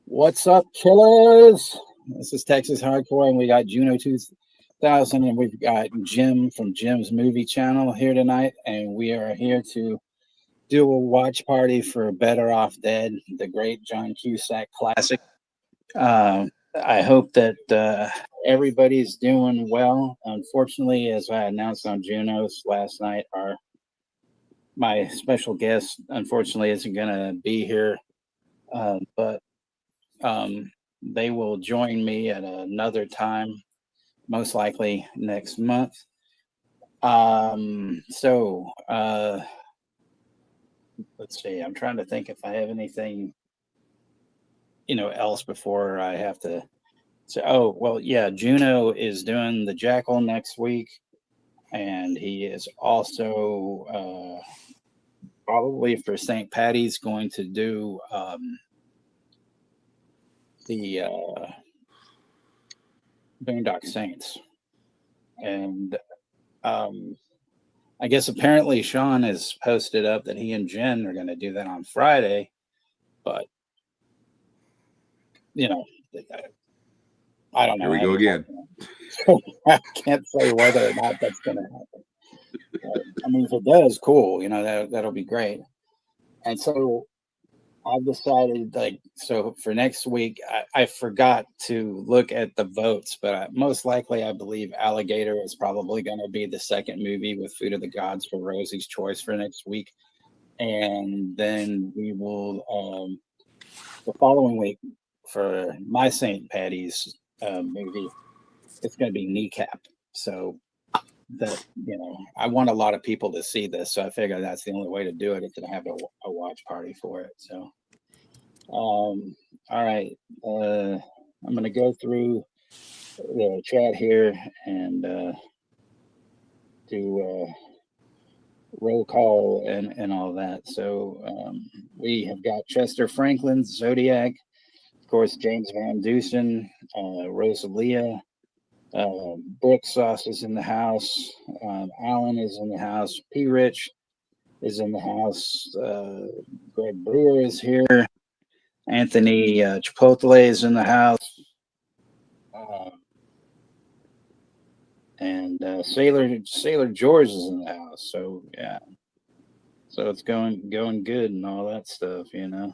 What's up, killers? This is Texas Hardcore, and we got Juno 2000, and we've got Jim from Jim's Movie Channel here tonight, and we are here to do a watch party for Better Off Dead, the great John Cusack classic. I hope that everybody's doing well. Unfortunately, as I announced on Juno's last night, my special guest unfortunately isn't going to be here, but they will join me at another time, most likely next month. Let's see. I'm trying to think if I have anything, else before I have to. So, oh well, yeah. Juno is doing the Jackal next week, and he is also probably for St. Patty's going to do the Boondock Saints, and I guess apparently Sean has posted up that he and Jen are going to do that on Friday, but I don't know. Here we go again. I can't say whether or not that's going to happen. I mean, if it does, cool. That'll be great. And so I've decided, so for next week, I forgot to look at the votes, but most likely I believe Alligator is probably going to be the second movie with Food of the Gods for Rosie's Choice for next week. And then we will, the following week for my St. Patty's movie, it's going to be Kneecap. So that, I want a lot of people to see this. So I figure that's the only way to do it is to have a watch party for it. So, all right. I'm going to go through the chat here and do roll call and all that. So we have got Chester Franklin, Zodiac, of course, James Van Dusen, Rosalia, Brooke Sauce is in the house, Alan is in the house, P. Rich is in the house, Greg Brewer is here, Anthony Chipotle is in the house, and Sailor George is in the house. So yeah, so it's going good and all that stuff, Hello,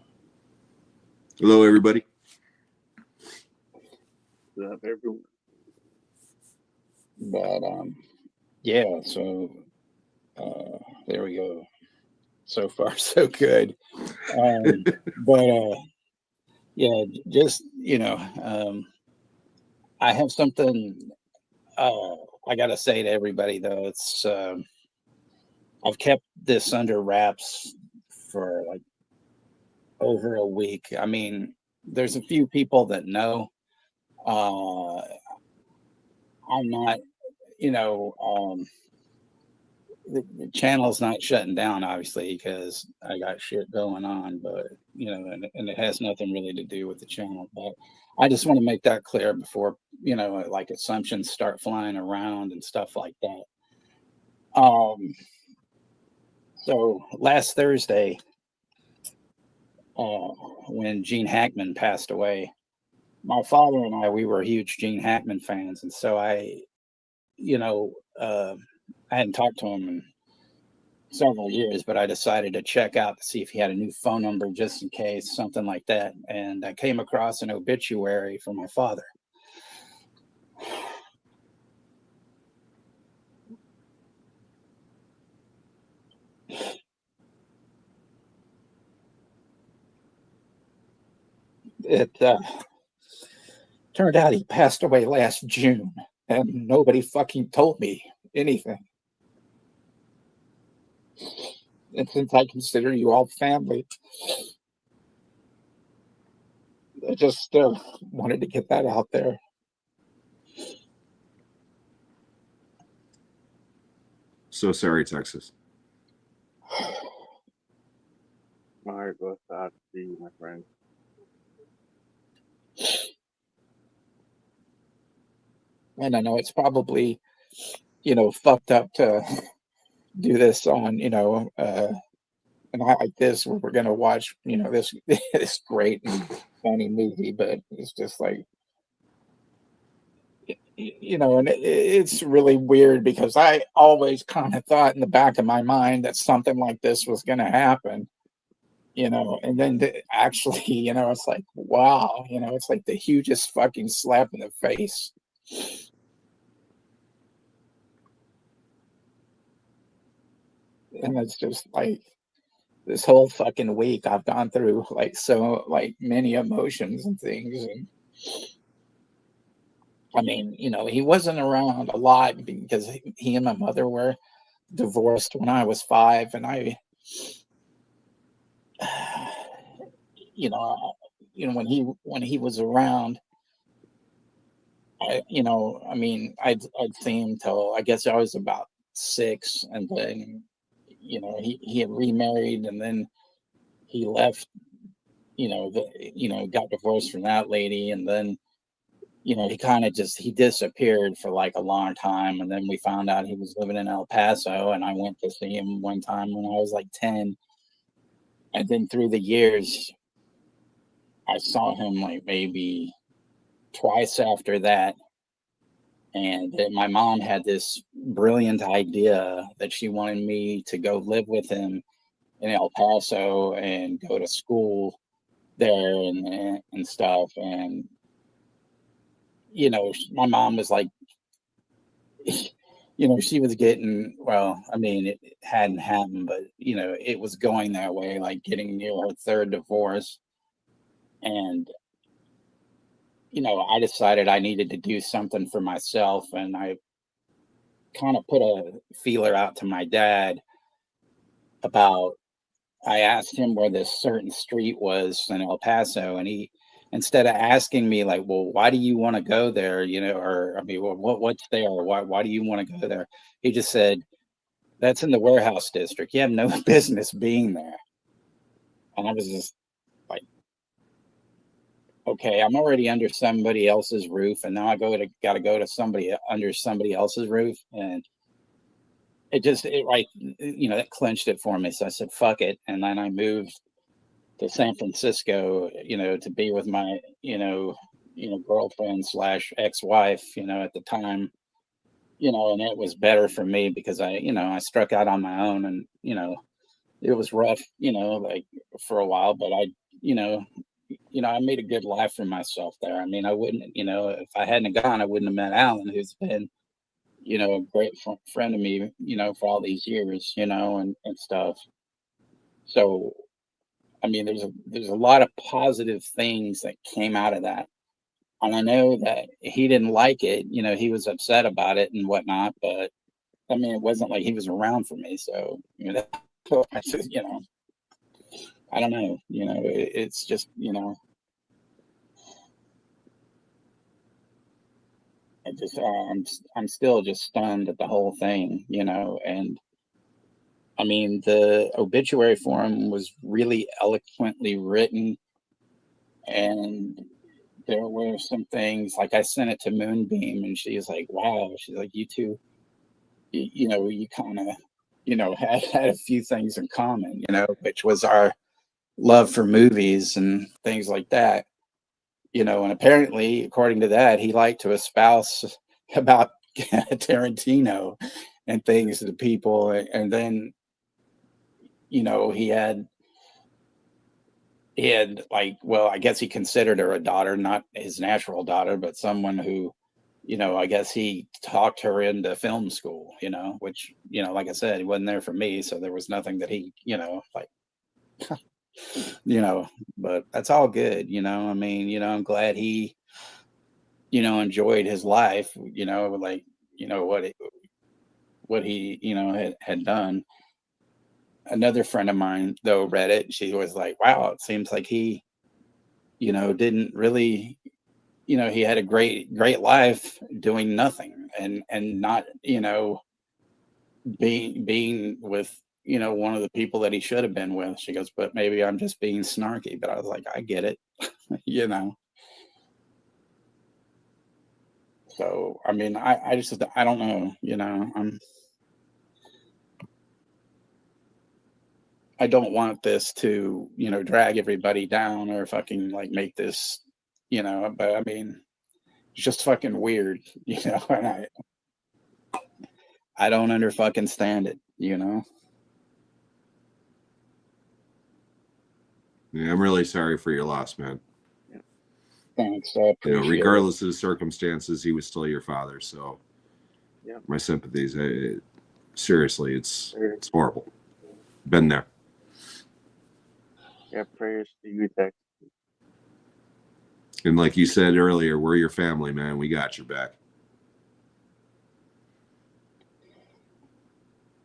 everybody. What's up, everyone? But yeah. So there we go. So far, so good. But yeah, just I have something I gotta say to everybody though. It's I've kept this under wraps for like over a week. I mean, there's a few people that know. I'm not, the channel's not shutting down, obviously, because I got shit going on, but, and it has nothing really to do with the channel. But I just want to make that clear before, like assumptions start flying around and stuff like that. So last Thursday, when Gene Hackman passed away, my father and I, we were huge Gene Hackman fans. And so I hadn't talked to him in several years, but I decided to check out to see if he had a new phone number just in case, something like that. And I came across an obituary for my father. It turned out he passed away last June, and nobody fucking told me anything. And since I consider you all family, I just wanted to get that out there. So sorry, Texas. My heart goes out to you, my friend. And I know it's probably, fucked up to do this on, a night like this where we're going to watch, this great and funny movie, but it's just like, and it's really weird because I always kind of thought in the back of my mind that something like this was going to happen, and then actually, it's like, wow, it's like the hugest fucking slap in the face. And it's just like this whole fucking week I've gone through like many emotions and things. And I mean, he wasn't around a lot because he and my mother were divorced when I was 5, and I, you know, when he was around, I mean, I'd see him till I guess I was about 6, and then, he had remarried, and then he left, got divorced from that lady, and then, he kind of he disappeared for like a long time, and then we found out he was living in El Paso, and I went to see him one time when I was like 10, and then through the years, I saw him like maybe twice after that. And then my mom had this brilliant idea that she wanted me to go live with him in El Paso and go to school there and stuff. And my mom was like, she was getting, well, I mean, it hadn't happened, but it was going that way, like getting near her third divorce. And I decided I needed to do something for myself, and I kind of put a feeler out to my dad about. I asked him where this certain street was in El Paso, and he, instead of asking me like, "Well, why do you want to go there?" Or I mean, well, what's there? Why do you want to go there? He just said, "That's in the warehouse district. You have no business being there." And I was just like, okay, I'm already under somebody else's roof, and now I got to go to somebody under somebody else's roof, and it like that clinched it for me. So I said, "Fuck it," and then I moved to San Francisco, to be with my girlfriend slash ex-wife, at the time, and it was better for me because I struck out on my own, and it was rough, like for a while, but you know I made a good life for myself there. I mean, I wouldn't, if I hadn't gone, I wouldn't have met Alan, who's been, a great friend of me, for all these years, and stuff. So, I mean, there's a lot of positive things that came out of that. And I know that he didn't like it, he was upset about it and whatnot, but I mean, it wasn't like he was around for me. So, I just, I don't know, it's just, I just, I'm still just stunned at the whole thing, and I mean, the obituary form was really eloquently written, and there were some things like I sent it to Moonbeam, and she's like, "Wow," she's like, "You two, you kind of, had a few things in common, which was our love for movies and things like that, and apparently, according to that, he liked to espouse about Tarantino and things to people, and then, he had." He had like, well, I guess he considered her a daughter, not his natural daughter, but someone who, I guess he talked her into film school, which, like I said, he wasn't there for me. So there was nothing that he, like, you know, but that's all good, I mean, I'm glad he, enjoyed his life, like, what he, had done. Another friend of mine, though, read it. She was like, wow, it seems like he, didn't really, he had a great life doing nothing and not, being with, one of the people that he should have been with. She goes, but maybe I'm just being snarky. But I was like, I get it, you know. So I mean, I just I don't know, I don't want this to, drag everybody down or fucking like make this, but I mean, it's just fucking weird, and I don't under fucking stand it, Yeah, I'm really sorry for your loss, man. Thanks. I appreciate regardless of the circumstances, he was still your father. So my sympathies. Seriously, it's horrible. Been there. Yeah, prayers to you, Texas. And like you said earlier, we're your family, man. We got your back.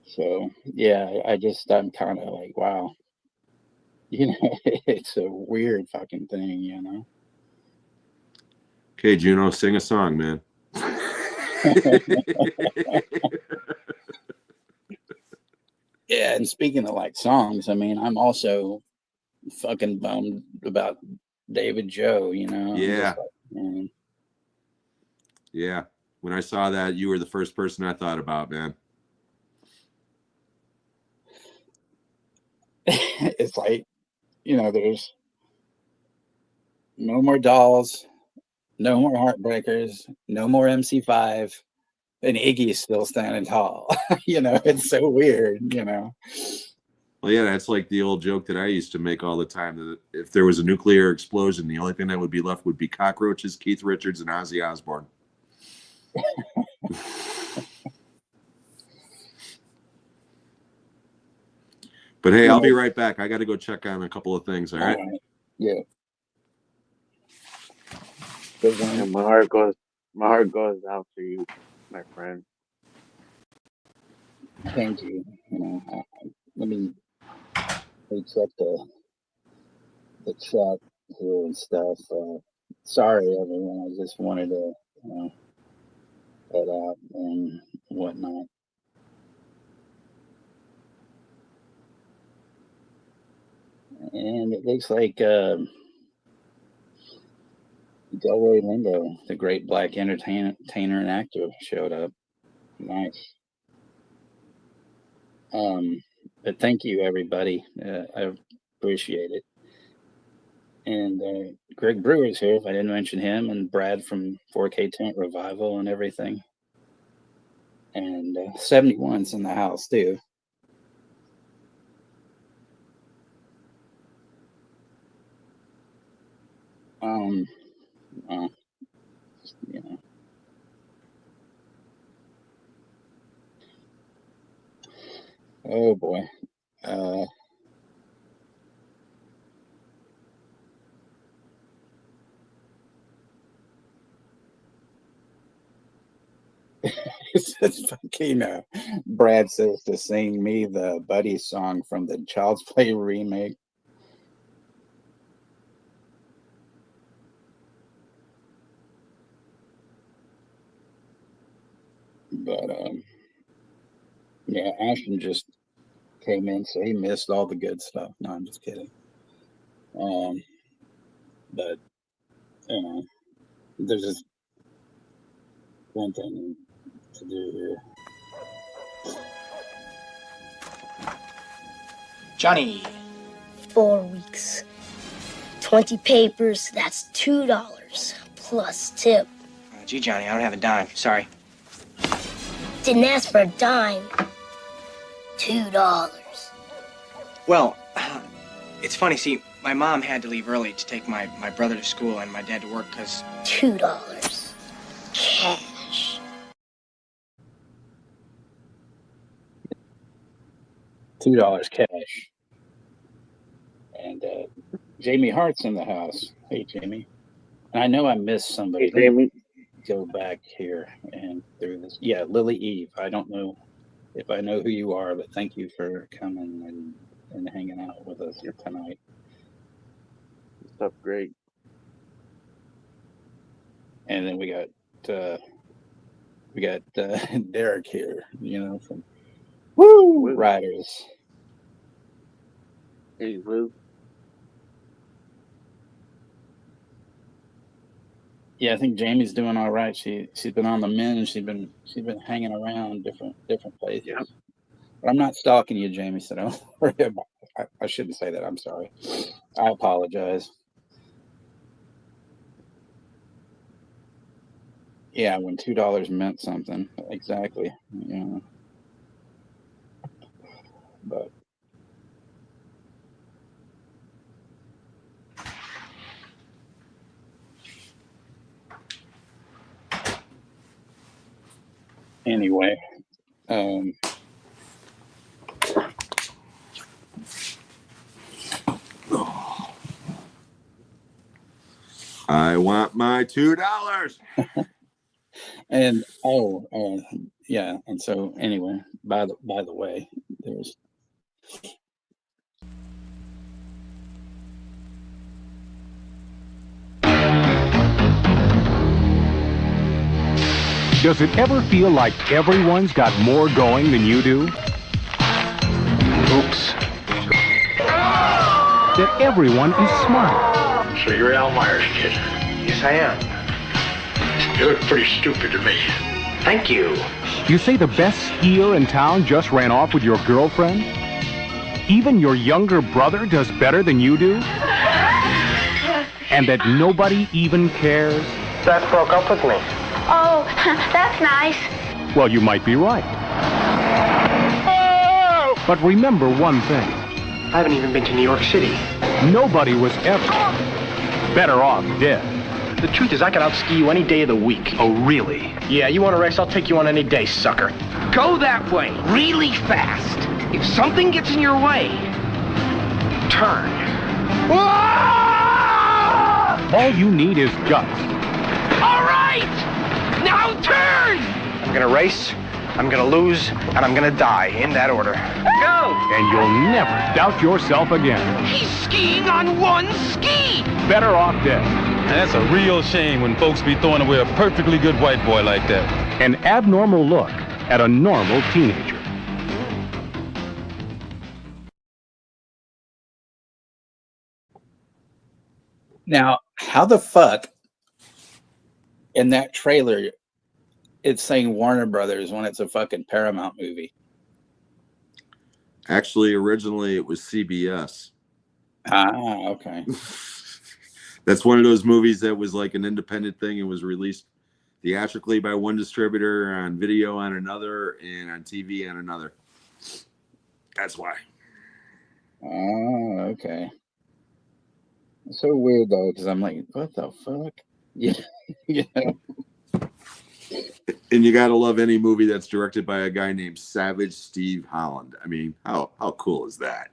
So yeah, I'm kind of like, wow, it's a weird fucking thing, Okay, Juno, sing a song, man. Yeah, and speaking of like songs, I mean, I'm also fucking bummed about David Joe, Yeah. Man. Yeah. When I saw that, you were the first person I thought about, man. It's like, there's no more Dolls, no more Heartbreakers, no more MC5, and Iggy's still standing tall. It's so weird, Well, yeah, that's like the old joke that I used to make all the time, that if there was a nuclear explosion, the only thing that would be left would be cockroaches, Keith Richards, and Ozzy Osbourne. But hey, I'll be right back. I got to go check on a couple of things. All right. Yeah. And my heart goes out to you, my friend. Thank you. Let me check the chat here and stuff. Sorry, everyone. I just wanted to, head out and whatnot. And it looks like Delroy Lindo, the great black entertainer and actor, showed up. Nice. But thank you, everybody. I appreciate it. And Greg Brewer's here, if I didn't mention him, and Brad from 4K Tent Revival and everything. And 71's in the house, too. Oh boy. It's fucking Brad says to sing me the Buddy song from the Child's Play remake. But yeah, Ashton just came in, so he missed all the good stuff. No, I'm just kidding. But there's just one thing to do here. Johnny. 4 weeks. 20 papers, that's $2 plus tip. Gee, Johnny, I don't have a dime. Sorry. Didn't ask for a dime. $2. Well, it's funny. See, my mom had to leave early to take my brother to school and my dad to work because... $2. Cash. $2 cash. And Jamie Hart's in the house. Hey, Jamie. And I know I missed somebody. Hey, Jamie. Go back here and through this. Yeah, Lily Eve. I don't know if I know who you are, but thank you for coming and hanging out with us here tonight. Stuff great. And then we got Derek here, from Woo Riders. Hey, Lou. Yeah, I think Jamie's doing all right. She's been on the mend. She's been hanging around different places. Yep. But I'm not stalking you, Jamie, so don't worry about it. I shouldn't say that. I'm sorry. I apologize. Yeah, when $2 meant something. Exactly. Yeah. But anyway, I want my $2. and yeah, and so anyway, by the way, there's Does it ever feel like everyone's got more going than you do? Oops. That everyone is smart. So you're Al Myers' kid. Yes, I am. You look pretty stupid to me. Thank you. You say the best skier in town just ran off with your girlfriend? Even your younger brother does better than you do? And that nobody even cares? Beth broke up with me. Oh, that's nice. Well, you might be right. But remember one thing. I haven't even been to New York City. Nobody was ever better off dead. The truth is, I can outski you any day of the week. Oh, really? Yeah, you want a race? I'll take you on any day, sucker. Go that way, really fast. If something gets in your way, turn. All you need is guts. All right, now turn. I'm gonna race, I'm gonna lose, and I'm gonna die, in that order. Go. And you'll never doubt yourself again. He's skiing on one ski. Better off dead. And that's a real shame when folks be throwing away a perfectly good white boy like that. An abnormal look at a normal teenager. now how the fuck in that trailer it's saying Warner Brothers when it's a fucking Paramount movie. Actually, originally it was CBS. Ah, okay. That's one of those movies that was like an independent thing. It was released theatrically by one distributor, on video on another, and on TV on another. That's why. Oh, okay. It's so weird though, because I'm like, what the fuck? Yeah. Yeah. And you gotta love any movie that's directed by a guy named Savage Steve Holland. I mean, how cool is that?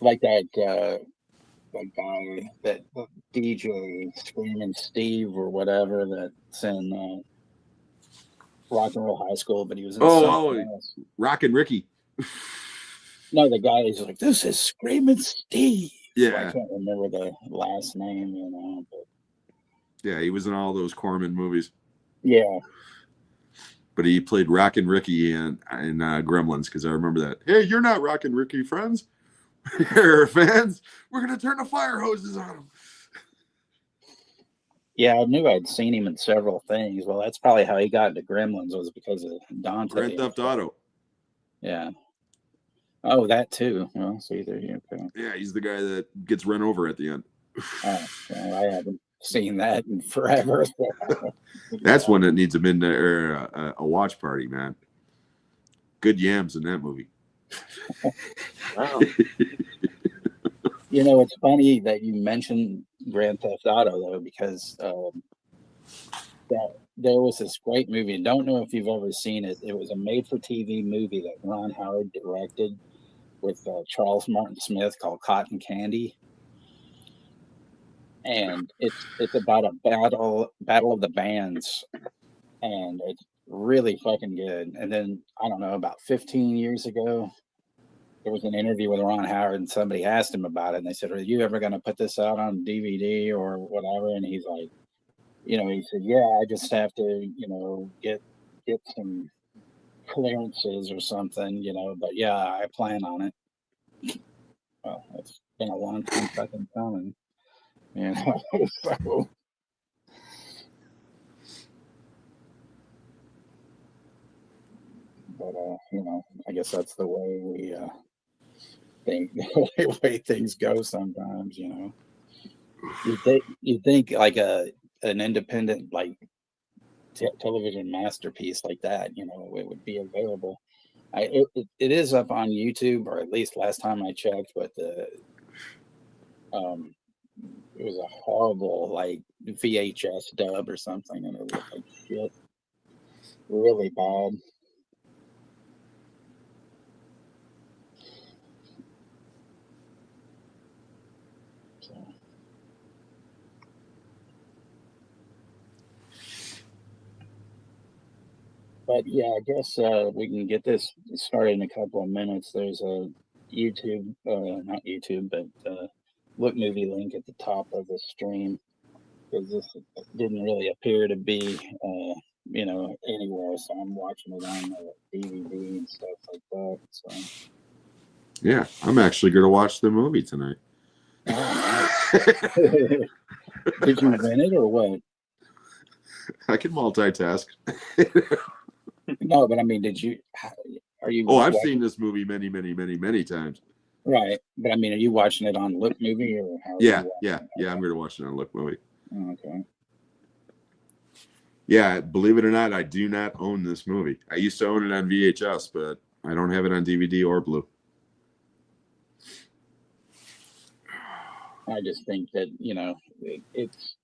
Like that guy, that DJ Screaming Steve or whatever that's in Rock and Roll High School, but he was in something else. Rockin' Ricky. No, the guy is like, this is Screaming Steve. Yeah. So I can't remember the last name, but Yeah, he was in all those Corman movies. yeah. But he played Rockin' Ricky in Gremlins, because I remember that. Hey, you're not Rockin' Ricky, friends. Here, fans. We're going to turn the fire hoses on him. Yeah, I knew I'd seen him in several things. Well, that's probably how he got into Gremlins, was because of Dante. Grand Theft Auto. Yeah. Oh, that too. Well, see, there you go. Yeah, he's the guy that gets run over at the end. Oh, well, I haven't seen that in forever. That's one that needs a midnight or a watch party, man. Good yams in that movie. Wow. You know, it's funny that you mentioned Grand Theft Auto though, because that there was this great movie. I don't know if you've ever seen it. It was a made-for-TV movie that Ron Howard directed with Charles Martin Smith called Cotton Candy, and it's about a battle of the bands, and it's really fucking good. And then I don't know, about 15 years ago, there was an interview with Ron Howard, and somebody asked him about it, and they said, "Are you ever going to put this out on DVD or whatever?" And he's like, he said, "Yeah, I just have to, get some clearances or something, but yeah, I plan on it." Well, it's been a long time fucking coming, so. But I guess that's the way we think, the way things go sometimes. You think like an independent like television masterpiece like that, it would be available. It is up on YouTube, or at least last time I checked, but it was a horrible like VHS dub or something, and it looked like shit, really bad. So. But yeah, I guess we can get this started in a couple of minutes. There's a YouTube, not YouTube, but Look Movie link at the top of the stream, because this didn't really appear to be, anywhere. So I'm watching it on DVD and stuff like that. So Yeah, I'm actually going to watch the movie tonight. oh, nice. Did you rent it or what? I can multitask. No, but I mean, are you? Oh, I've seen this movie many, many, many, many times. Right, but I mean, are you watching it on Look Movie or how? Yeah. I'm going to watch it on Look Movie. Oh, okay. Yeah, believe it or not, I do not own this movie. I used to own it on VHS, but I don't have it on DVD or Blu. I just think that it's.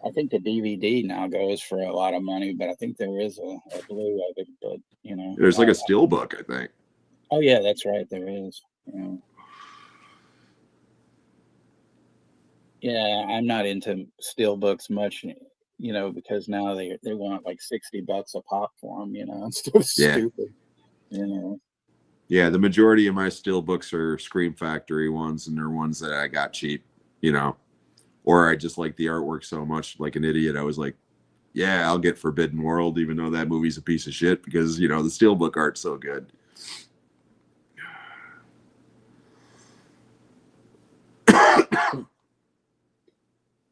I think the DVD now goes for a lot of money, but I think there is a Blu of it. But there's like a steelbook, I think. Oh yeah, that's right. There is. Yeah, I'm not into steelbooks much, because now they want like $60 a pop for them, it's so stupid, Yeah, the majority of my steelbooks are Scream Factory ones, and they're ones that I got cheap, or I just like the artwork so much, like an idiot. I was like, yeah, I'll get Forbidden World, even though that movie's a piece of shit, because the steelbook art's so good.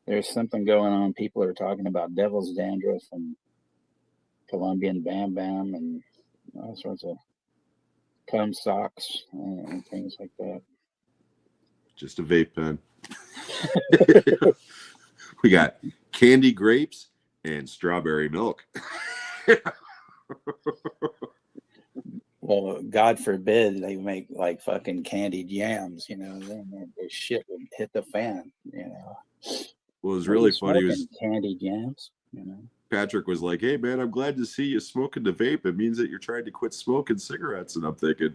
There's something going on. People are talking about Devil's Dandruff and Colombian Bam Bam and all sorts of cum socks and things like that. Just a vape pen. We got candy grapes and strawberry milk. Well, God forbid they make like fucking candied yams, then the shit would hit the fan, Well, it was really funny. It was candied yams, Patrick was like, "Hey man, I'm glad to see you smoking the vape. It means that you're trying to quit smoking cigarettes." And I'm thinking,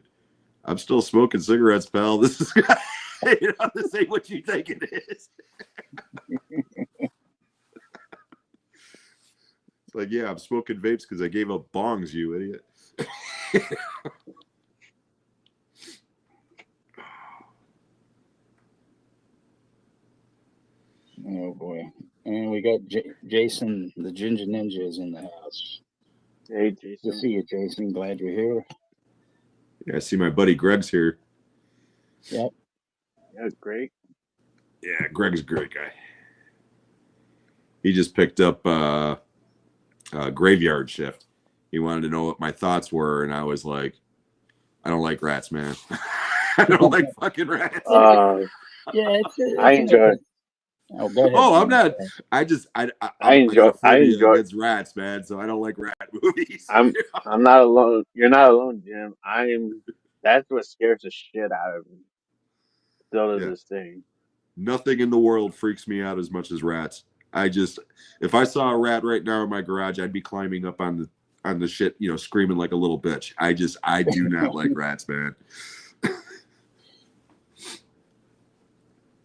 I'm still smoking cigarettes, pal. This is this ain't what you think it is. It's like, yeah, I'm smoking vapes because I gave up bongs, you idiot. Oh boy. And we got Jason, the Ginger Ninja, is in the house. Hey, Jason. Good to see you, Jason. Glad you're here. Yeah, I see my buddy Greg's here. Yep. Yeah, great. Yeah, Greg's a great guy. He just picked up Graveyard Shift. He wanted to know what my thoughts were, and I was like, I don't like rats, man. I don't like fucking rats. Yeah, I enjoy it. Oh, go ahead. Oh, I'm not. I enjoy against rats, man. So I don't like rat movies. I'm not alone. You're not alone, Jim. That's what scares the shit out of me. Still to this thing. Nothing in the world freaks me out as much as rats. If I saw a rat right now in my garage, I'd be climbing up on the shit, screaming like a little bitch. I do not like rats, man.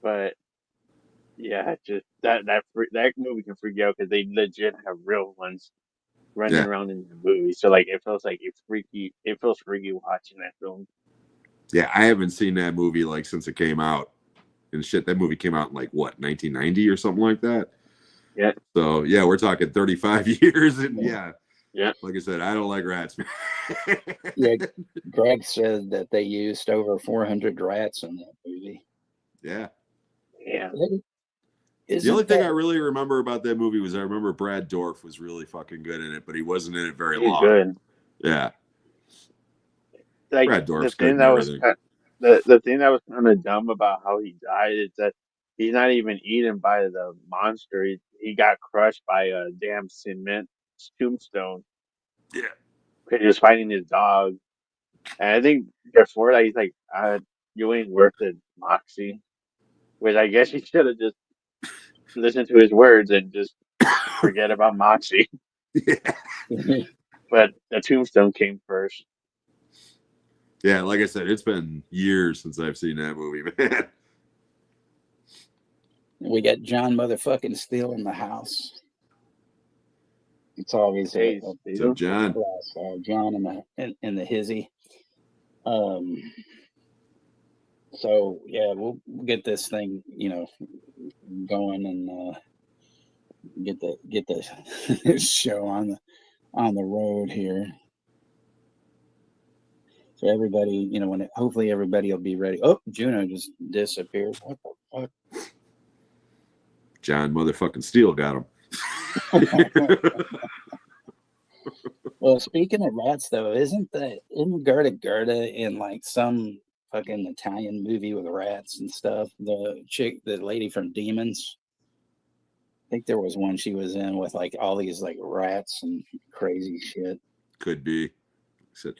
But yeah, just that movie can freak you out because they legit have real ones running around in the movie. So like it feels freaky. It feels freaky watching that film. Yeah, I haven't seen that movie like since it came out. And shit, that movie came out in like what, 1990 or something like that. Yeah. So yeah, we're talking 35 years, and yeah. Like I said, I don't like rats. Yeah, Greg said that they used over 400 rats in that movie. Yeah. Yeah. The only thing I really remember about that movie was I remember Brad Dourif was really fucking good in it, but he wasn't in it very long. Good. Yeah. like Brad the Dourif's good thing and that was everything. the thing that was kind of dumb about how he died is that he's not even eaten by the monster. He got crushed by a damn cement tombstone. Yeah. Because he was fighting his dog. And I think before that, he's like, you ain't worth it, Moxie. Which I guess he should have just listened to his words and just forget about Moxie. Yeah. But the tombstone came first. Yeah, like I said, it's been years since I've seen that movie, man. We got John motherfucking Steele in the house. It's always Hey, What's up, John? John in the hizzy. So yeah, we'll get this thing, going and get the show on the road here. So everybody, hopefully everybody will be ready. Oh, Juno just disappeared. What the fuck? John motherfucking Steele got him. Well, speaking of rats, though, isn't Gerda in like some fucking Italian movie with rats and stuff? The lady from Demons. I think there was one she was in with like all these like rats and crazy shit. Could be. Like I said,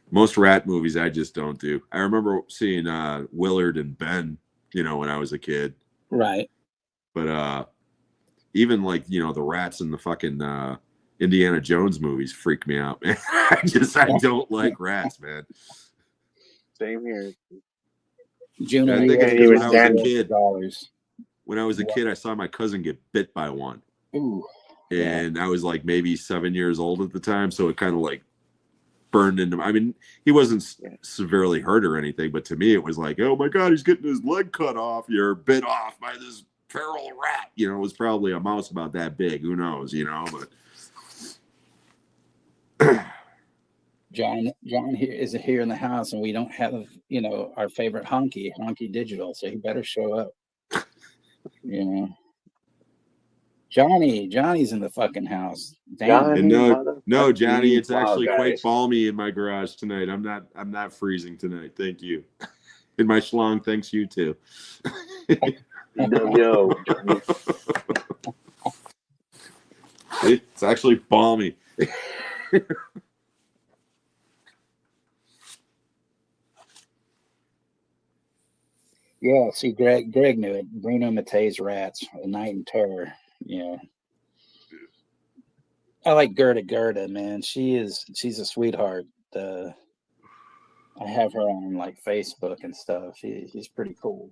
most rat movies I just don't do. I remember seeing Willard and Ben, when I was a kid. Right. But even like, the rats in the fucking Indiana Jones movies freak me out, man. I don't like rats, man. Same here. Juno, I think it's because when I was a kid. When I was a kid, I saw my cousin get bit by one. Ooh. And I was like maybe 7 years old at the time, so it kind of like burned into me. I mean, he wasn't severely hurt or anything, but to me it was like, oh my God, he's getting his leg cut off. You're bit off by this feral rat. It was probably a mouse about that big. Who knows, but John here is here in the house, and we don't have our favorite honky digital, so he better show up. Johnny's in the fucking house. Damn. And no, Johnny, it's actually quite balmy in my garage tonight. I'm not freezing tonight. Thank you. And my schlong thanks you too. Yo, Johnny. It's actually balmy. Yeah, see, Greg knew it. Bruno Mattei's Rats, A Night in Terror. Yeah. I like Gerda, man. She's a sweetheart. I have her on like Facebook and stuff. She's pretty cool.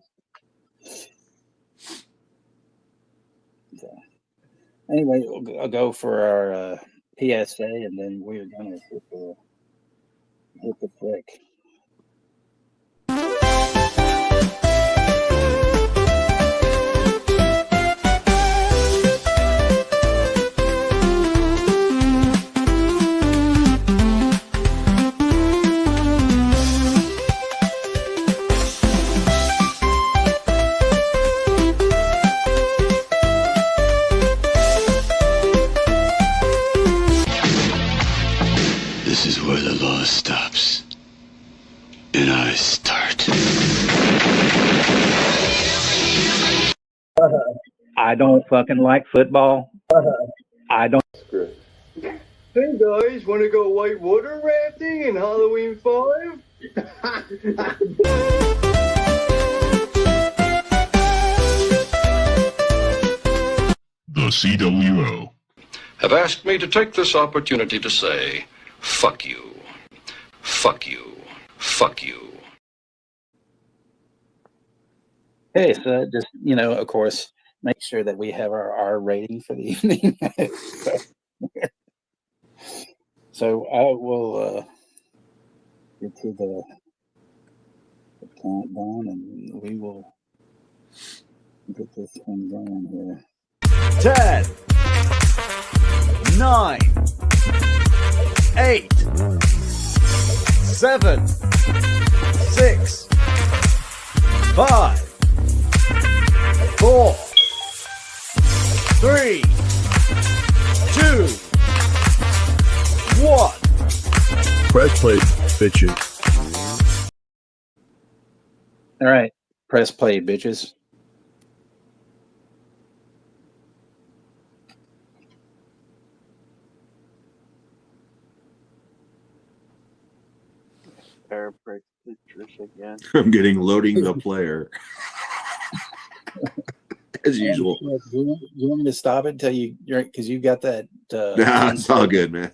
Yeah. Anyway, I'll go for our PSA, and then we're gonna hit the flick. This is where the law stops, and I start. I don't fucking like football. I don't. Hey guys, want to go whitewater rafting in Halloween 5? The CWO have asked me to take this opportunity to say, fuck you. Fuck you. Fuck you. Hey, so just, of course, make sure that we have our R rating for the evening. So I will get to the countdown, and we will get this one going here. 10, 9, 8, 7, 6, 5, 4, 3, 2, 1. Press play, bitches. All right. Press play, bitches. Paraphrase Trish again. I'm getting loading the player. As usual. Do you want me to stop it until you're because you got that? Nah, it's all good, man.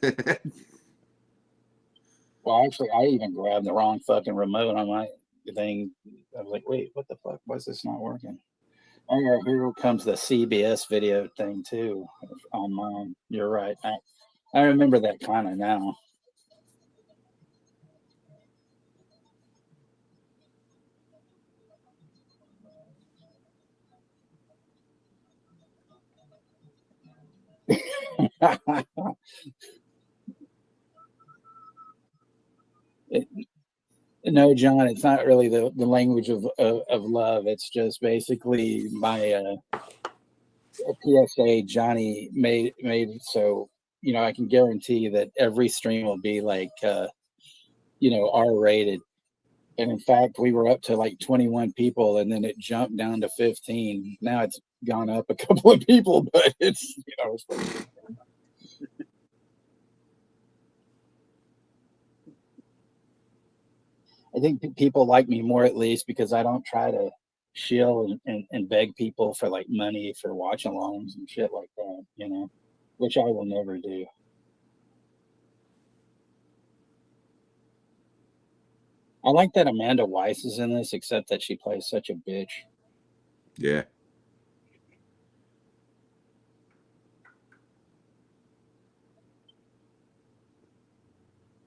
Well, actually, I even grabbed the wrong fucking remote on my thing. I was like, wait, what the fuck? Why is this not working? Oh, yeah, here comes the CBS video thing, too, on mine. You're right. I remember that kind of now. No, John, it's not really the language of love. It's just basically my PSA Johnny made so I can guarantee that every stream will be like R rated. And in fact, we were up to like 21 people, and then it jumped down to 15. Now it's gone up a couple of people, but it's I think people like me more at least because I don't try to shill and beg people for like money for watch alongs and shit like that, which I will never do. I like that Amanda Weiss is in this, except that she plays such a bitch. Yeah.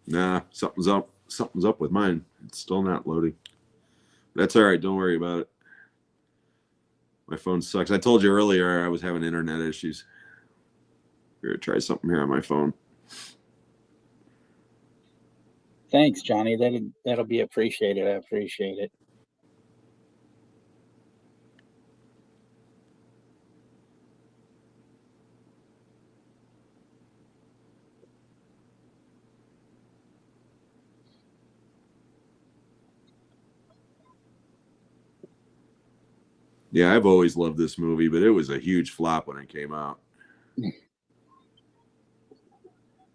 Nah, something's up. Something's up with mine. It's still not loading. That's all right. Don't worry about it. My phone sucks. I told you earlier I was having internet issues. We're gonna try something here on my phone. Thanks, Johnny. That'll be appreciated. I appreciate it. Yeah, I've always loved this movie, but it was a huge flop when it came out. I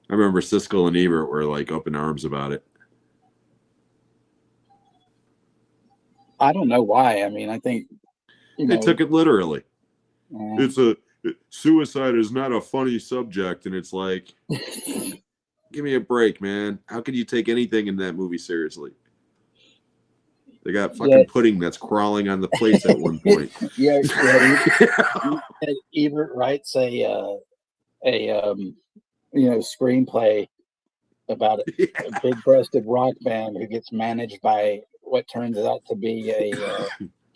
remember Siskel and Ebert were like up in arms about it. I don't know why. I mean, I think they took it literally. Suicide is not a funny subject, and it's like, give me a break, man. How can you take anything in that movie seriously? They got fucking pudding that's crawling on the plates at one point. Yeah. Ebert writes a screenplay about a big-breasted rock band who gets managed by what turns out to be a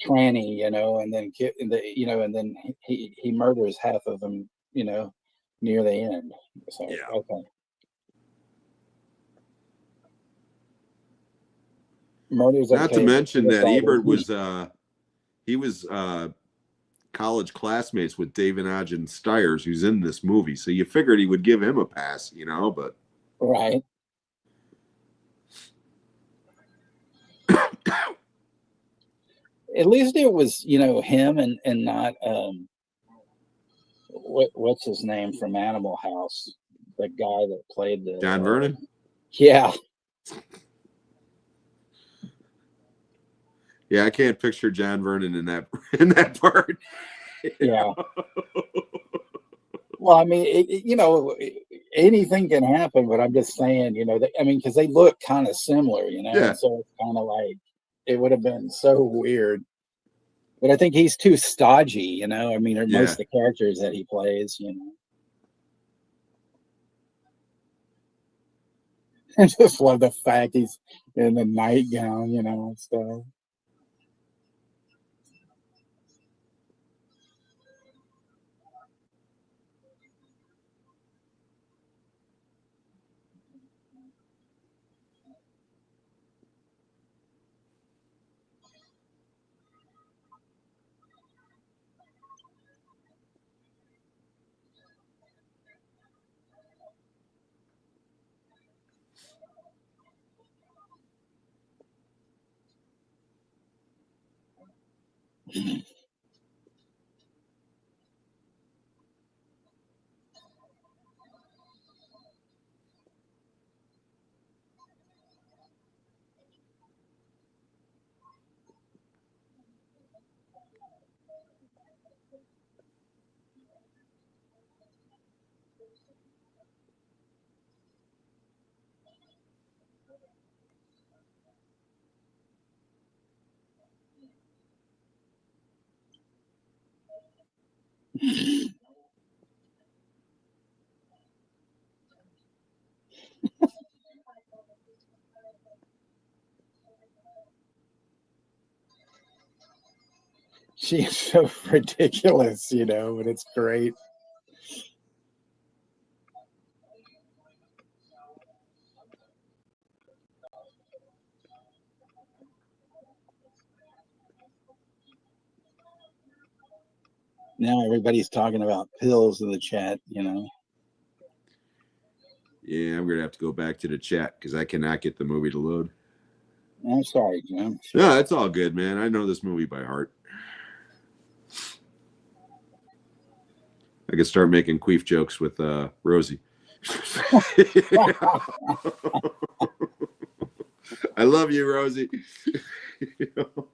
tranny, and then and then he murders half of them, near the end. So yeah. Okay. Murders. Not to mention that Ebert was college classmates with David Ogden Stiers, who's in this movie. So you figured he would give him a pass, but right. At least it was, him and not what's his name from Animal House, the guy that played the John Vernon. Yeah. Yeah, I can't picture John Vernon in that part. Yeah. Well, I mean, anything can happen, but I'm just saying, because they look kind of similar, Yeah. and so it's kind of like it would have been so weird. But I think he's too stodgy, most of the characters that he plays, I just love the fact he's in the nightgown, and stuff. She's so ridiculous, you know, and it's great. Now everybody's talking about pills in the chat, you know. Yeah, I'm gonna have to go back to the chat because I cannot get the movie to load. I'm sorry, Jim. No, it's all good, man. I know this movie by heart. I could start making queef jokes with Rosie. I love you, Rosie. You know?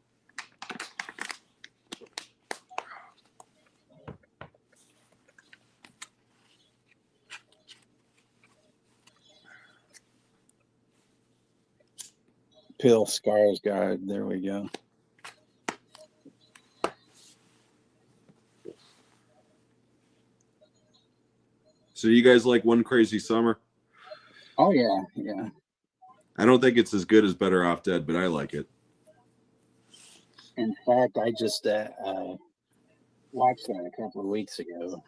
Pill Scars guard. There we go. So you guys like One Crazy Summer? Oh yeah, yeah. I don't think it's as good as Better Off Dead, but I like it. In fact, I just watched that a couple of weeks ago.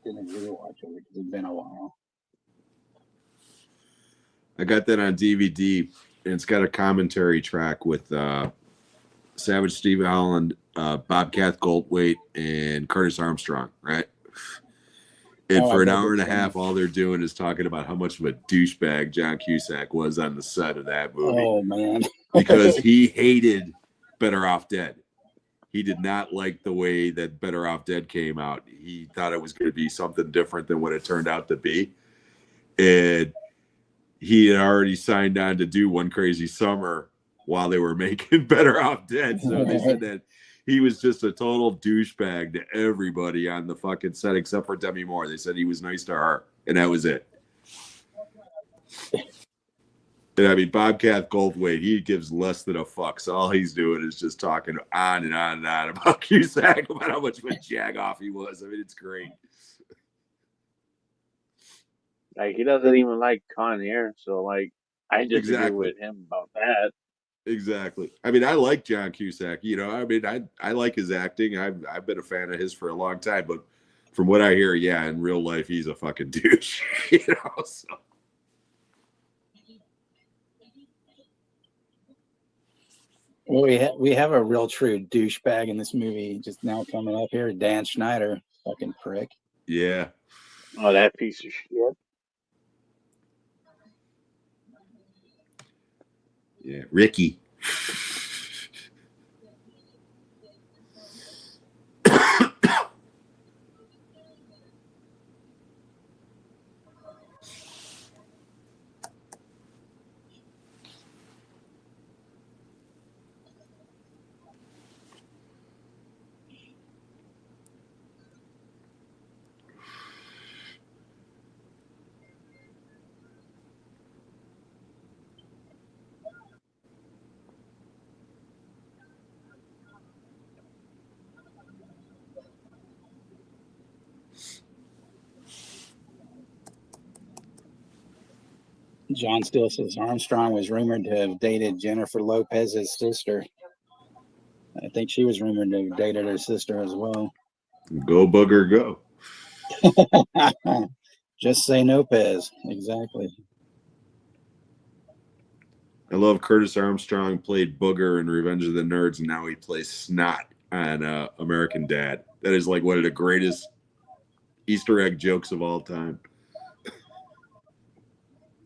Didn't rewatch it because it's been a while. I got that on DVD, and it's got a commentary track with Savage Steve Holland, Bobcat Goldthwait, and Curtis Armstrong, right? And for an hour and a half, all they're doing is talking about how much of a douchebag John Cusack was on the set of that movie. Oh, man. Because he hated Better Off Dead. He did not like the way that Better Off Dead came out. He thought it was going to be something different than what it turned out to be. And he had already signed on to do One Crazy Summer while they were making Better Off Dead. So they said that he was just a total douchebag to everybody on the fucking set except for Demi Moore. They said he was nice to her, and that was it. And I mean, Bobcat Goldthwait, he gives less than a fuck. So all he's doing is just talking on and on and on about Cusack, about how much of a jagoff he was. I mean, it's great. Like, he doesn't even like Con Air, so, like, I disagree with him about that. Exactly. I mean, I like John Cusack. You know, I mean, I like his acting. I've been a fan of his for a long time. But from what I hear, yeah, in real life, he's a fucking douche. You know, so. Well, we have a real true douchebag in this movie just now coming up here. Dan Schneider, fucking prick. Yeah. Oh, that piece of shit. Yeah, Ricky. John Steele says Armstrong was rumored to have dated Jennifer Lopez's sister. I think she was rumored to have dated her sister as well. Go booger, go. Just say Lopez. Exactly. I love Curtis Armstrong played Booger in Revenge of the Nerds, and now he plays Snot on American Dad. That is like one of the greatest Easter egg jokes of all time.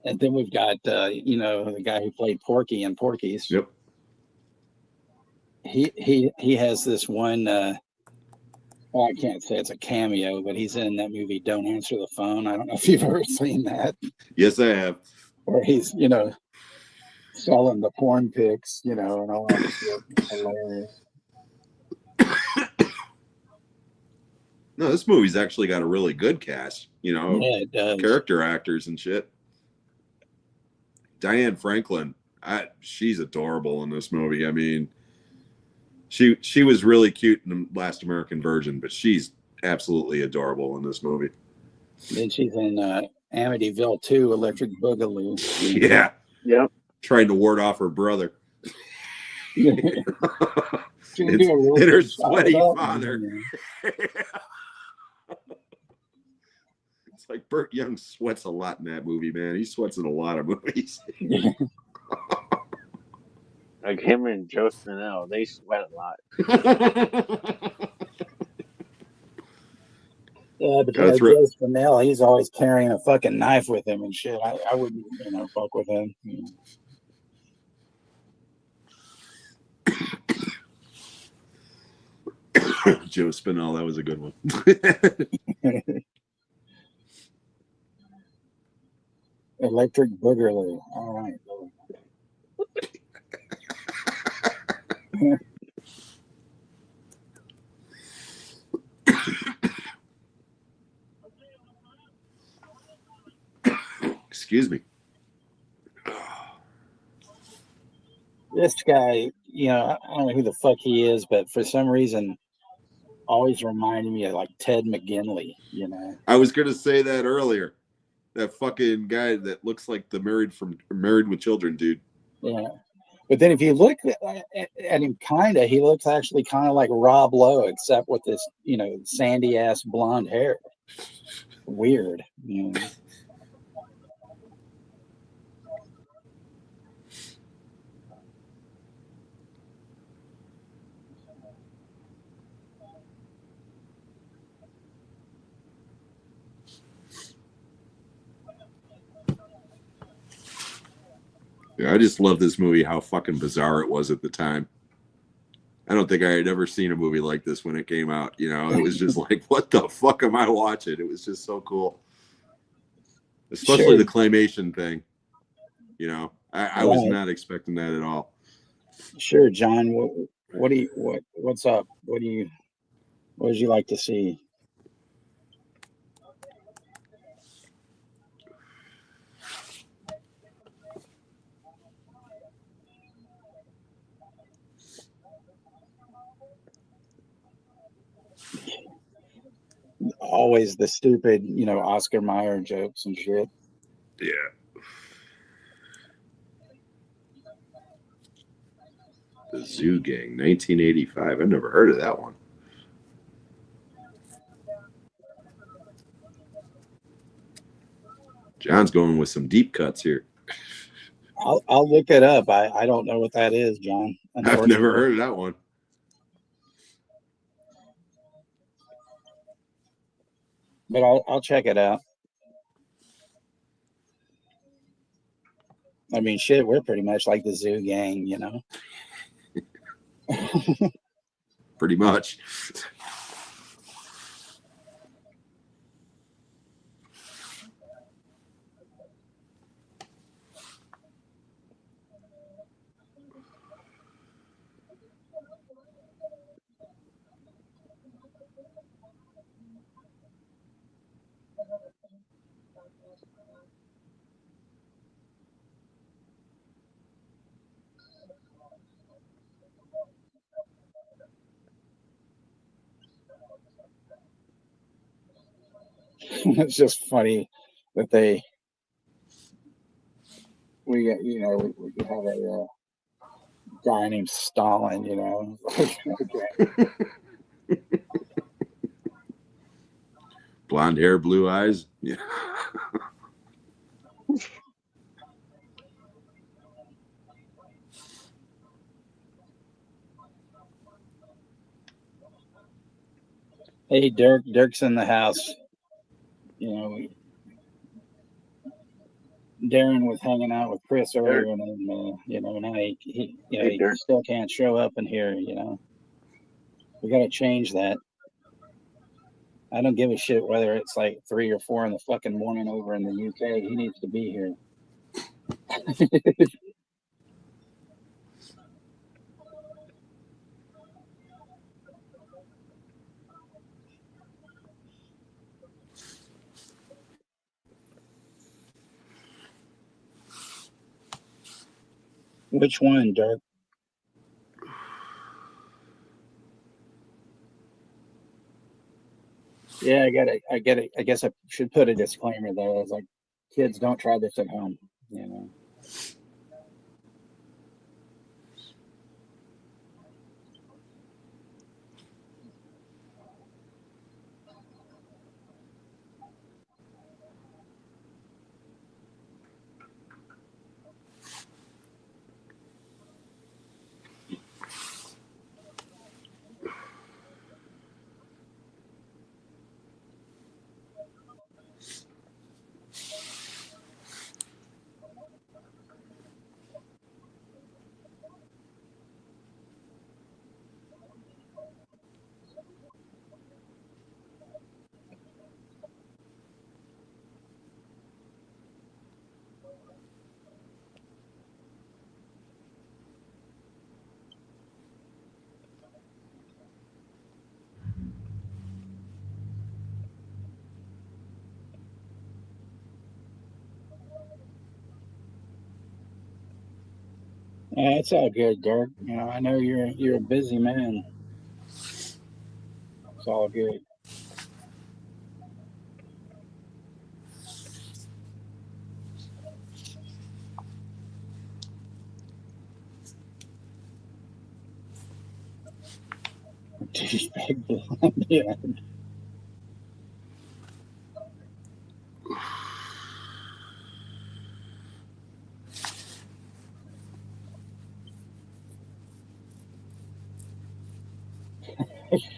And then we've got, the guy who played Porky in Porky's. Yep. he has this one. Well, I can't say it's a cameo, but he's in that movie Don't Answer the Phone. I don't know if you've ever seen that. Yes, I have. Where he's selling the porn pics, and all that shit. Hilarious. No, this movie's actually got a really good cast. Yeah, it does. Character actors and shit. Diane Franklin, she's adorable in this movie. I mean, she was really cute in the Last American Virgin, but she's absolutely adorable in this movie. Then she's in Amityville 2, Electric Boogaloo. Yeah. Yep. Trying to ward off her brother. And her sweaty father. It's like Burt Young sweats a lot in that movie, man. He sweats in a lot of movies. Like him and Joe Spinell, they sweat a lot. Yeah, but Joe Spinell, he's always carrying a fucking knife with him and shit. I wouldn't, fuck with him. Joe Spinell, that was a good one. Electric Boogaloo. All right. Excuse me. This guy, I don't know who the fuck he is, but for some reason, always reminded me of like Ted McGinley. I was gonna say that earlier. That fucking guy that looks like the Married with Children dude. Yeah. But then if you look at him, he looks actually kind of like Rob Lowe, except with this, sandy ass blonde hair. Weird. Yeah, I just love this movie, how fucking bizarre it was at the time. I don't think I had ever seen a movie like this when it came out. It was just like, what the fuck am I watching? It was just so cool. Especially the claymation thing. I was not expecting that at all. Sure, John. What's up? What would you like to see? Always the stupid, Oscar Mayer jokes and shit. Yeah. The Zoo Gang, 1985. I've never heard of that one. John's going with some deep cuts here. I'll look it up. I don't know what that is, John. I've never heard of that one. But I'll check it out. I mean, shit, we're pretty much like the Zoo Gang, Pretty much. It's just funny that we have a guy named Stalin, Blonde hair, blue eyes. Yeah. Hey, Dirk's in the house. Darren was hanging out with Chris earlier, Dirk. and now he Hey, he Dirk. still can't show up in here. We got to change that. I don't give a shit whether it's like 3 or 4 in the fucking morning over in the UK. He needs to be here. Which one, Dirk? Yeah, I get it. I guess I should put a disclaimer though. It's like, kids, don't try this at home. It's all good, Dirk. I know you're a busy man. It's all good. Douchebag blonde. Yeah.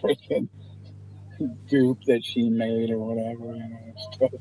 Freaking goop that she made or whatever, stuff.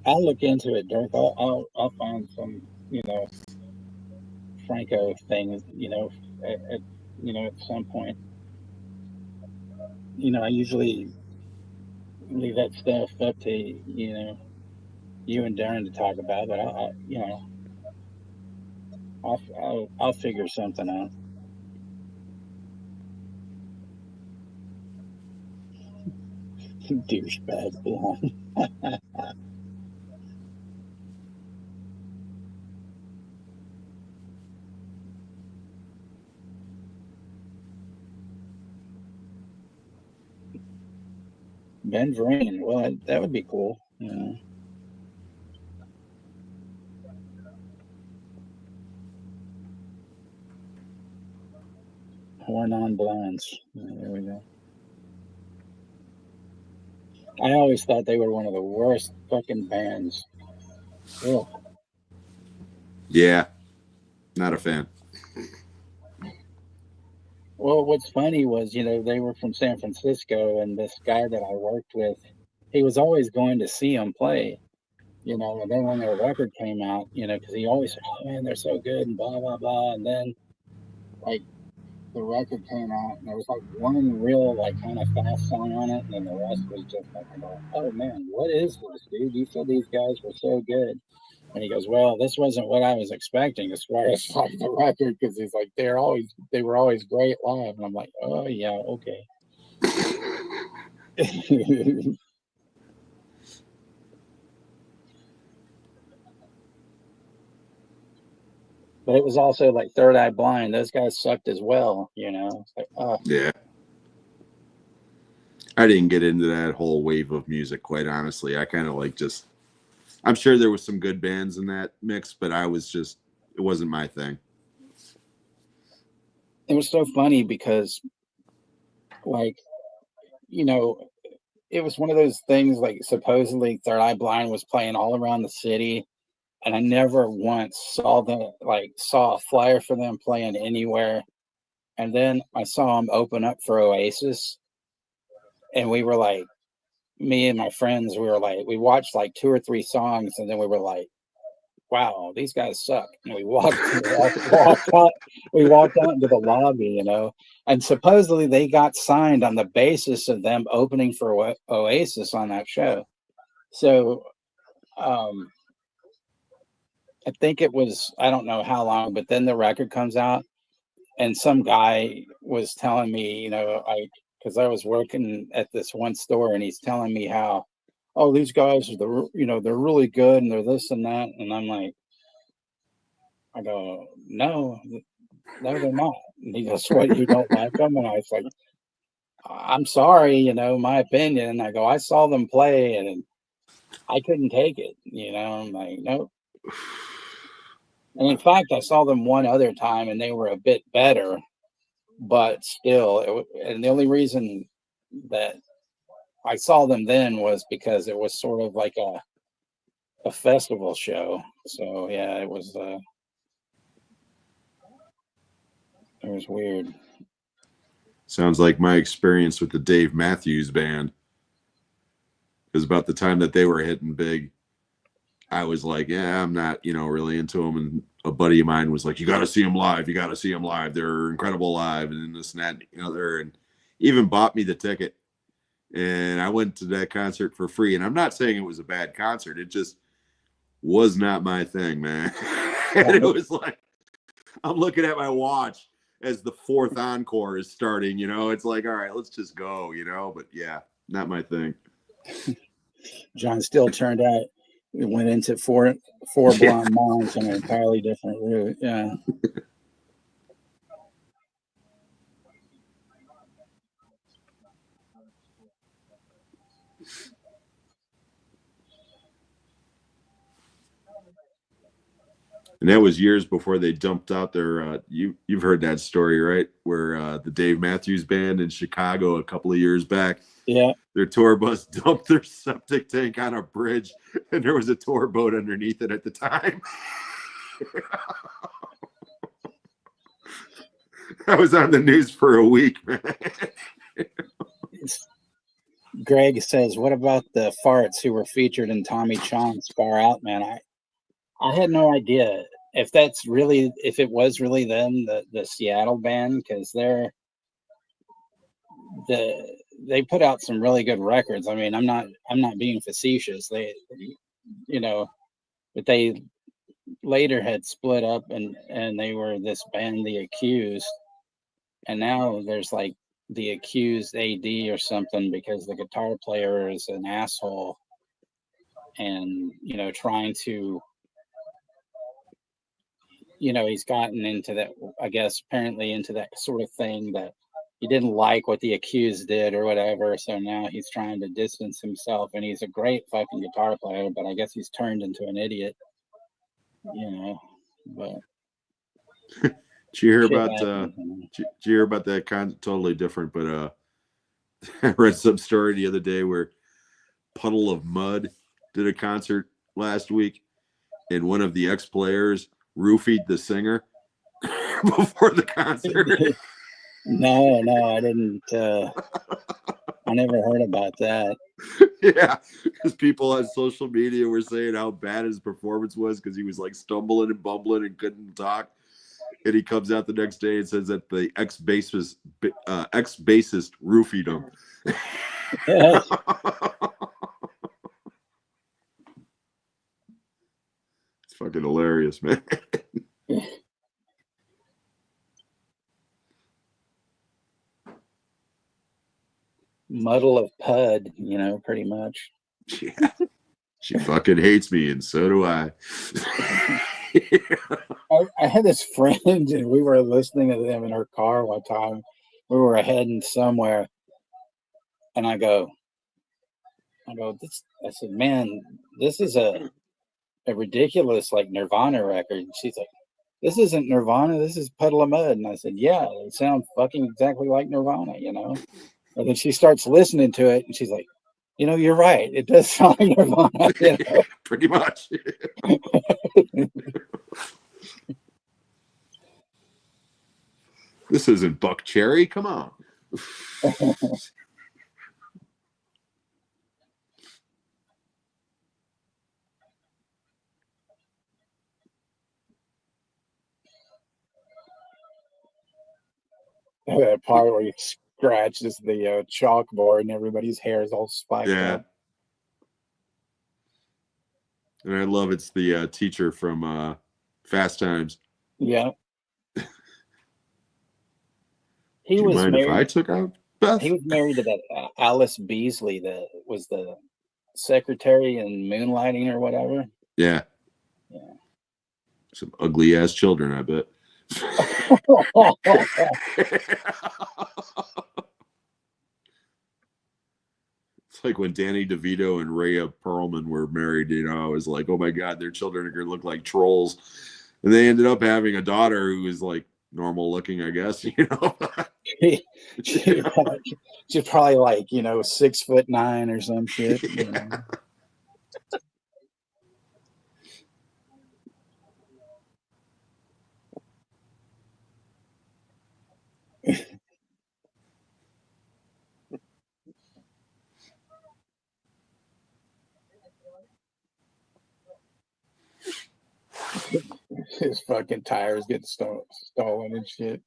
I'll look into it, Dirk. I'll find some, Franco thing, at some point. I usually leave that stuff up to, you and Darren to talk about, but I'll figure something out. Douchebag blonde. Ben Vereen. Well, that would be cool. Horn on Blondes. There we go. I always thought they were one of the worst fucking bands. Ugh. Yeah, not a fan. Well, what's funny was, they were from San Francisco, and this guy that I worked with, he was always going to see them play, and then when their record came out, because he always said, oh man, they're so good, and blah, blah, blah. And then, like, the record came out, and there was like one real, like, kind of fast song on it, and then the rest was just like, oh man, what is this, dude? You said these guys were so good. And he goes, well, this wasn't what I was expecting as far as like the record, because he's like, they were always great live. And I'm like, oh yeah, okay. But it was also like Third Eye Blind. Those guys sucked as well, It's like, oh. Yeah. I didn't get into that whole wave of music, quite honestly. I kind of like just I'm sure there was some good bands in that mix, but it wasn't my thing. It was so funny because, like, you know, it was one of those things, like, supposedly Third Eye Blind was playing all around the city, and I never once saw a flyer for them playing anywhere. And then I saw them open up for Oasis, and we were like, me and my friends, we watched like 2 or 3 songs, and then we were like, wow, these guys suck. And we walked out into the lobby, and supposedly they got signed on the basis of them opening for Oasis on that show. So I think it was, I don't know how long, but then the record comes out, and some guy was telling me, because I was working at this one store, and he's telling me how, oh, these guys are they're really good, and they're this and that, and I'm like, I go, no, they're not. And he goes, what, you don't like them? And I was like, I'm sorry, my opinion. And I go, I saw them play, and I couldn't take it. I'm like, nope. And in fact, I saw them one other time, and they were a bit better, but still, and the only reason that I saw them then was because it was sort of like a festival show. So yeah, it was weird. Sounds like my experience with the Dave Matthews Band. Because about the time that they were hitting big, I was like, yeah, I'm not, really into them. And a buddy of mine was like, you got to see them live. You got to see them live. They're incredible live. And this and that, and even bought me the ticket. And I went to that concert for free. And I'm not saying it was a bad concert. It just was not my thing, man. And it was like, I'm looking at my watch as the 4th encore is starting, it's like, all right, let's just go, but yeah, not my thing. John still turned out, it went into four blonde moms on an entirely different route. Yeah. And that was years before they dumped out their you've heard that story, right? Where the Dave Matthews Band in Chicago a couple of years back, yeah, their tour bus dumped their septic tank on a bridge, and there was a tour boat underneath it at the time. I was on the news for a week, man. Greg says, what about the farts who were featured in Tommy Chong's Far Out, man? I had no idea if it was really them, the Seattle band, because they put out some really good records. I mean, I'm not being facetious. They, but they later had split up, and they were this band, The Accused, and now there's like The Accused AD or something, because the guitar player is an asshole, and trying to, he's gotten into that, I guess, apparently into that sort of thing that he didn't like what The Accused did or whatever. So now he's trying to distance himself, and he's a great fucking guitar player, but I guess he's turned into an idiot, but. Did you hear about that kind of totally different, but I read some story the other day where Puddle of Mud did a concert last week, and one of the ex-players roofied the singer before the concert. No, I didn't. I never heard about that. Yeah, because people on social media were saying how bad his performance was because he was like stumbling and bumbling and couldn't talk. And he comes out the next day and says that the ex-bassist roofied him. Yeah. It's fucking hilarious, man. Muddle of Pud, pretty much. Yeah. She fucking hates me, and so do I. I had this friend, and we were listening to them in her car one time. We were heading somewhere, and I said, man, this is a a ridiculous like Nirvana record. And she's like, this isn't Nirvana, this is Puddle of Mud. And I said, yeah, it sounds fucking exactly like Nirvana, you know? And then she starts listening to it and she's like, you know, you're right. It does sound like Nirvana. You know? Pretty much. This isn't Buck Cherry. Come on. That part where he scratches the chalkboard and everybody's hair is all spiked up. And I love it's the teacher from Fast Times. Yeah. Do you mind if I took out Beth? He was married to that Alice Beasley that was the secretary in Moonlighting or whatever. Yeah. Yeah. Some ugly ass children, I bet. It's like when Danny DeVito and Rhea Perlman were married, you know, I was like, oh my God, their children are going to look like trolls. And they ended up having a daughter who was like normal looking, I guess, you know. She's probably like, you know, 6'9" or some shit. You know? His fucking tires get stolen and shit.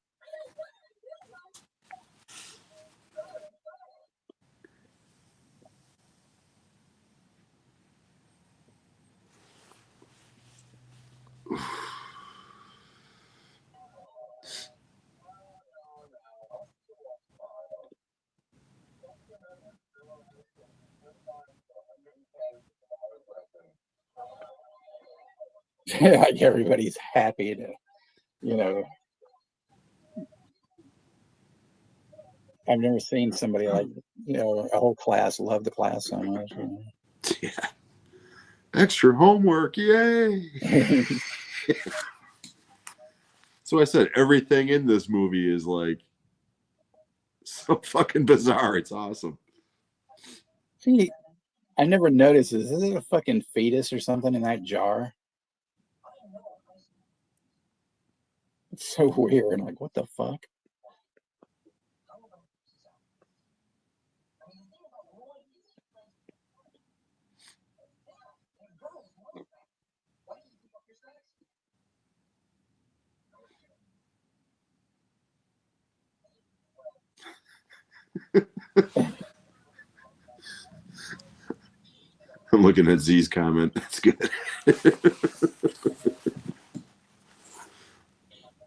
Like everybody's happy to, you know. I've never seen somebody like, you know, a whole class love the class so much. You know? Yeah. Extra homework, yay! So I said everything in this movie is like so fucking bizarre. It's awesome. See, I never noticed this. Is it a fucking fetus or something in that jar? It's so weird. Like, what the fuck? I'm looking at Z's comment. That's good.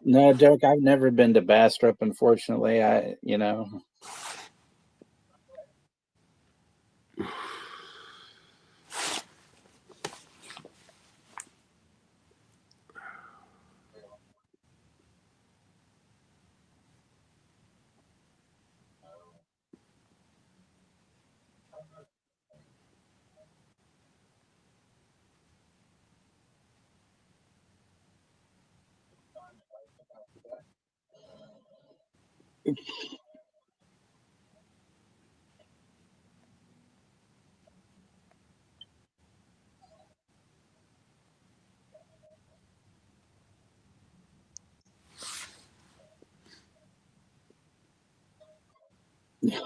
No, Doc, I've never been to Bastrop, unfortunately. You know.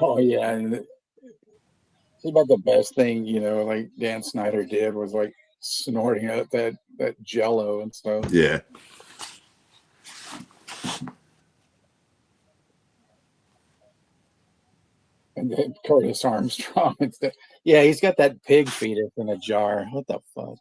Oh yeah, and it's about the best thing, you know, like Dan Snyder did was like snorting out that Jello and stuff. Yeah. And then Curtis Armstrong and stuff. Yeah, he's got that pig fetus in a jar. What the fuck?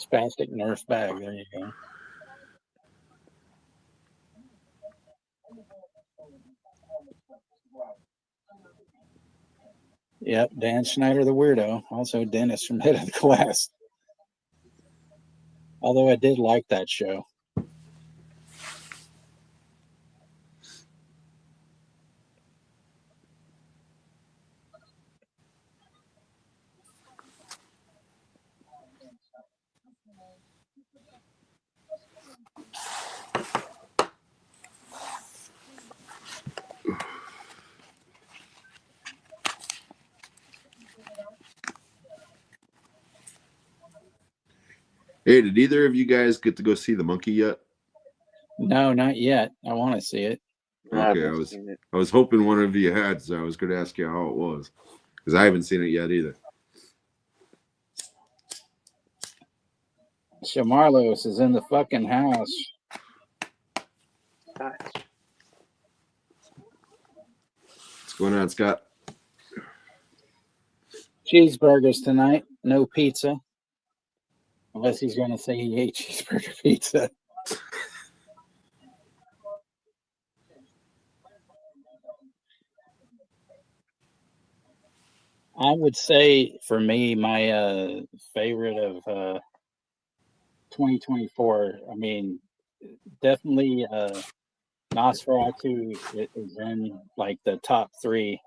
Spastic Nerf bag. There you go. Yep, Dan Schneider, the weirdo. Also Dennis from Head of the Class. Although I did like that show. Hey, did either of you guys get to go see The Monkey yet? No, not yet. I want to see it. Okay, I was hoping one of you had, so I was going to ask you how it was, because I haven't seen it yet either. Shamarlos is in the fucking house. What's going on, Scott? Cheeseburgers tonight. No pizza. Unless he's going to say he ate cheeseburger pizza. I would say, for me, my favorite of 2024, I mean, definitely Nosferatu is in like the top 3.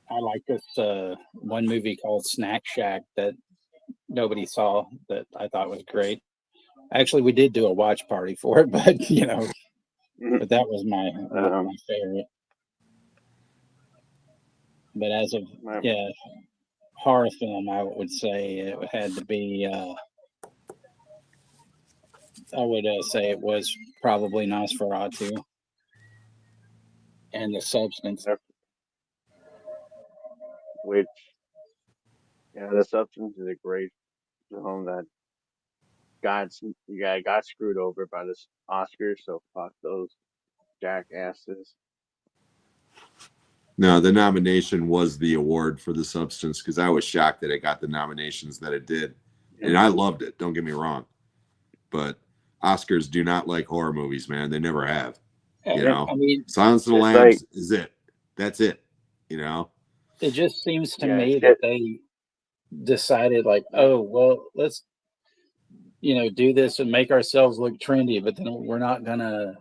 I like this one movie called Snack Shack that nobody saw that I thought was great. Actually, we did do a watch party for it, but but that was my favorite. But as of horror film, I would say it had to be. I would say it was probably Nosferatu and The Substance. Which, The Substance is a great film that got screwed over by the Oscars, so fuck those jackasses. No, the nomination was the award for The Substance, because I was shocked that it got the nominations that it did. And I loved it, don't get me wrong. But Oscars do not like horror movies, man. They never have. You know, I mean, Silence of the Lambs is it. That's it. You know? It just seems to me that they decided, like, oh, well, let's, do this and make ourselves look trendy, but then we're not going to,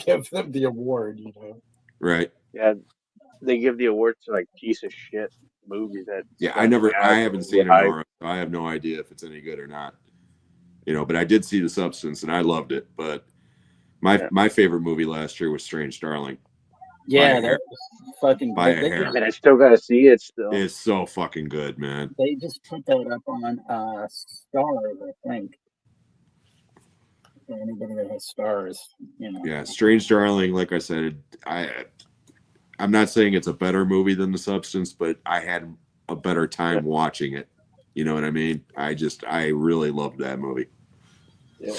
give them the award, Right. Yeah, they give the award to like piece of shit movies that. Yeah, I haven't seen Humorous, so I have no idea if it's any good or not. But I did see The Substance and I loved it. But my favorite movie last year was Strange Darling. Yeah, that was fucking good. I mean, I still gotta see it still. It's so fucking good, man. They just put that up on Stars, I think. For anybody that has Stars, Yeah, Strange Darling, like I said, I'm not saying it's a better movie than The Substance, but I had a better time watching it. You know what I mean? I really loved that movie. Yeah,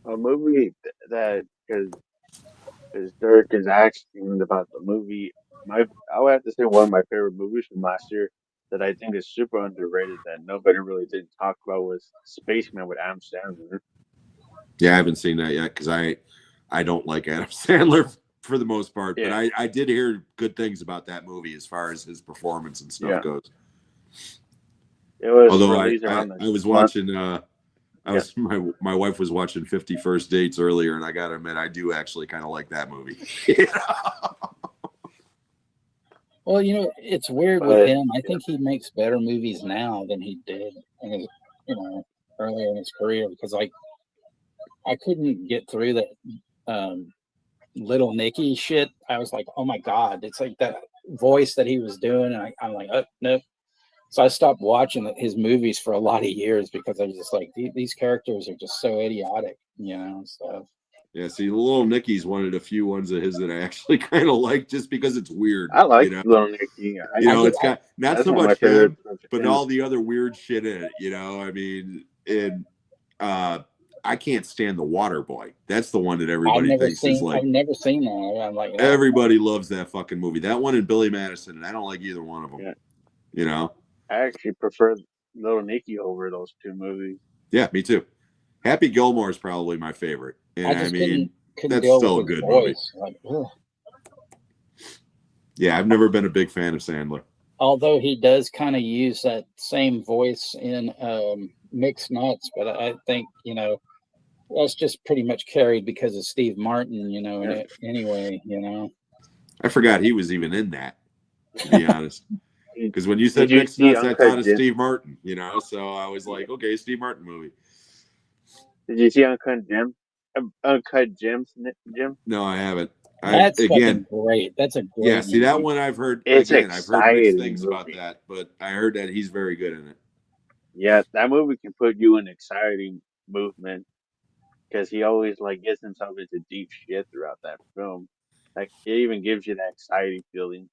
a movie that because Dirk is asking about the movie. I would have to say one of my favorite movies from last year that I think is super underrated that nobody really didn't talk about was Spaceman with Adam Sandler. Yeah, I haven't seen that yet because I don't like Adam Sandler for the most part, but I did hear good things about that movie as far as his performance and stuff goes. It was although I was watching my wife was watching 50 First Dates earlier, and I gotta admit I do actually kind of like that movie. Well, it's weird with him. I think he makes better movies now than he did in his, earlier in his career, because I couldn't get through that Little Nicky shit. I was like, oh my God, it's like that voice that he was doing. And I'm like, oh, nope. So I stopped watching his movies for a lot of years because I was just like, these characters are just so idiotic, so. Yeah, see, Little Nicky's one of the few ones of his that I actually kind of like just because it's weird. I like Little Nicky. It's got not so much him, but all the other weird shit in it, I mean, and I can't stand The Water Boy. That's the one that everybody thinks is like. I've never seen that. I'm like, everybody loves that fucking movie. That one and Billy Madison, and I don't like either one of them. Yeah. I actually prefer Little Nicky over those two movies. Yeah, me too. Happy Gilmore is probably my favorite, and I just couldn't that's deal still a with his good movie. voice. Like, ugh. Yeah, I've never been a big fan of Sandler. Although he does kind of use that same voice in Mixed Nuts, but I think that's just pretty much carried because of Steve Martin. Anyway. I forgot he was even in that, to be honest. Because when you said Did you Mixed see Nuts, I thought of Jim? Steve Martin, so I was like, okay, Steve Martin movie. Did you see Uncut Jim? Uncut Gems, Jim? No, I haven't. That's fucking great. That's a great Yeah, see, that movie. one I've heard, It's I've heard mixed exciting things about movie. that, but I heard that he's very good in it. Yeah, that movie can put you in exciting movement because he always gets himself into deep shit throughout that film. Like it even gives you that exciting feeling.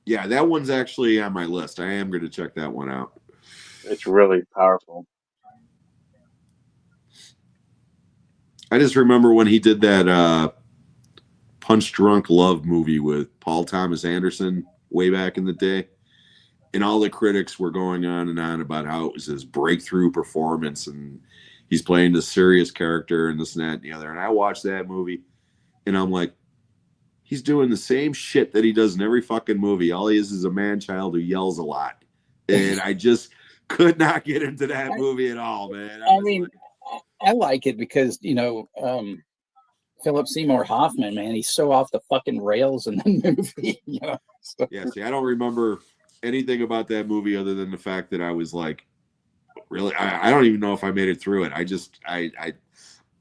Yeah, that one's actually on my list. I am going to check that one out. It's really powerful. I just remember when he did that Punch Drunk Love movie with Paul Thomas Anderson way back in the day. And all the critics were going on and on about how it was his breakthrough performance and he's playing this serious character and this and that and the other. And I watched that movie and I'm like, he's doing the same shit that he does in every fucking movie. All he is a man-child who yells a lot. And I just could not get into that movie at all, man. I like it because, Philip Seymour Hoffman, man, he's so off the fucking rails in the movie. Yeah, see, I don't remember anything about that movie other than the fact that I was like, really, I don't even know if I made it through it. I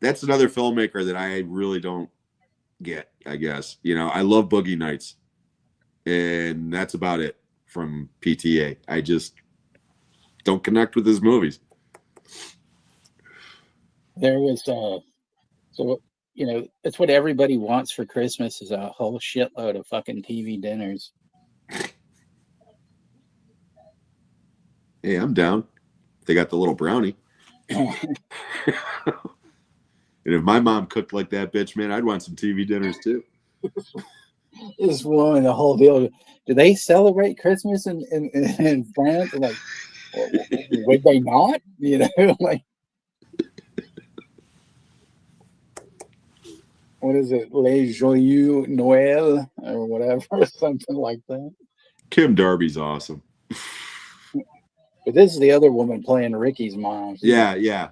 that's another filmmaker that I really don't get, I guess. I love Boogie Nights, and that's about it from PTA. I just don't connect with his movies. There was it's what everybody wants for Christmas is a whole shitload of fucking TV dinners. Hey, I'm down. They got the little brownie. And if my mom cooked like that bitch, man, I'd want some TV dinners too. This woman, the whole deal. Do they celebrate Christmas in France? Like, would they not? Like, what is it? Les Joyeux Noël or whatever, something like that. Kim Darby's awesome. But this is the other woman playing Ricky's mom. Yeah.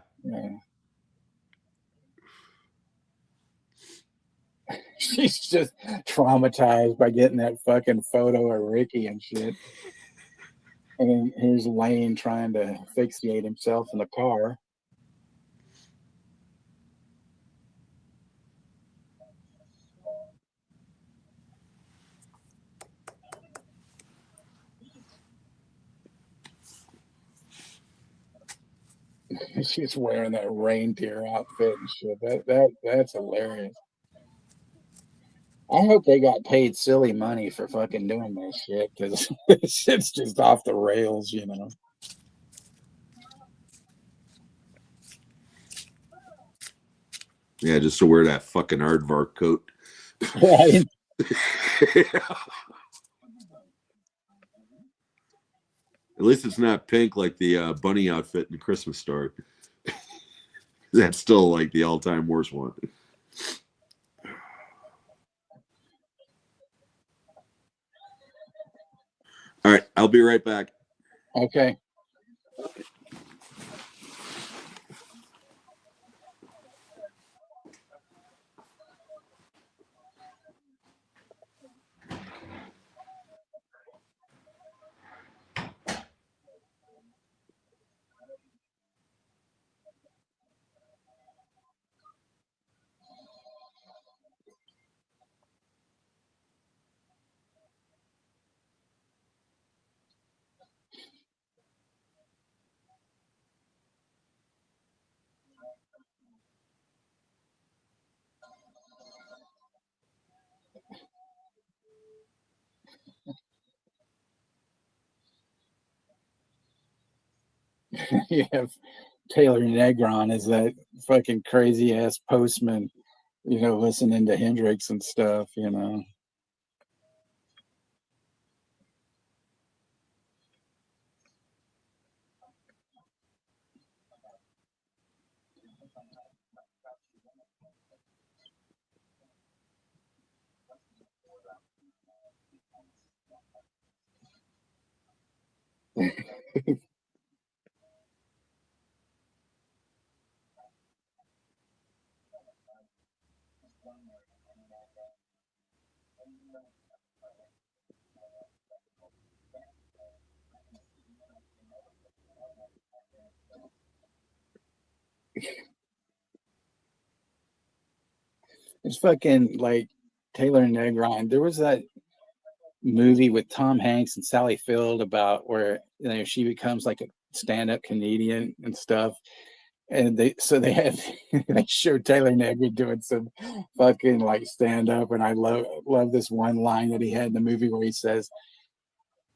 She's just traumatized by getting that fucking photo of Ricky and shit. And then here's Lane trying to asphyxiate himself in the car. She's wearing that reindeer outfit and shit. That's hilarious. I hope they got paid silly money for fucking doing this shit because this shit's just off the rails, Yeah, just to wear that fucking aardvark coat. Right. At least it's not pink like the bunny outfit in the Christmas Story. That's still like the all-time worst one. All right, I'll be right back. Okay. You have Taylor Negron as that fucking crazy ass postman, listening to Hendrix and stuff, It's fucking like Taylor Negron. There was that movie with Tom Hanks and Sally Field about where she becomes like a stand-up comedian and stuff. And they have they showed Taylor Negron doing some fucking like stand-up, and I love this one line that he had in the movie where he says,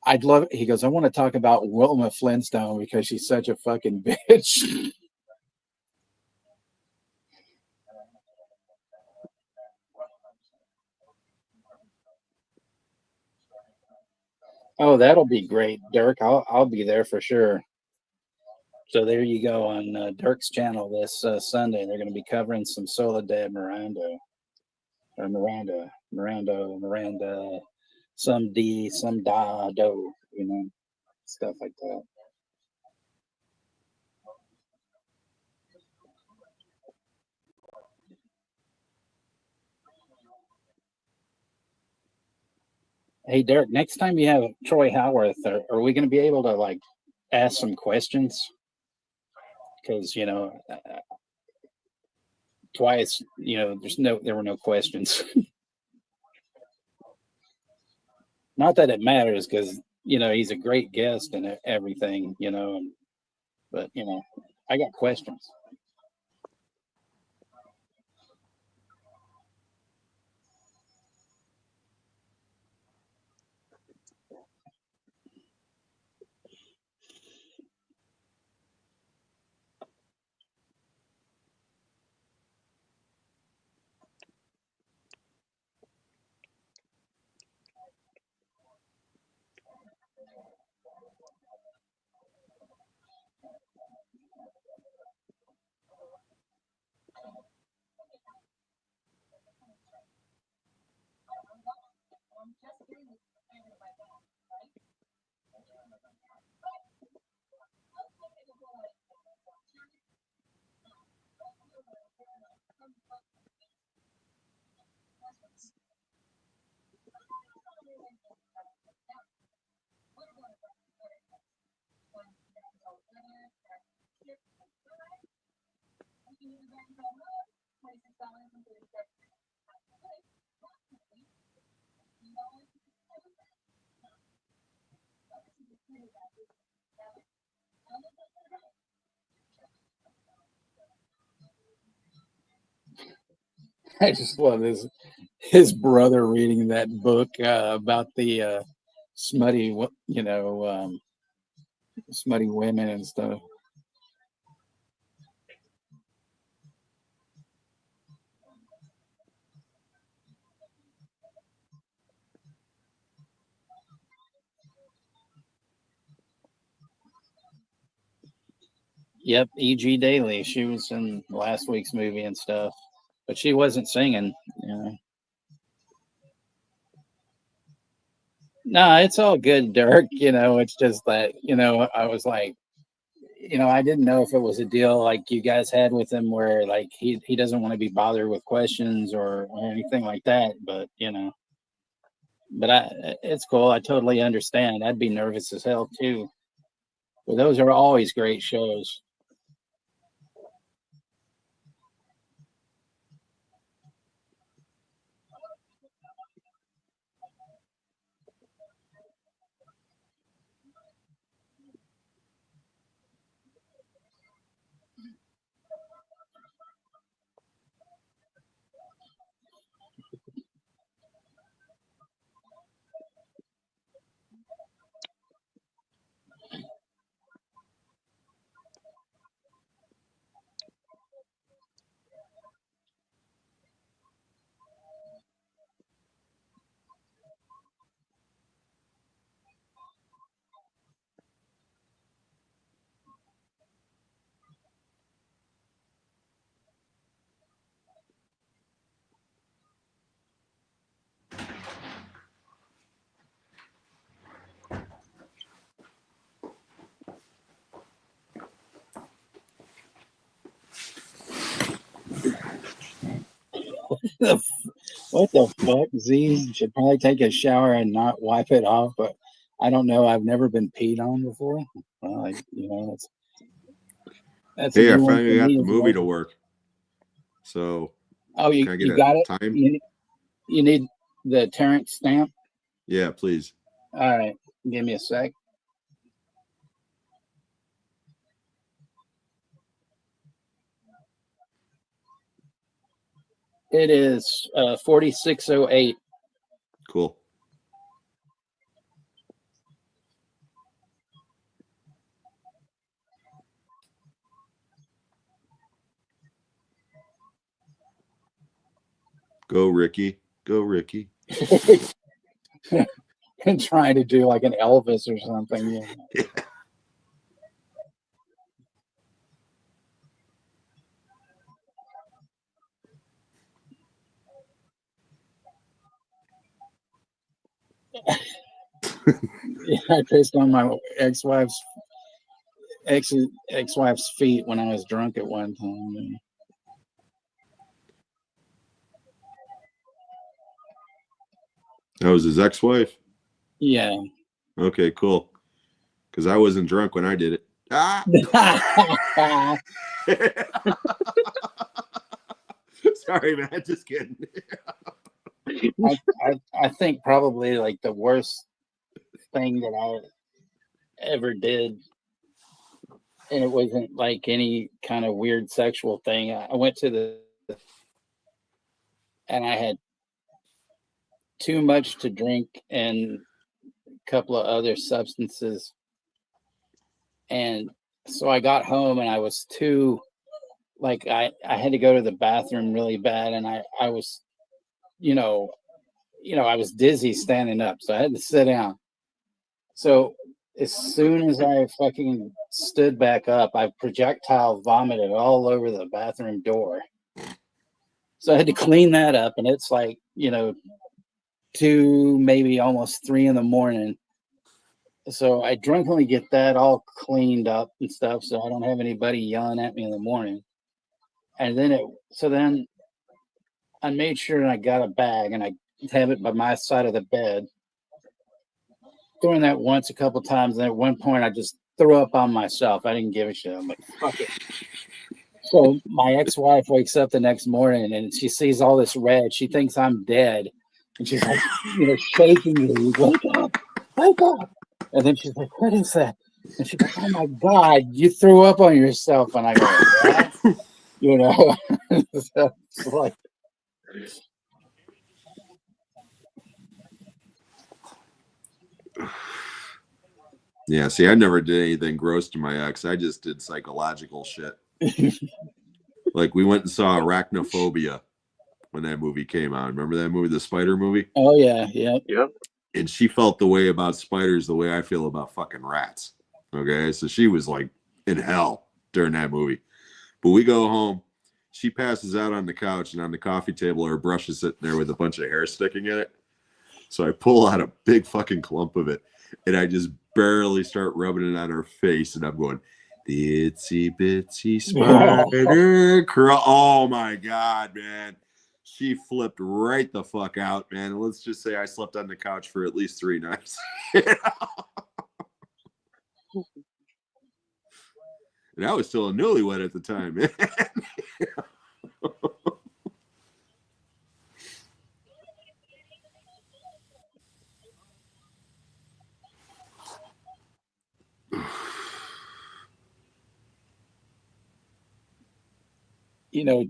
he goes, I want to talk about Wilma Flintstone because she's such a fucking bitch. Oh, that'll be great, Dirk. I'll be there for sure. So there you go on Dirk's channel this Sunday. They're going to be covering some Soledad Miranda, or Miranda, some D, some Da, Do, stuff like that. Hey, Dirk, next time you have Troy Howarth, are we going to be able to like ask some questions? Because twice, there were no questions. Not that it matters, because he's a great guest and everything, but I got questions. I just love his brother reading that book about the smutty, smutty women and stuff. Yep, E.G. Daily. She was in last week's movie and stuff, but she wasn't singing. No, it's all good, Dirk. It's just that I was like, I didn't know if it was a deal like you guys had with him where like he doesn't want to be bothered with questions or anything like that. But it's cool. I totally understand. I'd be nervous as hell too. But those are always great shows. What the fuck? Z should probably take a shower and not wipe it off, but I don't know. I've never been peed on before. Well, that's a Hey, I new one for finally got me the as movie to well. work. So, Oh, can I get you a got it? time? You need the Terrence stamp? Yeah, please. All right. Give me a sec. It is 4608. Cool. Go, Ricky. Go, Ricky. And trying to do like an Elvis or something. Yeah. Yeah, I pissed on my ex-wife's feet when I was drunk at one time. That was his ex-wife? Yeah. Okay, cool. Because I wasn't drunk when I did it. Ah! Sorry, man. Just kidding. I think probably like the worst thing that I ever did, and it wasn't like any kind of weird sexual thing. I went to and I had too much to drink and a couple of other substances. And so I got home and I was too, like, I had to go to the bathroom really bad. And I was, I was dizzy standing up. So I had to sit down. So as soon as I fucking stood back up, I projectile vomited all over the bathroom door. So I had to clean that up. And it's like, 2, maybe almost 3 in the morning. So I drunkenly get that all cleaned up and stuff, so I don't have anybody yelling at me in the morning. And then then I made sure I got a bag and I have it by my side of the bed. Doing that once a couple times, and at one point I just threw up on myself. I didn't give a shit. I'm like, fuck it. So my ex-wife wakes up the next morning and she sees all this red. She thinks I'm dead. And she's like, shaking me, wake up, wake up. And then she's like, what is that? And she's like, oh my God, you threw up on yourself. And I go, what? So it's like, Yeah, see, I never did anything gross to my ex. I just did psychological shit. Like, we went and saw Arachnophobia when that movie came out. Remember that movie, the spider movie? Oh, yeah, yeah. Yep. And she felt the way about spiders the way I feel about fucking rats. Okay, so she was like in hell during that movie. But we go home. She passes out on the couch, and on the coffee table, her brush is sitting there with a bunch of hair sticking in it. So I pull out a big fucking clump of it, and I just barely start rubbing it on her face, and I'm going, the itsy bitsy spider crawl. Oh my God, man. She flipped right the fuck out, man. And let's just say I slept on the couch for at least 3 nights. And I was still a newlywed at the time, man.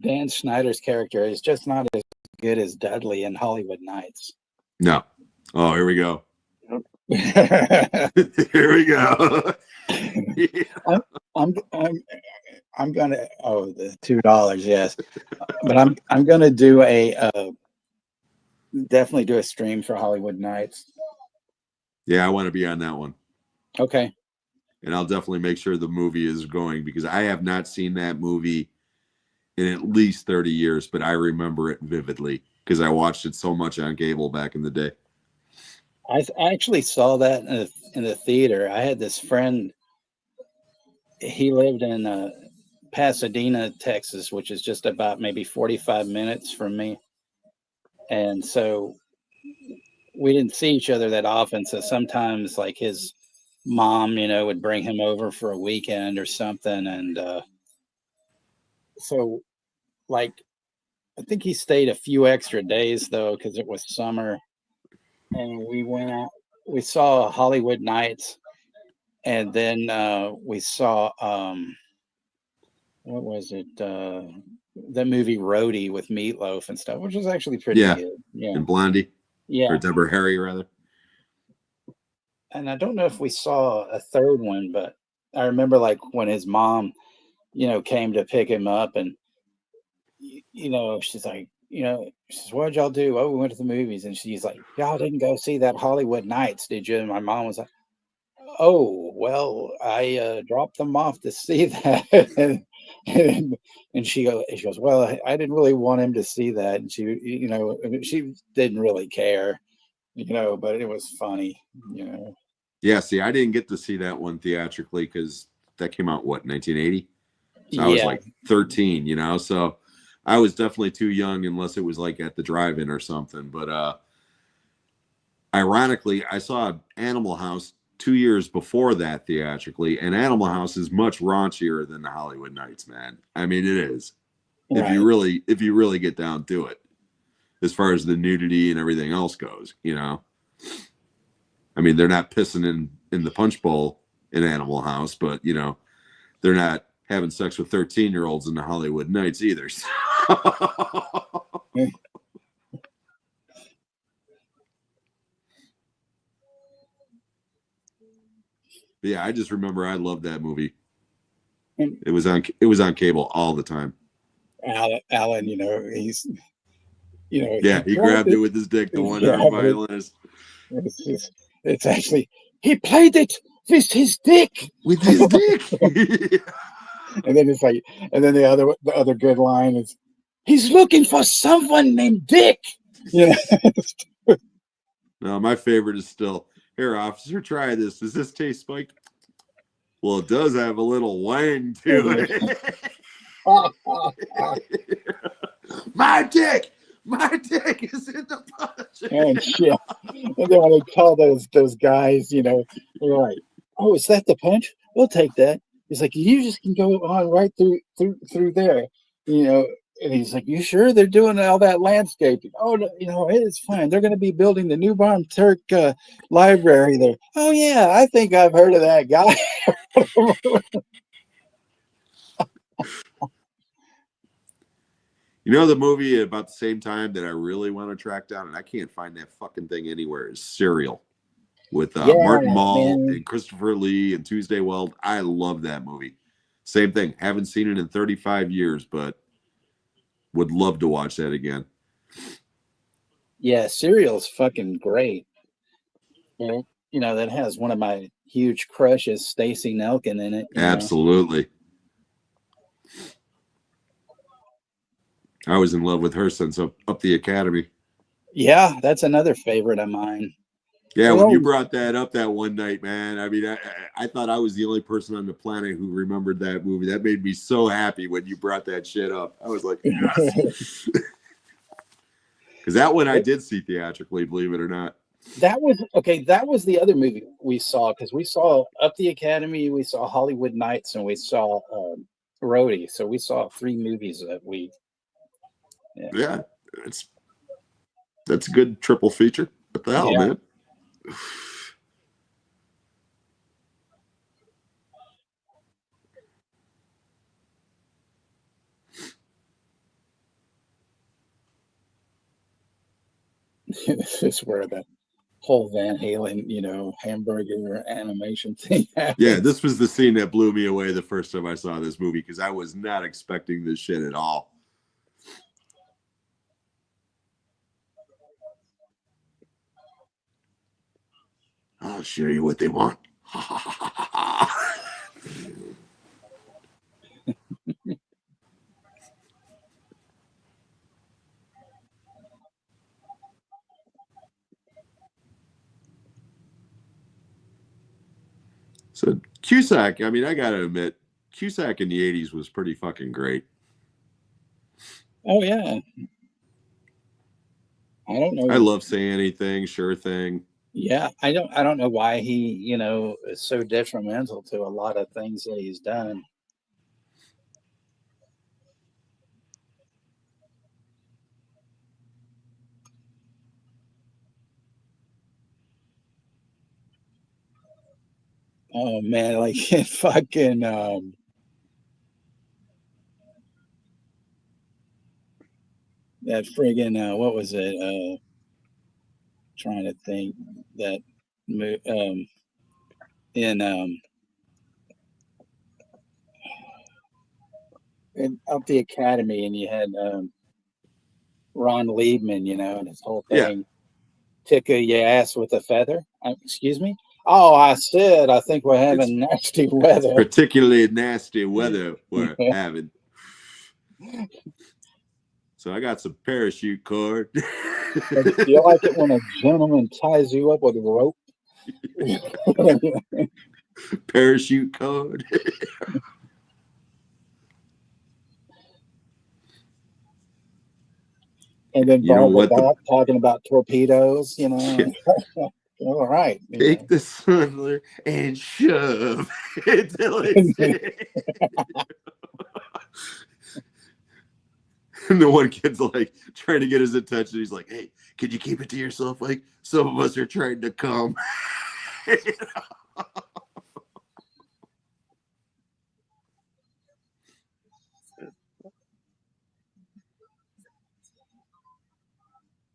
Dan Schneider's character is just not as good as Dudley in Hollywood Nights. No. Oh, here we go. Here we go. Yeah. I'm gonna the $2, yes, but I'm gonna do definitely do a stream for Hollywood Nights. Yeah, I want to be on that one. Okay. And I'll definitely make sure the movie is going, because I have not seen that movie in at least 30 years, but I remember it vividly because I watched it so much on cable back in the day. I actually saw that in the theater. I had this friend. He lived in Pasadena, Texas, which is just about maybe 45 minutes from me. And so we didn't see each other that often. So sometimes, like, his mom, would bring him over for a weekend or something. And so, like, I think he stayed a few extra days, though, because it was summer. And we went out, we saw Hollywood Nights. And then we saw, what was it? The movie Roadie with Meatloaf and stuff, which was actually pretty good. Yeah. And Blondie. Yeah. Or Deborah Harry, rather. And I don't know if we saw a third one, but I remember, like, when his mom, came to pick him up, and, she's like, she says, "What'd y'all do?" "Oh, we went to the movies." And she's like, "Y'all didn't go see that Hollywood Nights, did you?" And my mom was like, "Oh, well, I dropped them off to see that." and she goes, "Well, I didn't really want him to see that." And she didn't really care, but it was funny, Yeah, see, I didn't get to see that one theatrically because that came out, what, 1980? So I was Yeah. like 13, so I was definitely too young unless it was like at the drive-in or something. But ironically, I saw Animal House 2 years before that theatrically, and Animal House is much raunchier than the Hollywood Nights, man. I mean, it is. Right. If you really get down to it, as far as the nudity and everything else goes, I mean, they're not pissing in the punch bowl in Animal House, but they're not having sex with 13-year-olds in the Hollywood Nights either. But yeah, I just remember I loved that movie. It was on cable all the time. Alan, he's, yeah, he grabbed it with his dick, the one-armed violinist. It's actually, he played it with his dick. With his dick. And then it's like, and then the other good line is, "He's looking for someone named Dick." No, my favorite is still, "Here, officer, try this. Does this taste spiked?" "Well, it does have a little wang to it." My dick is in the punch. And shit. And then when they call those guys, they're like, "Oh, is that the punch? We'll take that." He's like, "You just can go on right through there," And he's like, "You sure they're doing all that landscaping?" "Oh, no, it's fine. They're going to be building the New Barn Turk library there." "Oh yeah, I think I've heard of that guy." The movie about the same time that I really want to track down, and I can't find that fucking thing anywhere, is Serial with Martin Mull and Christopher Lee and Tuesday Weld. I love that movie. Same thing. Haven't seen it in 35 years, but would love to watch that again. Yeah, Serial's fucking great. That has one of my huge crushes, Stacey Nelkin, in it. Absolutely. I was in love with her since Up the Academy. Yeah, that's another favorite of mine. Yeah, when you brought that up that one night, man, I mean, I thought I was the only person on the planet who remembered that movie. That made me so happy when you brought that shit up. I was like, yes. Because that one I did see theatrically, believe it or not. That was the other movie we saw, because we saw Up the Academy, we saw Hollywood Nights, and we saw Roadie. So we saw 3 movies that we. Yeah, that's a good triple feature. What the hell, man? This is where the whole Van Halen, hamburger animation thing happens. Yeah, this was the scene that blew me away the first time I saw this movie, because I was not expecting this shit at all. I'll show you what they want. So Cusack, I mean, I gotta admit, Cusack in the 80s was pretty fucking great. Oh yeah. I don't know. I love Say Anything, Sure Thing. Yeah, I don't know why he, is so detrimental to a lot of things that he's done. Oh man, like fucking that friggin' what was it? Trying to think that in up the academy, and you had Ron Liebman, and his whole Yeah. thing. Tickle your ass with a feather. Excuse me. Oh, I said I think we're having nasty weather. Particularly nasty weather we're having. So I got some parachute cord. Do you like it when a gentleman ties you up with a rope? Parachute cord. And then Barbara Bach talking about torpedoes, Yeah. All right. Take the Sundler and shove until it's And the one kid's like trying to get his attention. He's like, "Hey, could you keep it to yourself? Like some of us are trying to come."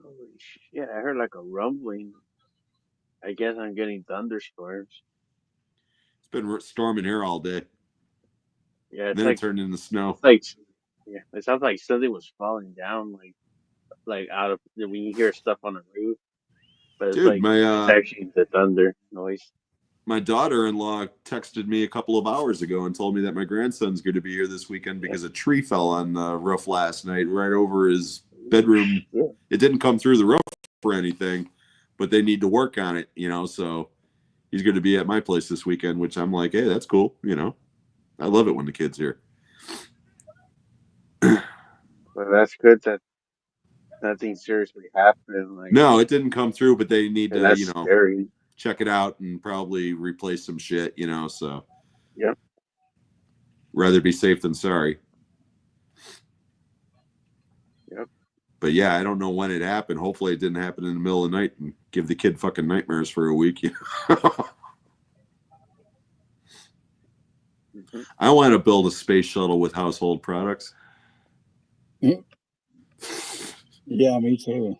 Holy shit! I heard like a rumbling. I guess I'm getting thunderstorms. It's been storming here all day. Yeah, it's then like it turned into snow. It's like, yeah, it sounds like something was falling down, like out of when you hear stuff on the roof. But it's Dude, like it's actually the thunder noise. My daughter-in-law texted me a couple of hours ago and told me that my grandson's going to be here this weekend because a tree fell on the roof last night right over his bedroom. Yeah. It didn't come through the roof or anything, but they need to work on it, so he's going to be at my place this weekend, which I'm like, hey, that's cool. I love it when the kid's here. Well, that's good that nothing seriously happened. No, it didn't come through, but they need to, that's scary. check it out and probably replace some shit, so. Yep. Rather be safe than sorry. Yep. But yeah, I don't know when it happened. Hopefully it didn't happen in the middle of the night and give the kid fucking nightmares for a week. I want to build a space shuttle with household products. Yeah, me too.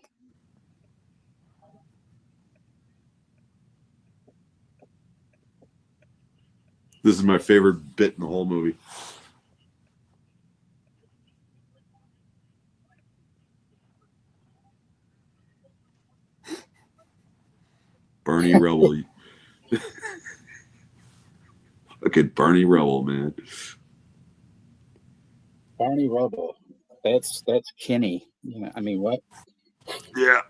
This is my favorite bit in the whole movie. Barney Rubble. Fucking Barney Rubble, man. Barney Rubble. That's Kenny. I mean, what? Yeah.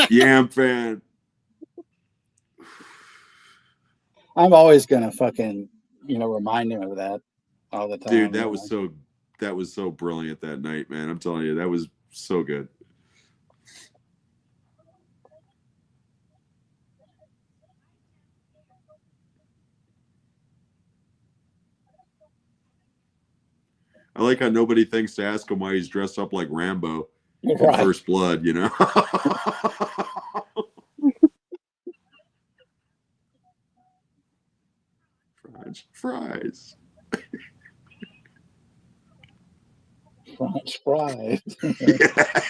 Yam fan. I'm always gonna fucking, remind him of that all the time. Dude, that was so brilliant that night, man. I'm telling you, that was so good. I like how nobody thinks to ask him why he's dressed up like Rambo in First Blood, Fries. French fries. Yeah.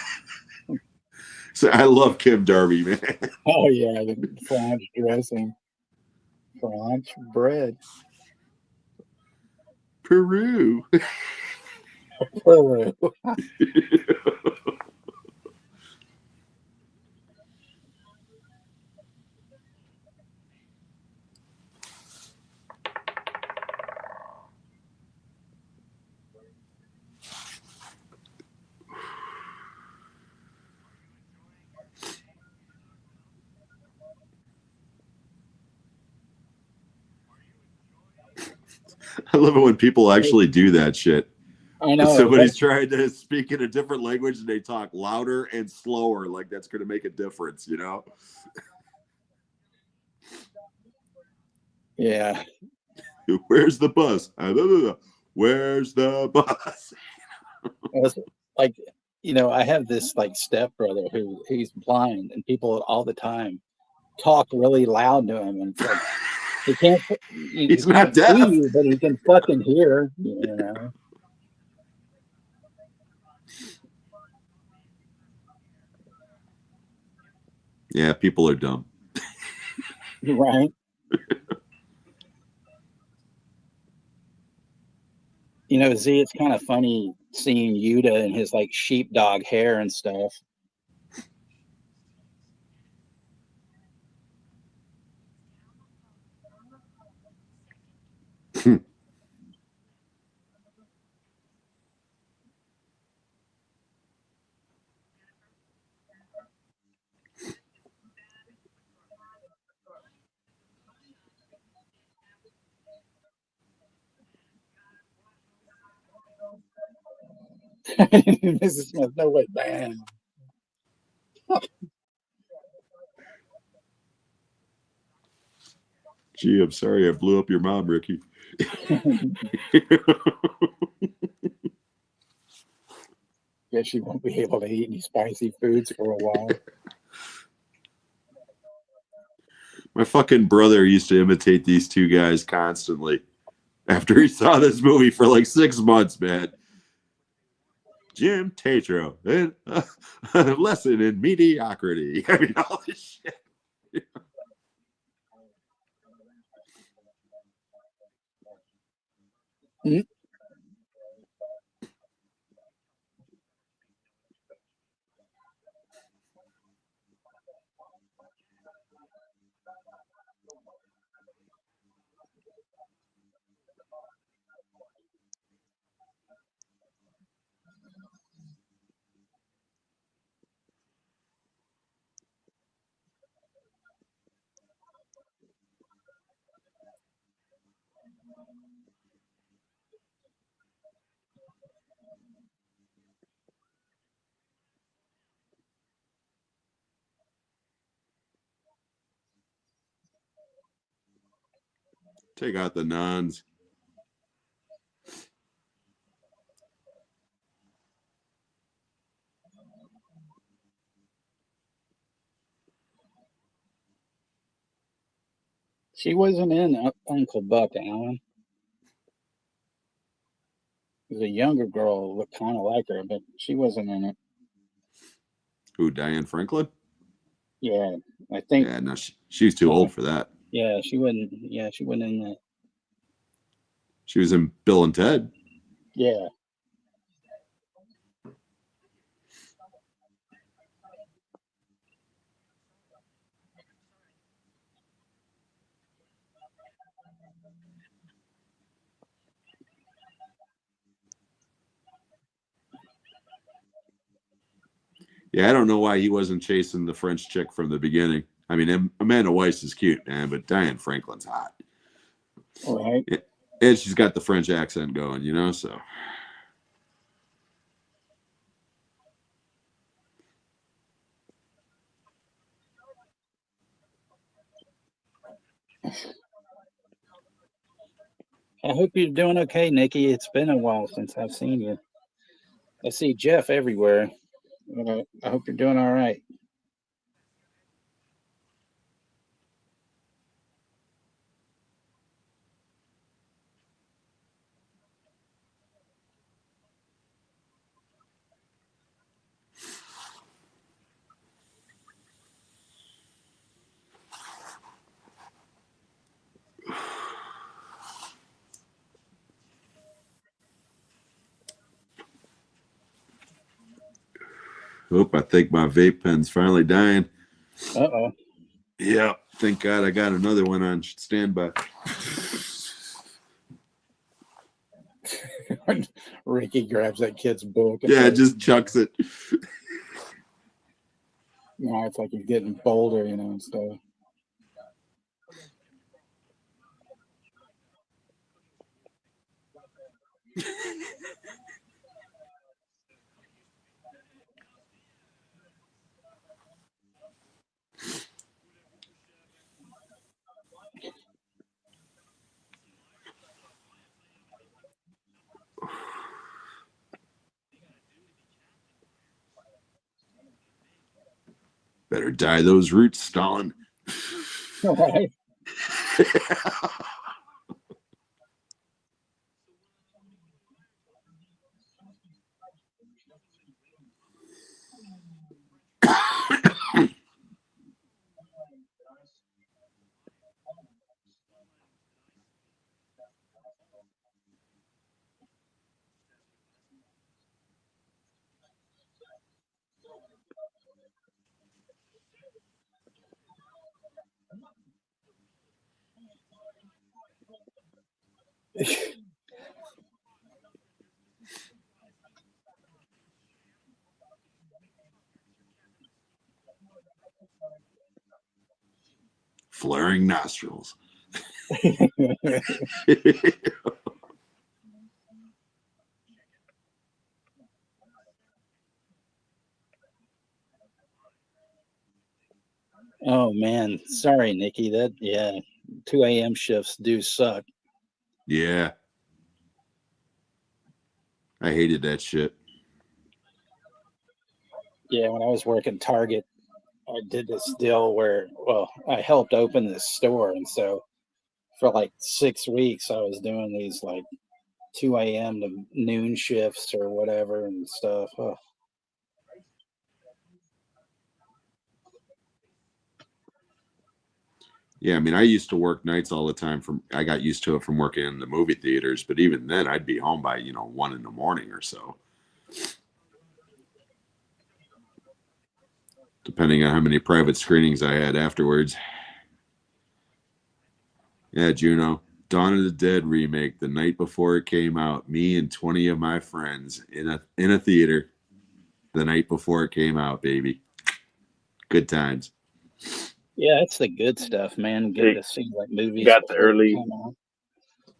So I love Kim Darby, man. Oh yeah, the French dressing. French bread. Peru. Peru. I love it when people actually do that shit. I know. Somebody's trying to speak in a different language and they talk louder and slower, like that's going to make a difference, you know? Yeah. Where's the bus? Where's the bus? It's like, I have this like stepbrother who he's blind, and people all the time talk really loud to him, and it's like he can't. He's he not can't deaf. see you, but he can fucking hear. Yeah, people are dumb. Right. Z, it's kind of funny seeing Yuta and his like sheepdog hair and stuff. Mrs. Smith, no way, bam. Gee, I'm sorry I blew up your mom, Ricky. Guess you won't be able to eat any spicy foods for a while. My fucking brother used to imitate these two guys constantly after he saw this movie for like 6 months, man. Jim Tatro, a lesson in mediocrity. I mean, all this shit. Mm-hmm. Take out the nuns. She wasn't in Uncle Buck, Alan. It was a younger girl, looked kind of like her, but she wasn't in it. Who, Diane Franklin? Yeah, I think. Yeah, no, she's too old for that. Yeah, she wasn't. Yeah, she wasn't in that. She was in Bill and Ted. Yeah. Yeah, I don't know why he wasn't chasing the French chick from the beginning. I mean, Amanda Weiss is cute, man, but Diane Franklin's hot. All right. Yeah, and she's got the French accent going, so. I hope you're doing okay, Nikki. It's been a while since I've seen you. I see Jeff everywhere. I hope you're doing all right. Oop, I think my vape pen's finally dying. Uh-oh. Yeah, thank God I got another one on standby. Ricky grabs that kid's book. Yeah, just chucks it. No, it's like he's getting bolder, and stuff. Better dye those roots, Stalin. Right. Flaring nostrils. Oh man, sorry, Nikki. 2 a.m. shifts do suck. Yeah. I hated that shit. Yeah, when I was working Target, I did this deal where, I helped open this store, and so for like 6 weeks, I was doing these like 2 a.m. to noon shifts or whatever and stuff. Oh. Yeah, I mean, I used to work nights all the time. I got used to it from working in the movie theaters, but even then, I'd be home by 1 in the morning or so, depending on how many private screenings I had afterwards. Yeah, Juno, Dawn of the Dead remake the night before it came out. Me and 20 of my friends in a theater the night before it came out, baby. Good times. Yeah, it's the good stuff, man. Getting to see like You movies got before they come out.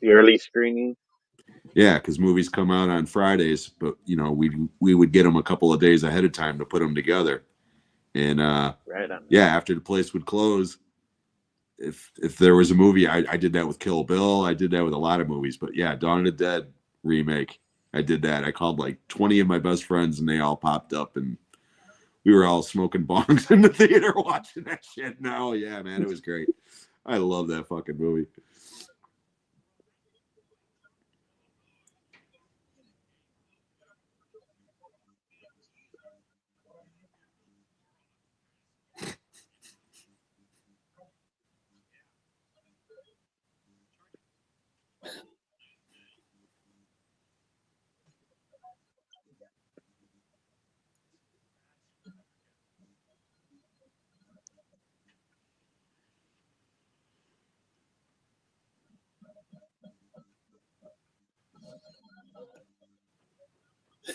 the early screening. Yeah, because movies come out on Fridays, but we would get them a couple of days ahead of time to put them together, and Right on. yeah, after the place would close, if there was a movie, I did that with Kill Bill. I did that with a lot of movies, but yeah, Dawn of the Dead remake, I did that. I called like 20 of my best friends, and they all popped up, and we were all smoking bongs in the theater watching that shit. No, yeah, man, it was great. I love that fucking movie.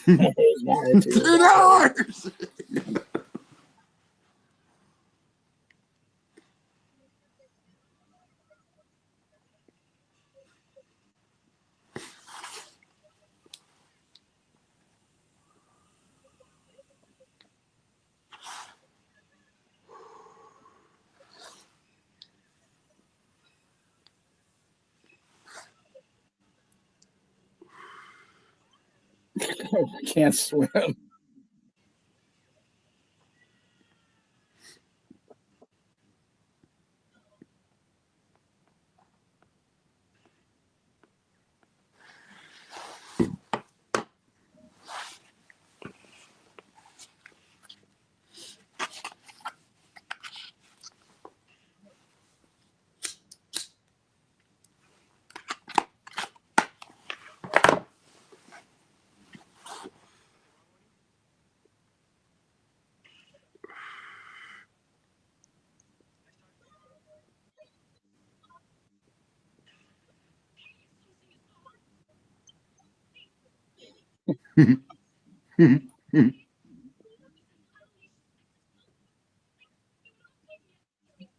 $2. Can't swim.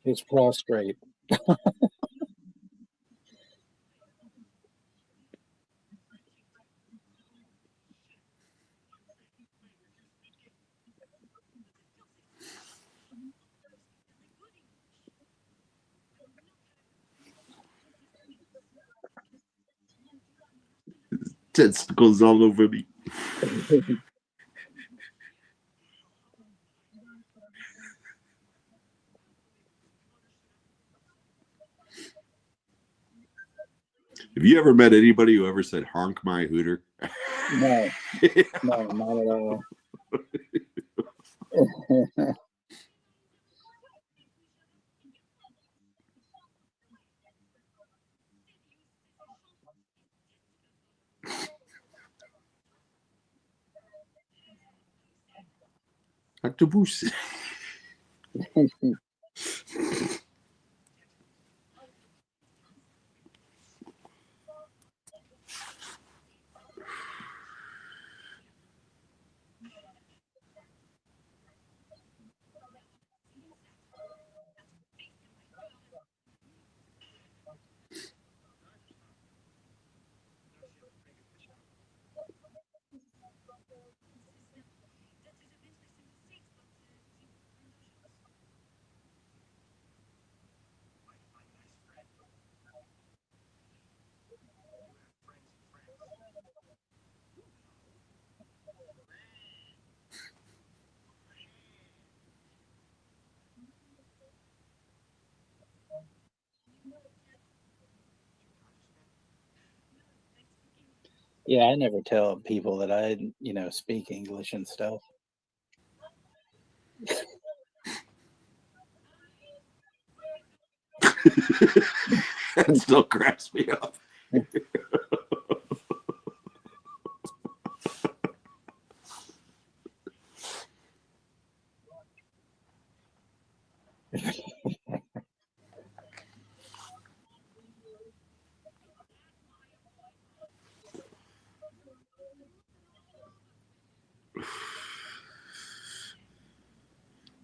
It's prostrate. Testicles all over me. Have you ever met anybody who ever said "honk my hooter"? No, no, not at all. Octopus. Yeah, I never tell people that I, speak English and stuff. That still cracks me up.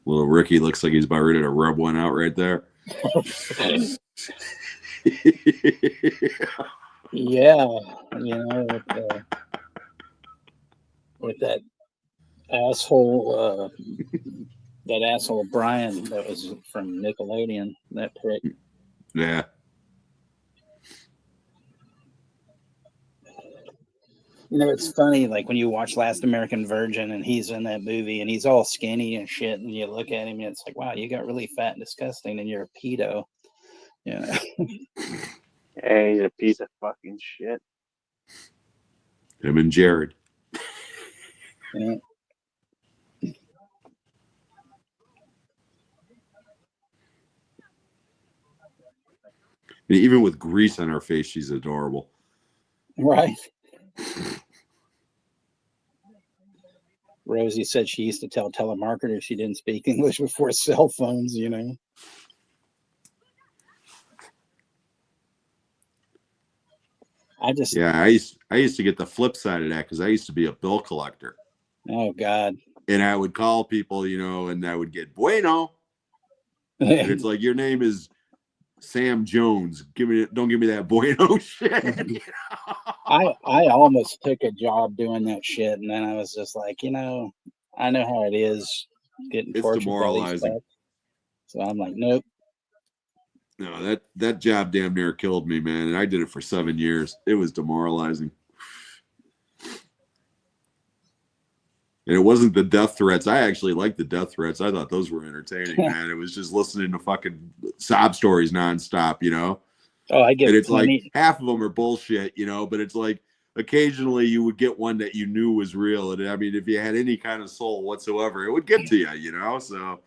Little Ricky looks like he's about ready to rub one out right there. Yeah, with that asshole, Brian that was from Nickelodeon, that prick. Yeah. It's funny, like when you watch Last American Virgin and he's in that movie and he's all skinny and shit, and you look at him and it's like, wow, you got really fat and disgusting and you're a pedo. Yeah. Hey, he's a piece of fucking shit. Him and Jared. Yeah. And even with grease on her face, she's adorable. Right. Rosie said she used to tell telemarketers she didn't speak English before cell phones, I used to get the flip side of that because I used to be a bill collector. Oh God. And I would call people, and I would get bueno. And it's like, your name is Sam Jones. Don't give me that bueno shit. I almost took a job doing that shit, and then I was just like, I know how it is getting tortured by these fucks. So I'm like, nope. No, that job damn near killed me, man. And I did it for 7 years. It was demoralizing. And it wasn't the death threats. I actually liked the death threats. I thought those were entertaining, man. It was just listening to fucking sob stories nonstop, Oh, I get it. And it's like half of them are bullshit, but it's like occasionally you would get one that you knew was real. And I mean, if you had any kind of soul whatsoever, it would get to you, So,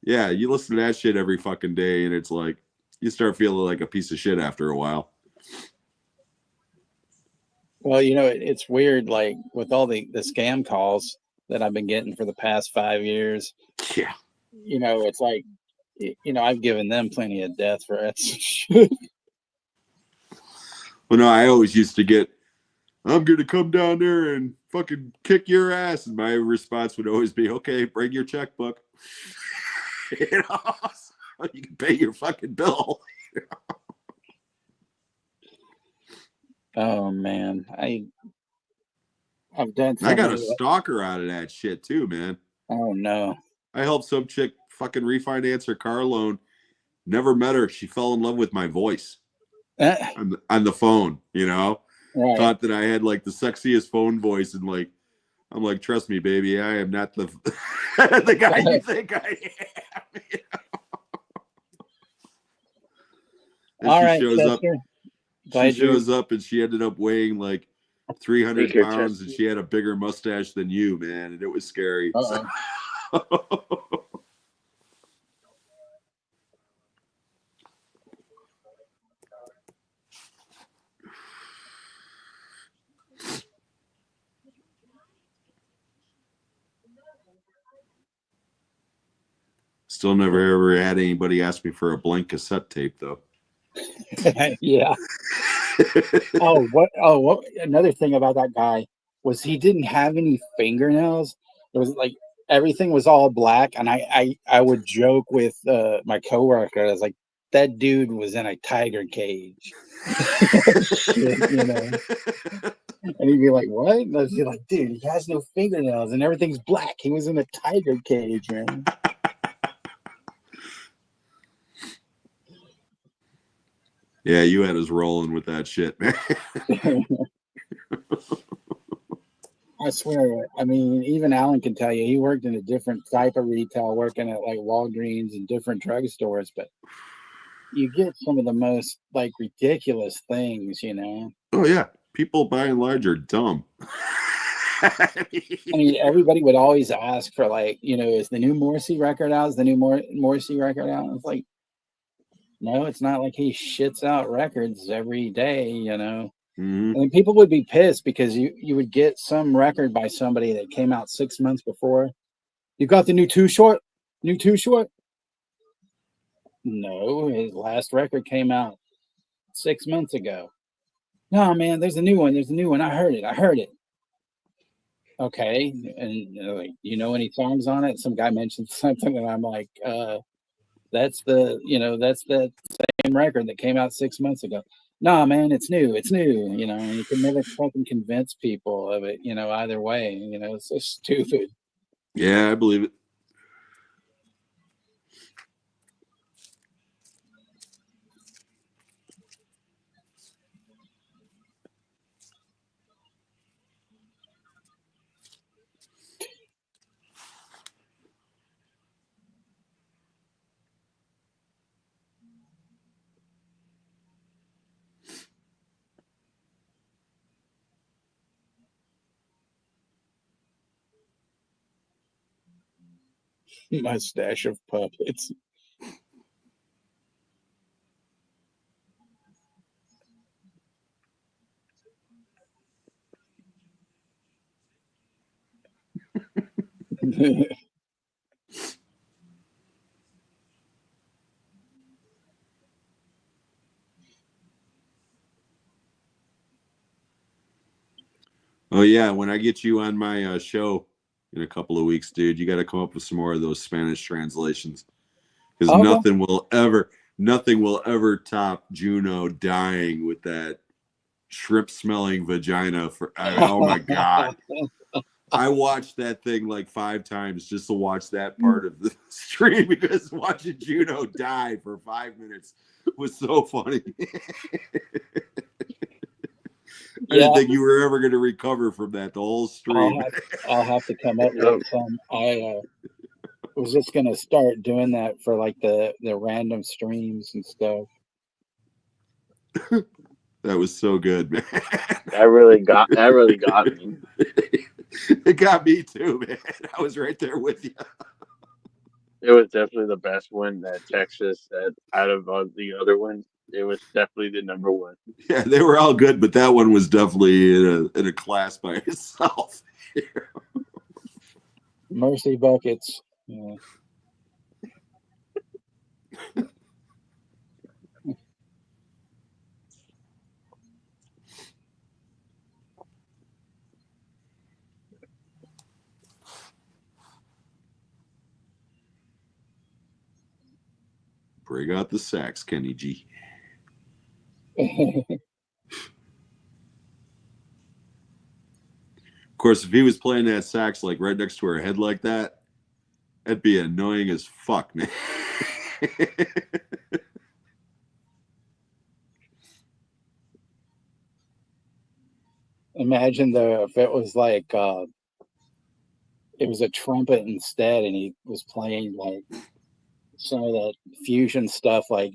yeah, you listen to that shit every fucking day, and it's like you start feeling like a piece of shit after a while. Well, it's weird, like with all the scam calls that I've been getting for the past 5 years. Yeah. It's like, I've given them plenty of death threats. Well, no, I always used to get, I'm going to come down there and fucking kick your ass. And my response would always be, okay, bring your checkbook. So you can pay your fucking bill. Oh, man. I've done I got a stalker out of that shit too, man. Oh, no. I helped some chick fucking refinance her car loan. Never met her. She fell in love with my voice on the phone, Right. Thought that I had like the sexiest phone voice, and like, I'm like, trust me, baby, I am not the the guy you think I am. And All she right, shows Chester. She shows up and she ended up weighing like 300 Take your pounds, test. and she had a bigger mustache than you, man, and it was scary. Still never ever had anybody ask me for a blank cassette tape, though. Yeah. What? Another thing about that guy was he didn't have any fingernails. It was like everything was all black, and I would joke with my coworker. I was like, that dude was in a tiger cage. Shit, you know. And he'd be like, what? And I'd be like, dude, he has no fingernails and everything's black. He was in a tiger cage, man. Yeah, you had us rolling with that shit, man. I swear. I mean, even Alan can tell you he worked in a different type of retail, working at like Walgreens and different drugstores, but you get some of the most like ridiculous things, you know. Oh yeah, people by and large are dumb. I mean, everybody would always ask for like, you know, is the new Morrissey record out? Is the new Morrissey record out? It's like, no, it's not like he shits out records every day, you know. Mm-hmm. And people would be pissed because you would get some record by somebody that came out 6 months before. You got the new Too Short? New Too Short? No, his last record came out 6 months ago. No, man, there's a new one. There's a new one. I heard it. Okay. And like, you know any songs on it? Some guy mentioned something, and I'm like, that's the same record that came out 6 months ago. Nah, man, it's new. You know, and you can never fucking convince people of it, you know, either way. You know, it's so stupid. Yeah, I believe it. Mustache of puppets. Oh yeah, when I get you on my show in a couple of weeks, dude, you got to come up with some more of those Spanish translations, because Okay. nothing will ever top Juno dying with that shrimp smelling vagina. Oh my god, I watched that thing like 5 times just to watch that part of the stream, because watching Juno die for 5 minutes was so funny. I didn't think you were ever going to recover from that the whole stream. I'll have to come up with some. I was just gonna start doing that for like the random streams and stuff. That was so good, man. That really got me. It got me too, man. I was right there with you. It was definitely the best one that Texas said out of all the other ones. It was definitely the number one. Yeah, they were all good, but that one was definitely in a class by itself. Mercy buckets. Yeah. Bring out the sax, Kenny G. Of course, if he was playing that sax like right next to her head like that, that'd be annoying as fuck, man. Imagine though if it was like it was a trumpet instead, and he was playing like some of that fusion stuff, like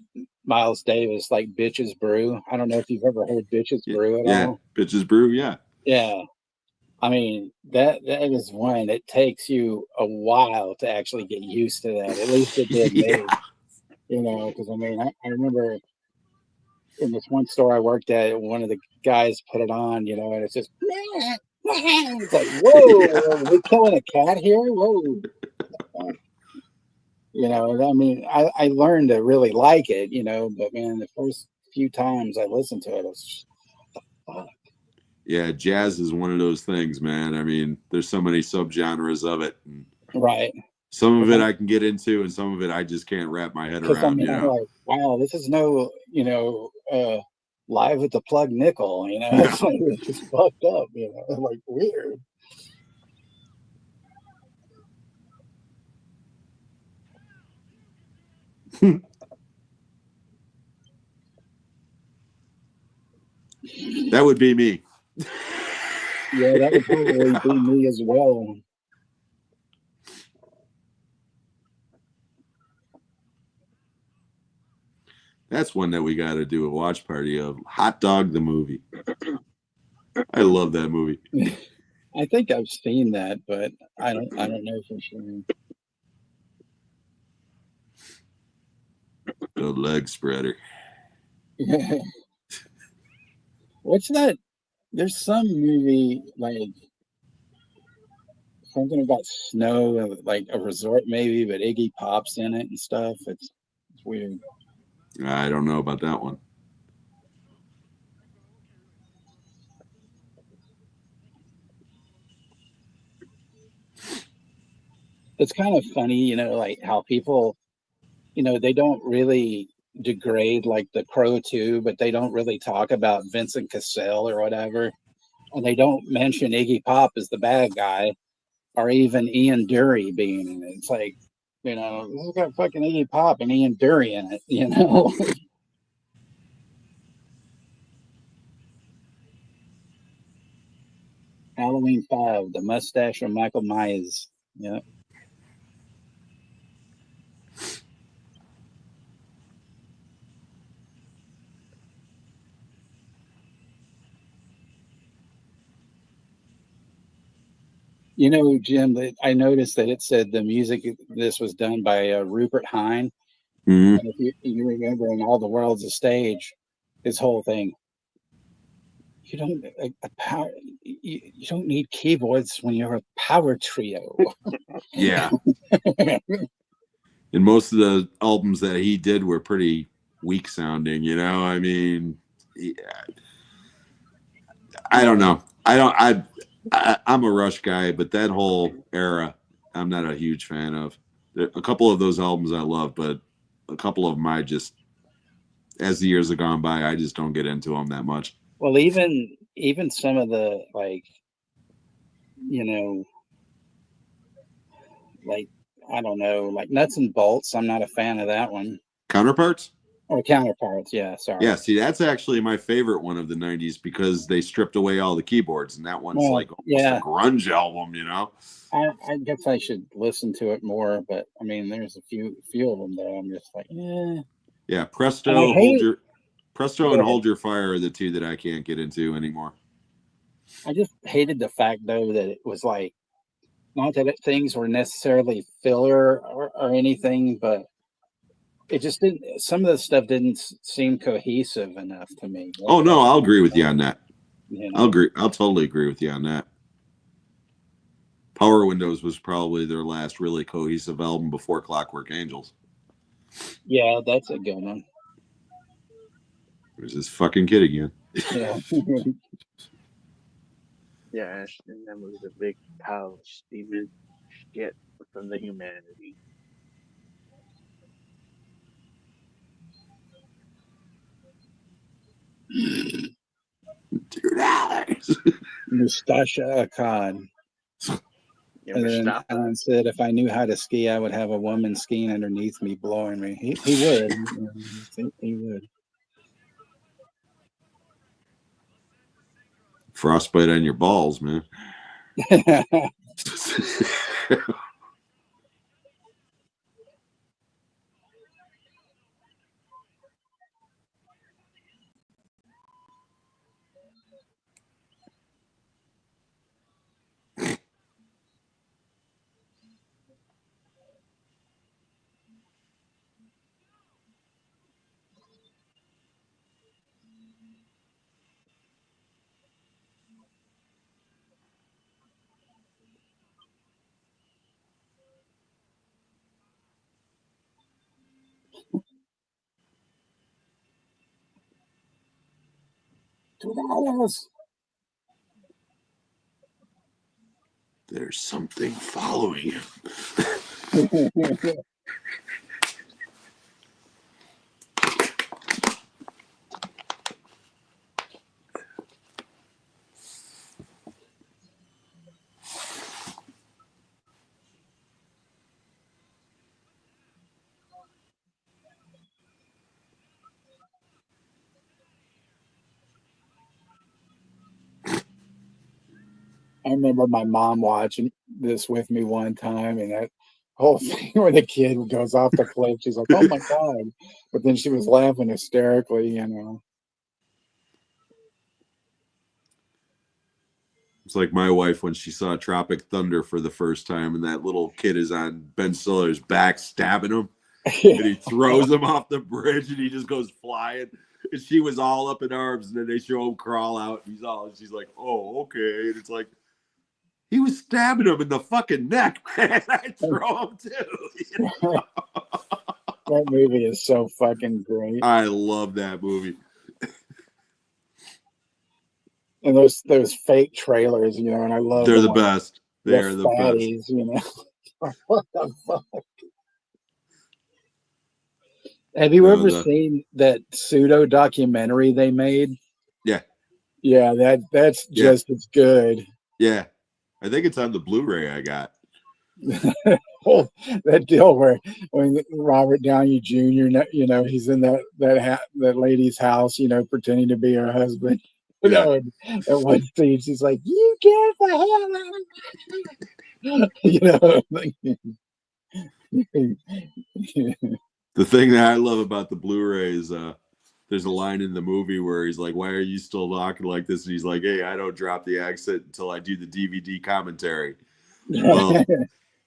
Miles Davis, like Bitches Brew. I don't know if you've ever heard Bitches Brew at all. Bitches Brew, yeah. Yeah. I mean, that is one that takes you a while to actually get used to that. At least it did me. You know, because I mean, I remember in this one store I worked at, one of the guys put it on, you know, and it's just, it's like, whoa, are we killing a cat here? Whoa. You know, I mean, I learned to really like it, you know, but man, the first few times I listened to it, it was fuck. Yeah, jazz is one of those things, man. I mean, there's so many subgenres of it. Right. Some of it I can get into, and some of it I just can't wrap my head Because I around, mean, you I'm know. like, wow, this is no, you know, live with the plug nickel, you know, it's like it's just fucked up, you know, like weird. That would be me. Yeah, that would probably be me as well. That's one that we got to do a watch party of. Hot Dog the movie. I love that movie. I think I've seen that, but I don't know for sure. The leg spreader. What's that? There's some movie like something about snow, like a resort maybe, but Iggy Pop's in it and stuff. It's weird. I don't know about that one. It's kind of funny, you know, like how people, you know, they don't really degrade like the Crow 2, but they don't really talk about Vincent Cassell or whatever. And they don't mention Iggy Pop as the bad guy or even Ian Dury being in it. It's like, you know, this has got fucking Iggy Pop and Ian Dury in it, you know? Halloween 5, The Mustache of Michael Myers. Yeah. You know, Jim, I noticed that it said the music, this was done by Rupert Hine. Mm-hmm. And if you remember in All the World's a Stage, his whole thing, you don't you don't need keyboards when you're a power trio. Yeah. And most of the albums that he did were pretty weak sounding, you know. I mean, yeah. I don't know. I'm a Rush guy, but that whole era, I'm not a huge fan of. A couple of those albums I love, but a couple of them I just, as the years have gone by, I just don't get into them that much. Well, even some of the like, you know, like I don't know, like Nuts and Bolts. I'm not a fan of that one. Counterparts? Or Counterparts, yeah, sorry. Yeah, see, that's actually my favorite one of the 90s because they stripped away all the keyboards, and that one's like almost a grunge album, you know? I guess I should listen to it more, but I mean, there's a few of them that I'm just like, yeah. Yeah, Presto, and Hold Your Fire are the two that I can't get into anymore. I just hated the fact, though, that it was like, not that things were necessarily filler or anything, but it just didn't, some of the stuff didn't seem cohesive enough to me. Oh, no, I'll agree with you on that. You know? I'll totally agree with you on that. Power Windows was probably their last really cohesive album before Clockwork Angels. Yeah, that's a good one. There's this fucking kid again. Yeah. Yeah, and that was a big pile of steaming shit from the humanity. $2. Mustasha Khan. And then Alan said, if I knew how to ski, I would have a woman skiing underneath me, blowing me. He would. He would. Frostbite on your balls, man. There's something following you. I remember my mom watching this with me one time, and that whole thing where the kid goes off the cliff, she's like, "Oh my god!" But then she was laughing hysterically, you know. It's like my wife when she saw Tropic Thunder for the first time, and that little kid is on Ben Stiller's back stabbing him, and he throws him off the bridge, and he just goes flying. And she was all up in arms, and then they show him crawl out, and she's like, "Oh, okay." And it's like, he was stabbing him in the fucking neck, man. I'd throw him too. You know? That movie is so fucking great. I love that movie. And those fake trailers, you know, and I love They're the ones, best. They're the fatties, best. you know. What the fuck? Have you ever seen that pseudo documentary they made? Yeah. Yeah, that's just as good. Yeah. I think it's on the Blu-ray I got. Well, that deal where when Robert Downey Jr., you know, he's in that lady's house, you know, pretending to be her husband. You know, and at one scene she's like, "You get the hell out of here!" You know. The thing that I love about the Blu-ray is there's a line in the movie where he's like, "Why are you still talking like this?" And he's like, "Hey, I don't drop the accent until I do the DVD commentary." Well,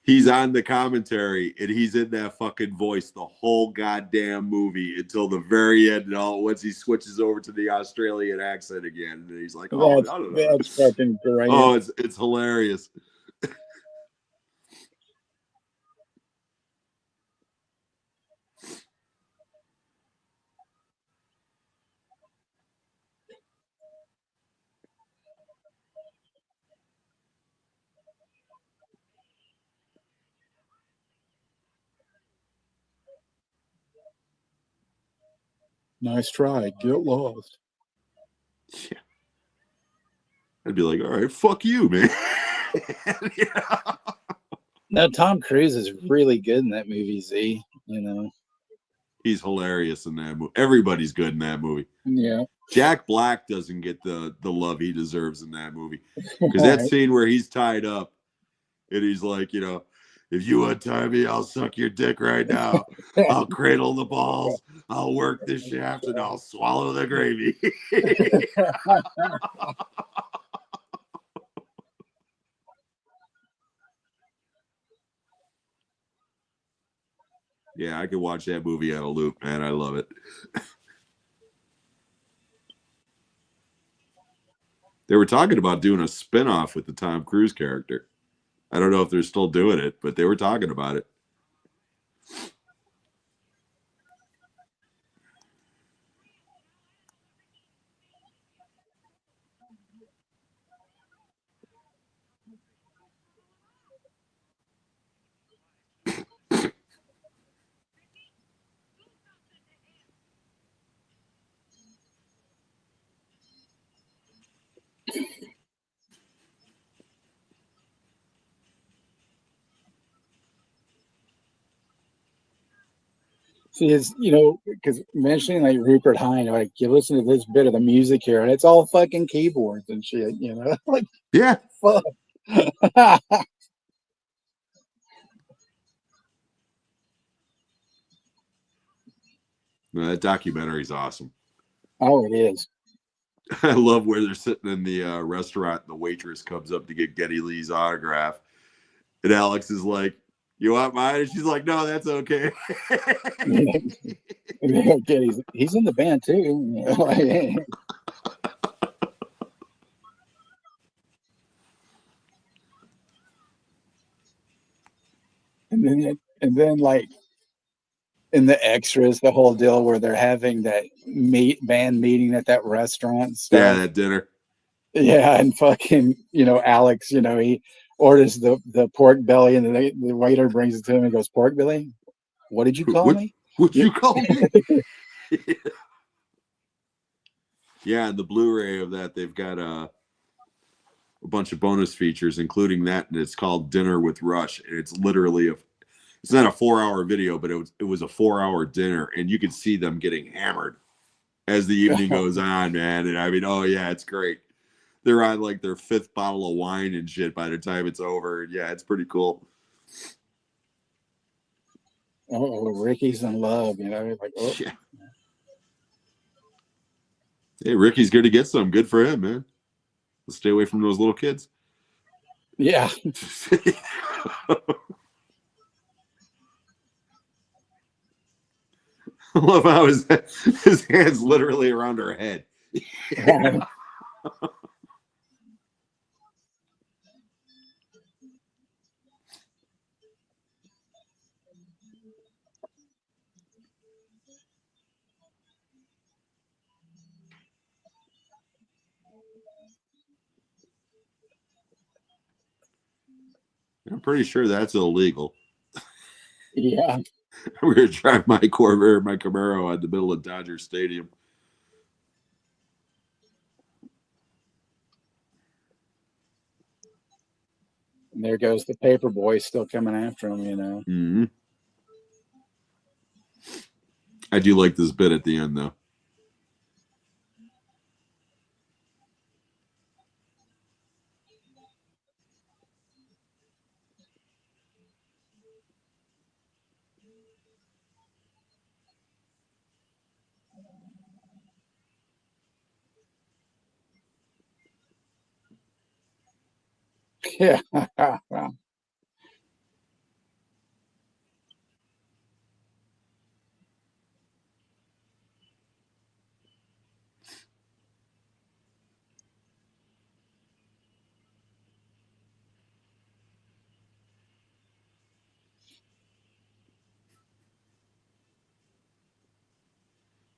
he's on the commentary and he's in that fucking voice the whole goddamn movie until the very end. And all once he switches over to the Australian accent again, and he's like, "Oh, that's fucking great." Oh, it's hilarious. Nice try. Get lost. Yeah. I'd be like, "All right, fuck you, man." No, Tom Cruise is really good in that movie, Z. You know, he's hilarious in that movie. Everybody's good in that movie. Yeah. Jack Black doesn't get the love he deserves in that movie, because that scene where he's tied up and he's like, you know, "If you untie me, I'll suck your dick right now. I'll cradle the balls. I'll work the shaft, and I'll swallow the gravy." Yeah, I could watch that movie on a loop, man. I love it. They were talking about doing a spinoff with the Tom Cruise character. I don't know if they're still doing it, but they were talking about it. See, it's, you know, because mentioning like Rupert Hine, like you listen to this bit of the music here, and it's all fucking keyboards and shit, you know, like yeah, fuck. No, that documentary is awesome. Oh, it is. I love where they're sitting in the restaurant and the waitress comes up to get Geddy Lee's autograph. And Alex is like, "You want mine?" And she's like, "No, that's okay." He's in the band too. And then like in the extras, the whole deal where they're having that band meeting at that restaurant and stuff. Yeah, that dinner. Yeah, and fucking, Alex, he orders the pork belly, and the waiter brings it to him and goes, "Pork belly? What did you call me? What'd you call me?" Yeah, and the Blu-ray of that, they've got a bunch of bonus features, including that, and it's called Dinner with Rush. And it's literally it's not a 4-hour video, but it was a 4-hour dinner, and you could see them getting hammered as the evening goes on, man. And I mean, oh yeah, it's great. They're on like their 5th bottle of wine and shit by the time it's over. Yeah, it's pretty cool. Oh, Ricky's in love, like, oh. Yeah. Hey, Ricky's good to get some. Good for him, man. Let's stay away from those little kids. Yeah. I love how his hand's literally around her head. Yeah. I'm pretty sure that's illegal. Yeah. We're going to drive my Corvair, my Camaro, out the middle of Dodger Stadium. And there goes the paper boy still coming after him, Mm-hmm. I do like this bit at the end, though. Yeah.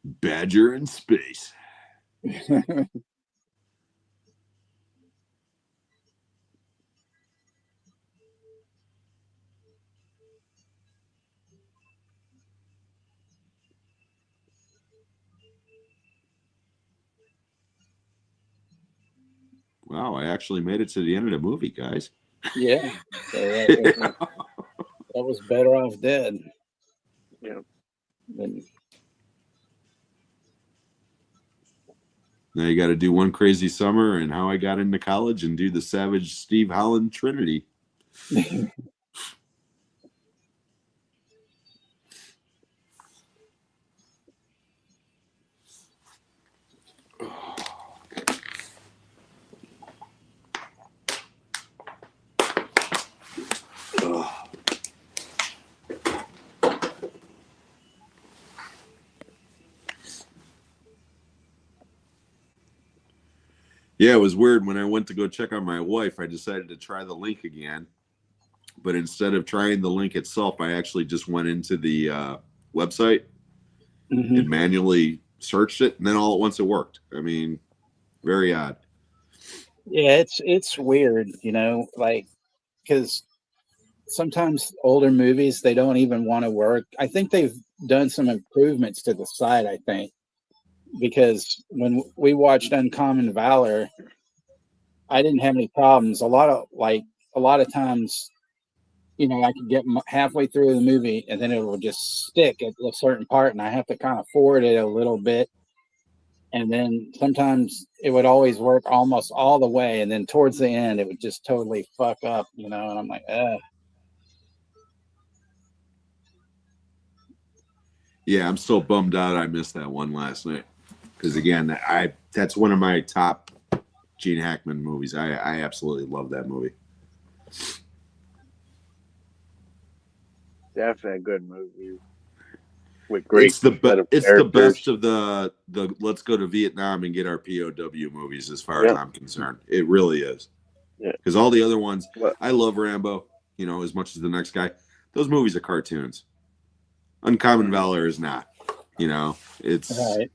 Badger in space. Wow, I actually made it to the end of the movie, guys. Yeah. So that was better off dead. Yeah. Now you got to do One Crazy Summer and How I Got Into College and do the Savage Steve Holland Trinity. Yeah, it was weird. When I went to go check on my wife, I decided to try the link again. But instead of trying the link itself, I actually just went into the website and manually searched it. And then all at once it worked. I mean, very odd. Yeah, it's weird, like, because sometimes older movies, they don't even want to work. I think they've done some improvements to the site, I think. Because when we watched Uncommon Valor, I didn't have any problems. A lot of times, I could get halfway through the movie and then it will just stick at a certain part, and I have to kind of forward it a little bit. And then sometimes it would always work almost all the way, and then towards the end, it would just totally fuck up, and I'm like, Yeah, I'm still bummed out I missed that one last night. Because again, that's one of my top Gene Hackman movies. I absolutely love that movie. Definitely a good movie. With great It's the best of the let's go to Vietnam and get our POW movies as far as I'm concerned. It really is. Yeah. Because all the other ones, I love Rambo, as much as the next guy. Those movies are cartoons. Uncommon Valor is not. You know, it's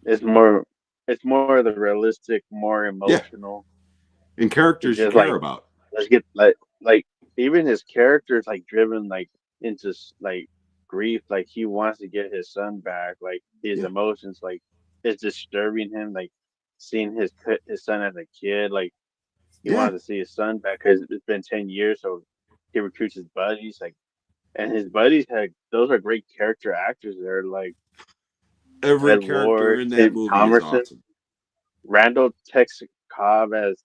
it's more of the realistic, more emotional, and characters you just care like about. let's get like even his character's like driven like into like grief, like he wants to get his son back, like his emotions like it's disturbing him, like seeing his son as a kid, like he wanted to see his son back because it's been 10 years, so he recruits his buddies, like, and his buddies had those are great character actors. They're like Every Red character Ward, in that Tim movie is Thomerson, awesome. Randall Tex Cobb as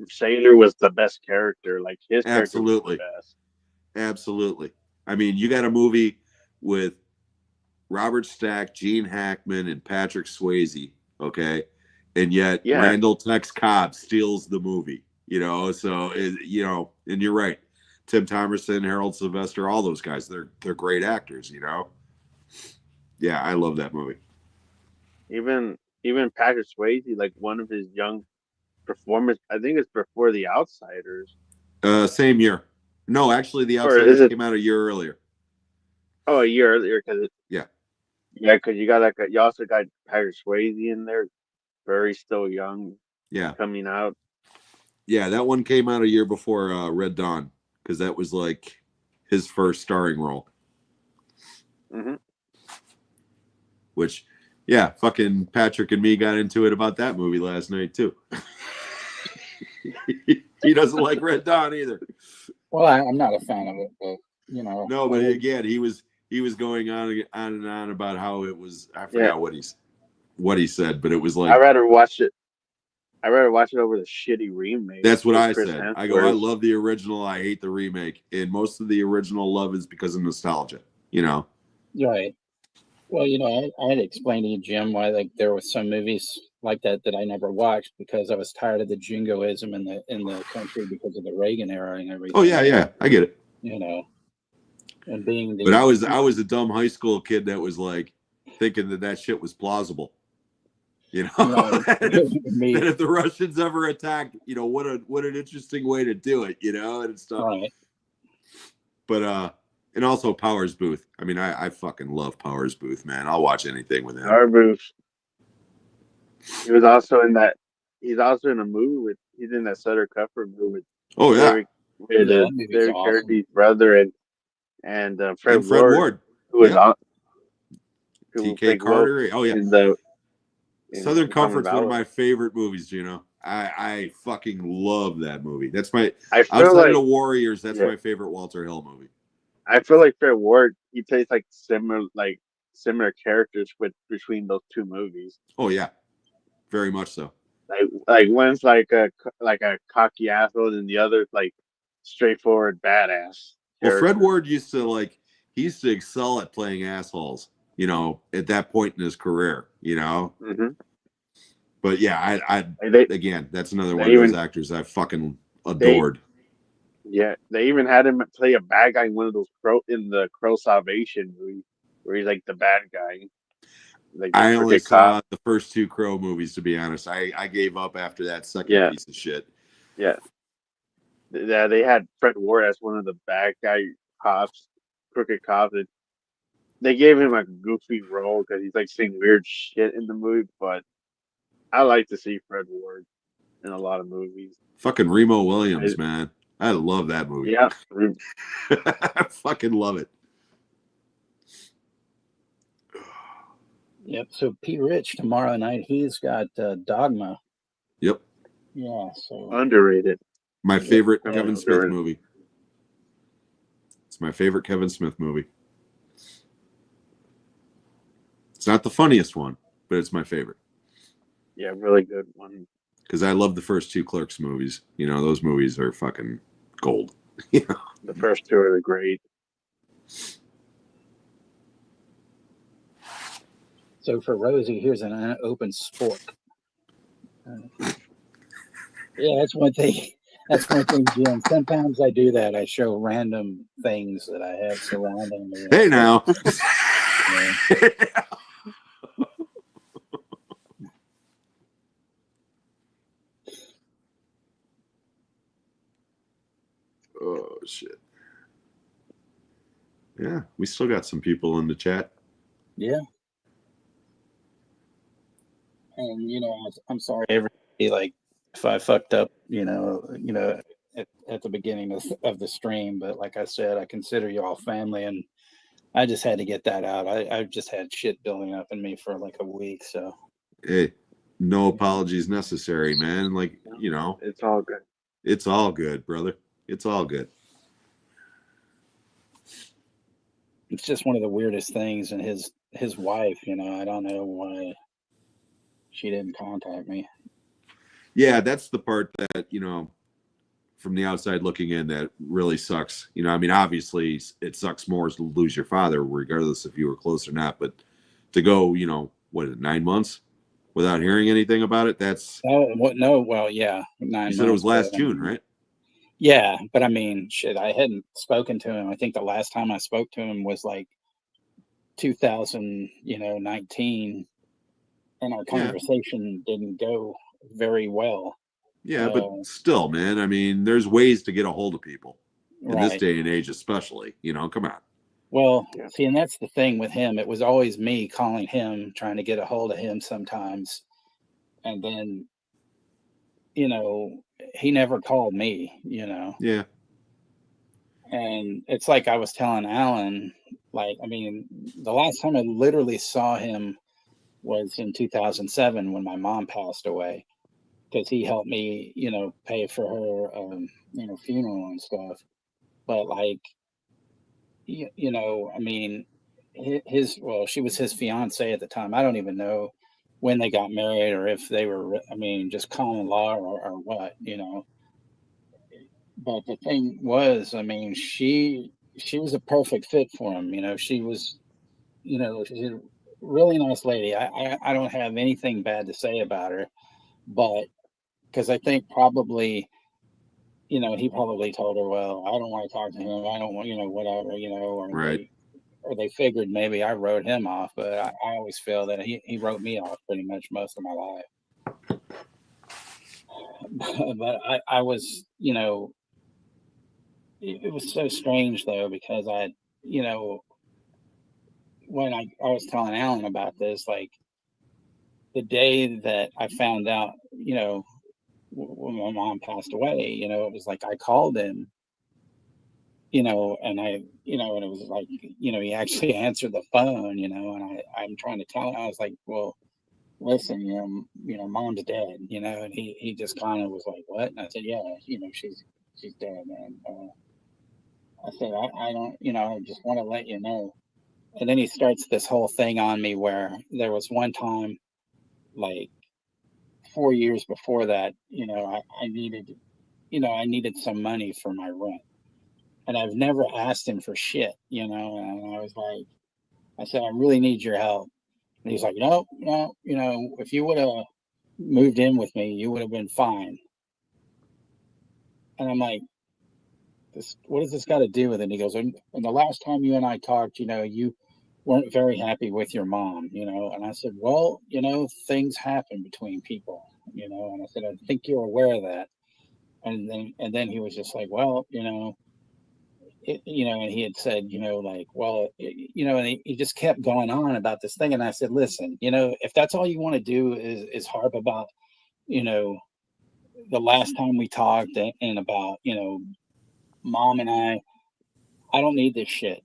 Sailor was the best character. Like his character was the Absolutely. best. Absolutely. I mean, you got a movie with Robert Stack, Gene Hackman, and Patrick Swayze, okay? And yet Randall Tex Cobb steals the movie, you know? So, you know, and you're right. Tim Thomerson, Harold Sylvester, all those guys, they're great actors, you know? Yeah, I love that movie. Even Patrick Swayze, like one of his young performers, I think it's before The Outsiders. Same year. No, actually, The Or is Outsiders it? came out a year earlier. Oh, a year earlier, because yeah, because you got you also got Patrick Swayze in there, very still young. Yeah, coming out. Yeah, that one came out a year before Red Dawn because that was like his first starring role. Mm-hmm. Which, yeah, fucking Patrick and me got into it about that movie last night too. He doesn't like Red Dawn either. Well, I'm not a fan of it, but you know. No, but again, he was going on and on about how it was. I forgot what he said, but it was like I'd rather watch it over the shitty remake. That's what I Chris said. Hemsworth. I go, I love the original. I hate the remake, and most of the original love is because of nostalgia. You know. Right. Well, you know, I had explained to you, Jim, why like there were some movies like that I never watched because I was tired of the jingoism in the country because of the Reagan era and everything. Oh yeah, I get it. You know, and being the but I was a dumb high school kid that was like thinking that shit was plausible. You know, that if the Russians ever attacked, you know, what an interesting way to do it, you know, and stuff. Right. But and also Powers Booth. I mean, I fucking love Powers Booth, man. I'll watch anything with him. Powers Booth. He was also in that. He's also in a movie with. He's in that Sutter Comfort movie with. Oh yeah. Derek Carty's brother and Fred Ward, who was on. TK Carter. Oh yeah. Southern Comfort's Valor. one of my favorite movies, Gino. I fucking love that movie. That's my outside of the Warriors. That's my favorite Walter Hill movie. I feel like Fred Ward. He plays like similar characters between those two movies. Oh yeah, very much so. Like one's like a cocky asshole, and the other's like straightforward badass. Well, Fred Ward used to excel at playing assholes. You know, at that point in his career, you know. Mm-hmm. But yeah, again, that's another one of those actors I fucking adored. They even had him play a bad guy in one of those in the Crow Salvation movie, where he's like the bad guy. Like I only saw the first two Crow movies, to be honest. I gave up after that second piece of shit. Yeah. Yeah, they had Fred Ward as one of the bad guy cops, crooked cops. And they gave him a goofy role because he's like saying weird shit in the movie, but I like to see Fred Ward in a lot of movies. Fucking Remo Williams, man. I love that movie. Yeah. I fucking love it. Yep. So P. Rich tomorrow night, he's got Dogma. Yep. Yeah. So underrated. My favorite Kevin Smith movie. It's my favorite Kevin Smith movie. It's not the funniest one, but it's my favorite. Yeah, really good one. Because I love the first two Clerks movies. You know, those movies are fucking gold. You know? The first two are great. So for Rosie, here's an unopened spork. Yeah, that's one thing. That's one thing, Jim. Sometimes I do that. I show random things that I have surrounding me. Hey, now. Oh, shit. Yeah, we still got some people in the chat. Yeah. And I'm sorry, everybody. Like, if I fucked up, at the beginning of the stream, but like I said, I consider you all family, and I just had to get that out. I've just had shit building up in me for like a week, so. Hey, no apologies necessary, man. Like, it's all good. It's all good, brother. It's all good. It's just one of the weirdest things, and his wife, I don't know why she didn't contact me. Yeah, that's the part that, from the outside looking in, that really sucks. I mean, obviously it sucks more to lose your father, regardless if you were close or not. But to go, what is it, 9 months without hearing anything about it? That's no. Well, yeah, 9 months. You said it was last June, right? Yeah, but I mean, shit, I hadn't spoken to him. I think the last time I spoke to him was like 2019, and our conversation didn't go very well. Yeah, but still, man, I mean, there's ways to get a hold of people in this Right. day and age, especially. Come on. Well, see, and that's the thing with him. It was always me calling him, trying to get a hold of him sometimes. And then, he never called me, Yeah. And it's like I was telling Alan, like, I mean, the last time I literally saw him was in 2007 when my mom passed away, because he helped me, pay for her, funeral and stuff. But like, I mean, well, she was his fiance at the time. I don't even know when they got married, or if they were, I mean, just common law, or what, But the thing was, I mean, she was a perfect fit for him. She was, she's a really nice lady. I don't have anything bad to say about her, but because I think probably, he probably told her, well, I don't want to talk to him. I don't want, whatever, or Right. they figured maybe I wrote him off, but I always feel that he wrote me off pretty much most of my life. But I was, it was so strange though, because when I was telling Alan about this, like the day that I found out, when my mom passed away, it was like I called him, and and it was like, he actually answered the phone, and I'm trying to tell him, I was like, well, listen, mom's dead, and he just kind of was like, what? And I said, yeah, she's dead, man. I said, I don't, I just want to let you know. And then he starts this whole thing on me where there was one time, like 4 years before that, I needed, I needed some money for my rent. And I've never asked him for shit, and I was like, I said, I really need your help. And he's like, no, if you would have moved in with me, you would have been fine. And I'm like, what does this got to do with it? And he goes, and the last time you and I talked, you weren't very happy with your mom, And I said, well, things happen between people, And I said, I think you're aware of that. And then he was just like, well, and he had said, like, well, and he just kept going on about this thing. And I said, listen, if that's all you want to do is harp about, the last time we talked, and about, mom and I don't need this shit,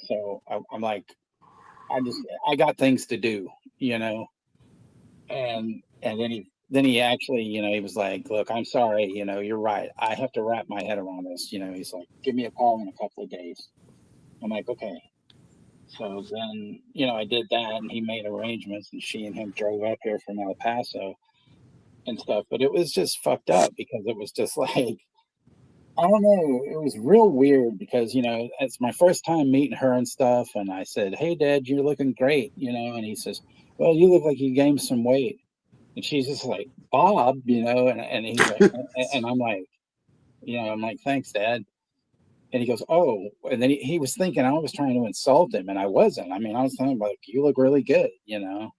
So I'm like, I got things to do, And then he actually, he was like, look, I'm sorry, you're right. I have to wrap my head around this. He's like, give me a call in a couple of days. I'm like, okay. So then, I did that, and he made arrangements, and she and him drove up here from El Paso and stuff. But it was just fucked up, because it was just like, I don't know. It was real weird, because, it's my first time meeting her and stuff. And I said, hey, Dad, you're looking great, and he says, well, you look like you gained some weight. And she's just like, Bob, and he's like, and I'm like, I'm like, thanks, Dad. And he goes, oh, and then he was thinking I was trying to insult him, and I wasn't. I mean, I was thinking, like, you look really good, And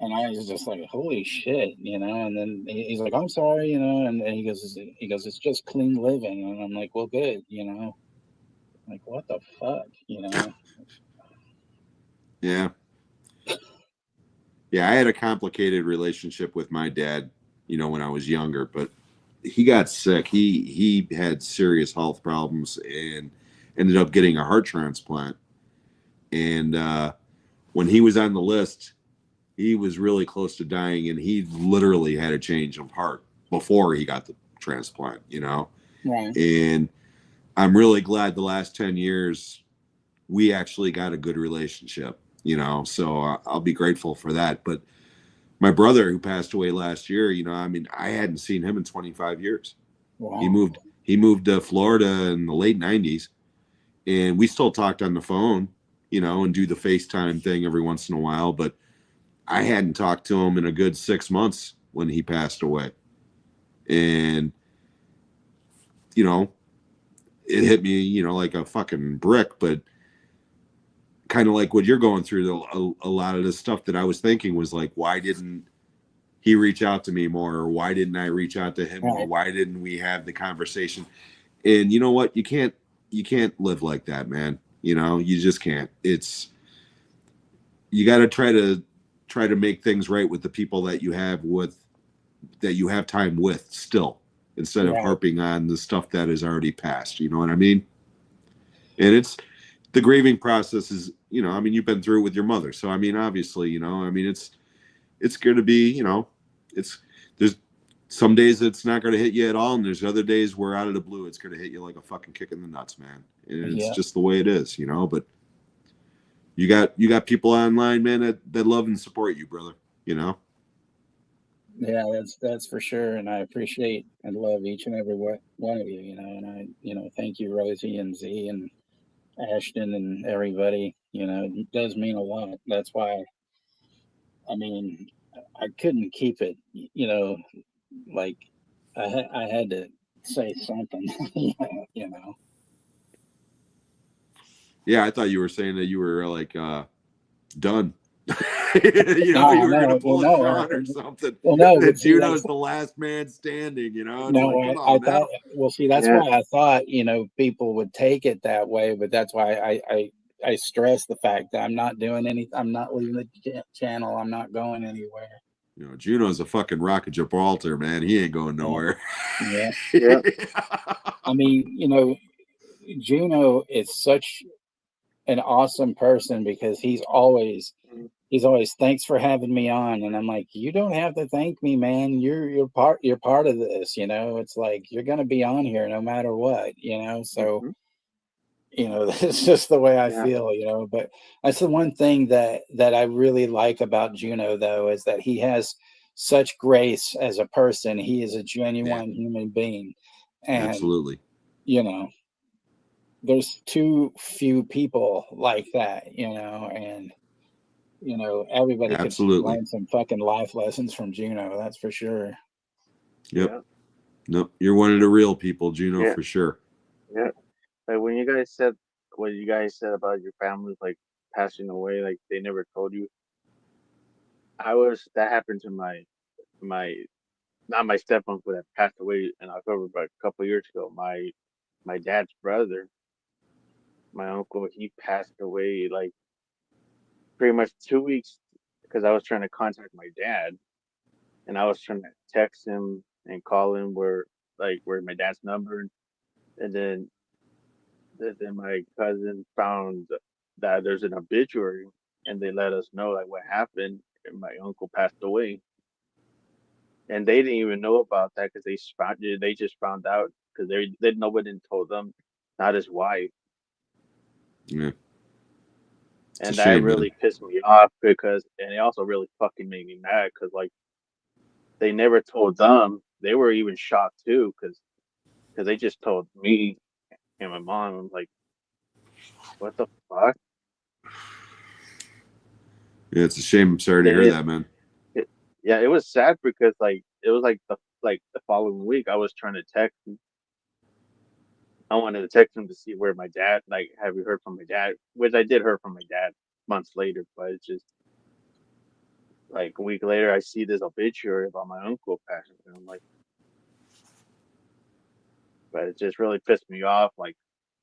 I was just like, holy shit, And then he's like, I'm sorry, and he goes, it's just clean living. And I'm like, well, good, Like, what the fuck, Yeah. Yeah, I had a complicated relationship with my dad, when I was younger, but he got sick. He had serious health problems and ended up getting a heart transplant. And when he was on the list, he was really close to dying, and he literally had a change of heart before he got the transplant, Right. And I'm really glad the last 10 years we actually got a good relationship, so I'll be grateful for that. But my brother who passed away last year, I hadn't seen him in 25 years. Wow. He moved to Florida in the late 90s, and we still talked on the phone, and do the FaceTime thing every once in a while, but I hadn't talked to him in a good 6 months when he passed away. And it hit me, like a fucking brick, but kind of like what you're going through, a lot of the stuff that I was thinking was like, why didn't he reach out to me more? Or why didn't I reach out to him more? Why didn't we have the conversation? And you know what? You can't live like that, man. You just can't. You got to try to make things right with the people that you have time with still, instead of harping on the stuff that has already passed. You know what I mean? And it's the grieving process is, you've been through it with your mother. So, obviously, it's going to be, there's some days it's not going to hit you at all. And there's other days where out of the blue, it's going to hit you like a fucking kick in the nuts, man. And it's just the way it is, but you got people online, man, that love and support you, brother, Yeah, that's for sure. And I appreciate and love each and every one of you, and I, thank you, Rosie and Z and Ashton and everybody. It does mean a lot. That's why, I couldn't keep it, like I had to say something, you know. Yeah, I thought you were saying that you were like done. You were gonna pull a Sean or something. Well, no, That see, Juno's the last man standing. It's no, like, come I on thought. now. Well, see, that's why I thought people would take it that way, but that's why I stress the fact that I'm not doing any. I'm not leaving the channel. I'm not going anywhere. Juno's a fucking rock of Gibraltar, man. He ain't going nowhere. Yeah. Yeah. Juno is such an awesome person because he's always thanks for having me on, and I'm like, you don't have to thank me, man. You're part of this. It's like you're gonna be on here no matter what. So it's just the way I feel. But that's the one thing that I really like about Juno, though, is that he has such grace as a person. He is a genuine human being, and absolutely, there's too few people like that, and everybody could learn some fucking life lessons from Juno. That's for sure. Yep. Nope. You're one of the real people, Juno, for sure. Yeah. Like when you guys said what you guys said about your families like passing away, like they never told you. That happened to my not my step uncle that passed away in October, but a couple of years ago. My dad's brother, my uncle, he passed away like pretty much 2 weeks because I was trying to contact my dad and I was trying to text him and call him where my dad's number, and then my cousin found that there's an obituary and they let us know like what happened and my uncle passed away, and they didn't even know about that because they just found out because nobody told them, not his wife. Yeah. And that really pissed me off and it also really fucking made me mad because like they never told them. They were even shocked too because they just told me and my mom. I'm like, what the fuck? Yeah, it's a shame. I'm sorry to hear that, man. Yeah, it was sad because like it was like the following week I was trying to text him. I wanted to text him to see where my dad, like, have you heard from my dad? Which I did hear from my dad months later, but it's just like a week later I see this obituary about my uncle passing, and I'm like, but it just really pissed me off, like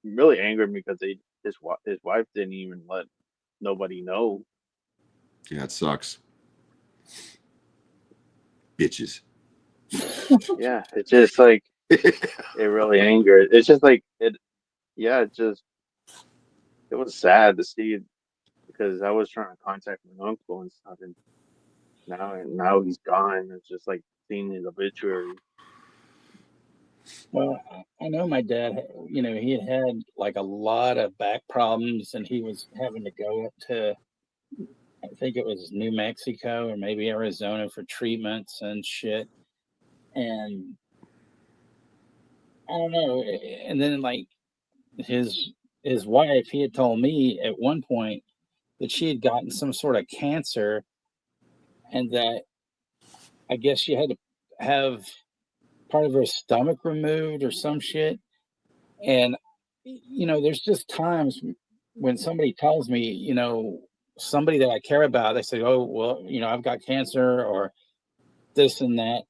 really angered me because his wife didn't even nobody know. Yeah, it sucks. Bitches. Yeah, it's just like it really angered. It's just like it. Yeah, it was sad to see it because I was trying to contact my uncle and stuff, and now he's gone. It's just like seeing his obituary. Well, I know my dad, he had like a lot of back problems and he was having to go up to, I think it was New Mexico or maybe Arizona for treatments and shit. And I don't know. And then like his his wife, he had told me at one point that she had gotten some sort of cancer and that I guess she had to have part of her stomach removed or some shit. And there's just times when somebody tells me, somebody that I care about, they say, "Oh, well, I've got cancer or this and that."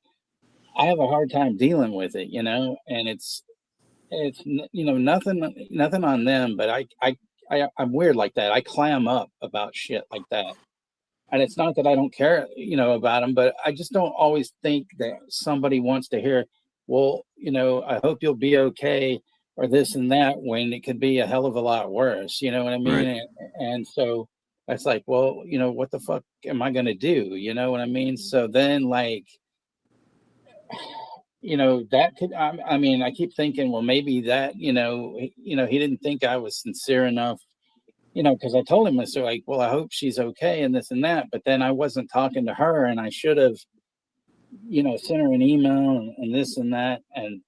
I have a hard time dealing with it, and nothing on them, but I'm weird like that. I clam up about shit like that. And it's not that I don't care, about them, but I just don't always think that somebody wants to hear, well, I hope you'll be okay or this and that when it could be a hell of a lot worse. You know what I mean? Right. And so it's like, well, what the fuck am I going to do? You know what I mean? So then like, that could, I mean, I keep thinking, well, maybe that, he didn't think I was sincere enough, because I told him, so like, well, I hope she's okay and this and that, but then I wasn't talking to her and I should have, sent her an email and this and that. And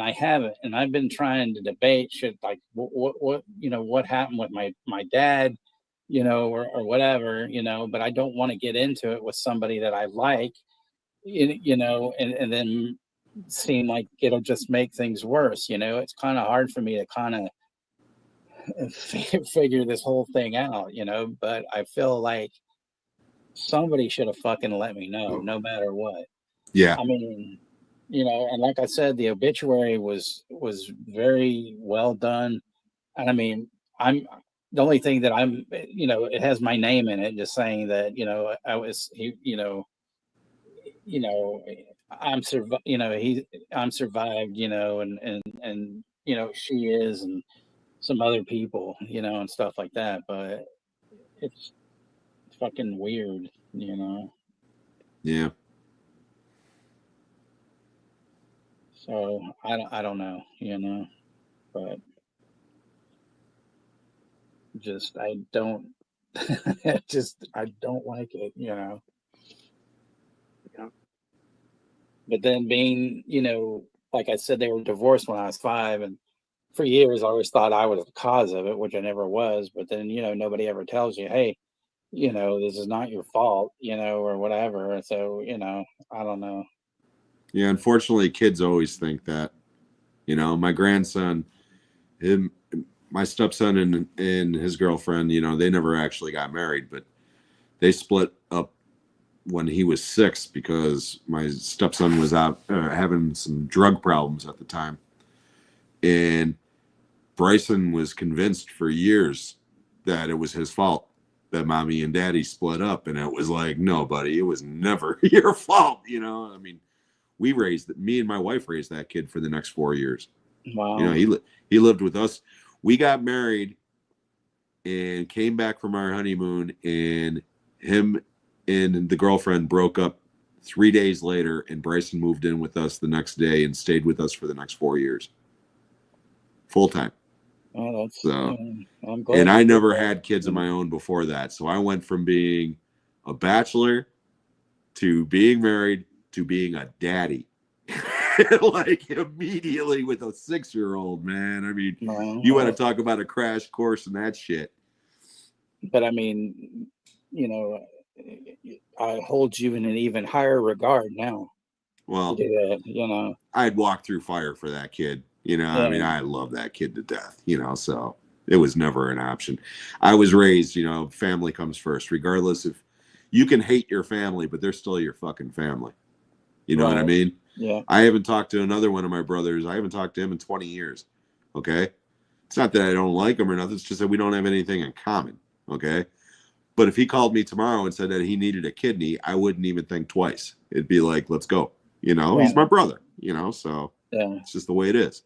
I haven't, and I've been trying to debate should like, what happened with my dad, or whatever, but I don't want to get into it with somebody that I like, and then seem like it'll just make things worse. It's kind of hard for me to kind of figure this whole thing out, but I feel like somebody should have fucking let me know, no matter what. Yeah. I mean, and like I said, the obituary was very well done. And I mean, I'm the only thing that it has my name in it, just saying that, I was, I'm I'm survived, and she is, and some other people, and stuff like that. But it's fucking weird, Yeah. So I don't know, but just I don't I don't like it, Yeah. But then being, like I said, they were divorced when I was 5, and for years I always thought I was the cause of it, which I never was. But then, nobody ever tells you, hey, this is not your fault, or whatever. So, I don't know. Yeah, unfortunately, kids always think that. My grandson, my stepson and his girlfriend, they never actually got married, but they split up when he was 6 because my stepson was out having some drug problems at the time. And Bryson was convinced for years that it was his fault that mommy and daddy split up. And it was like, no, buddy, it was never your fault. I mean, me and my wife raised that kid for the next 4 years. Wow. He lived with us. We got married and came back from our honeymoon, and him and the girlfriend broke up 3 days later, and Bryson moved in with us the next day and stayed with us for the next 4 years. Full time. Oh, that's so. I'm glad. And I never had kids of my own before that. So I went from being a bachelor to being married to being a daddy. Like immediately with a 6-year-old, man. I mean, you want to talk about a crash course in that shit. But I mean, I hold you in an even higher regard now. Well, to do that, I'd walk through fire for that kid. Yeah. I mean, I love that kid to death, so it was never an option. I was raised, family comes first, regardless if you can hate your family, but they're still your fucking family. You know what I mean? Yeah. I haven't talked to another one of my brothers. I haven't talked to him in 20 years. Okay. It's not that I don't like him or nothing. It's just that we don't have anything in common. Okay. But if he called me tomorrow and said that he needed a kidney, I wouldn't even think twice. It'd be like, let's go. You know, he's my brother, you know, so Yeah. it's just the way it is.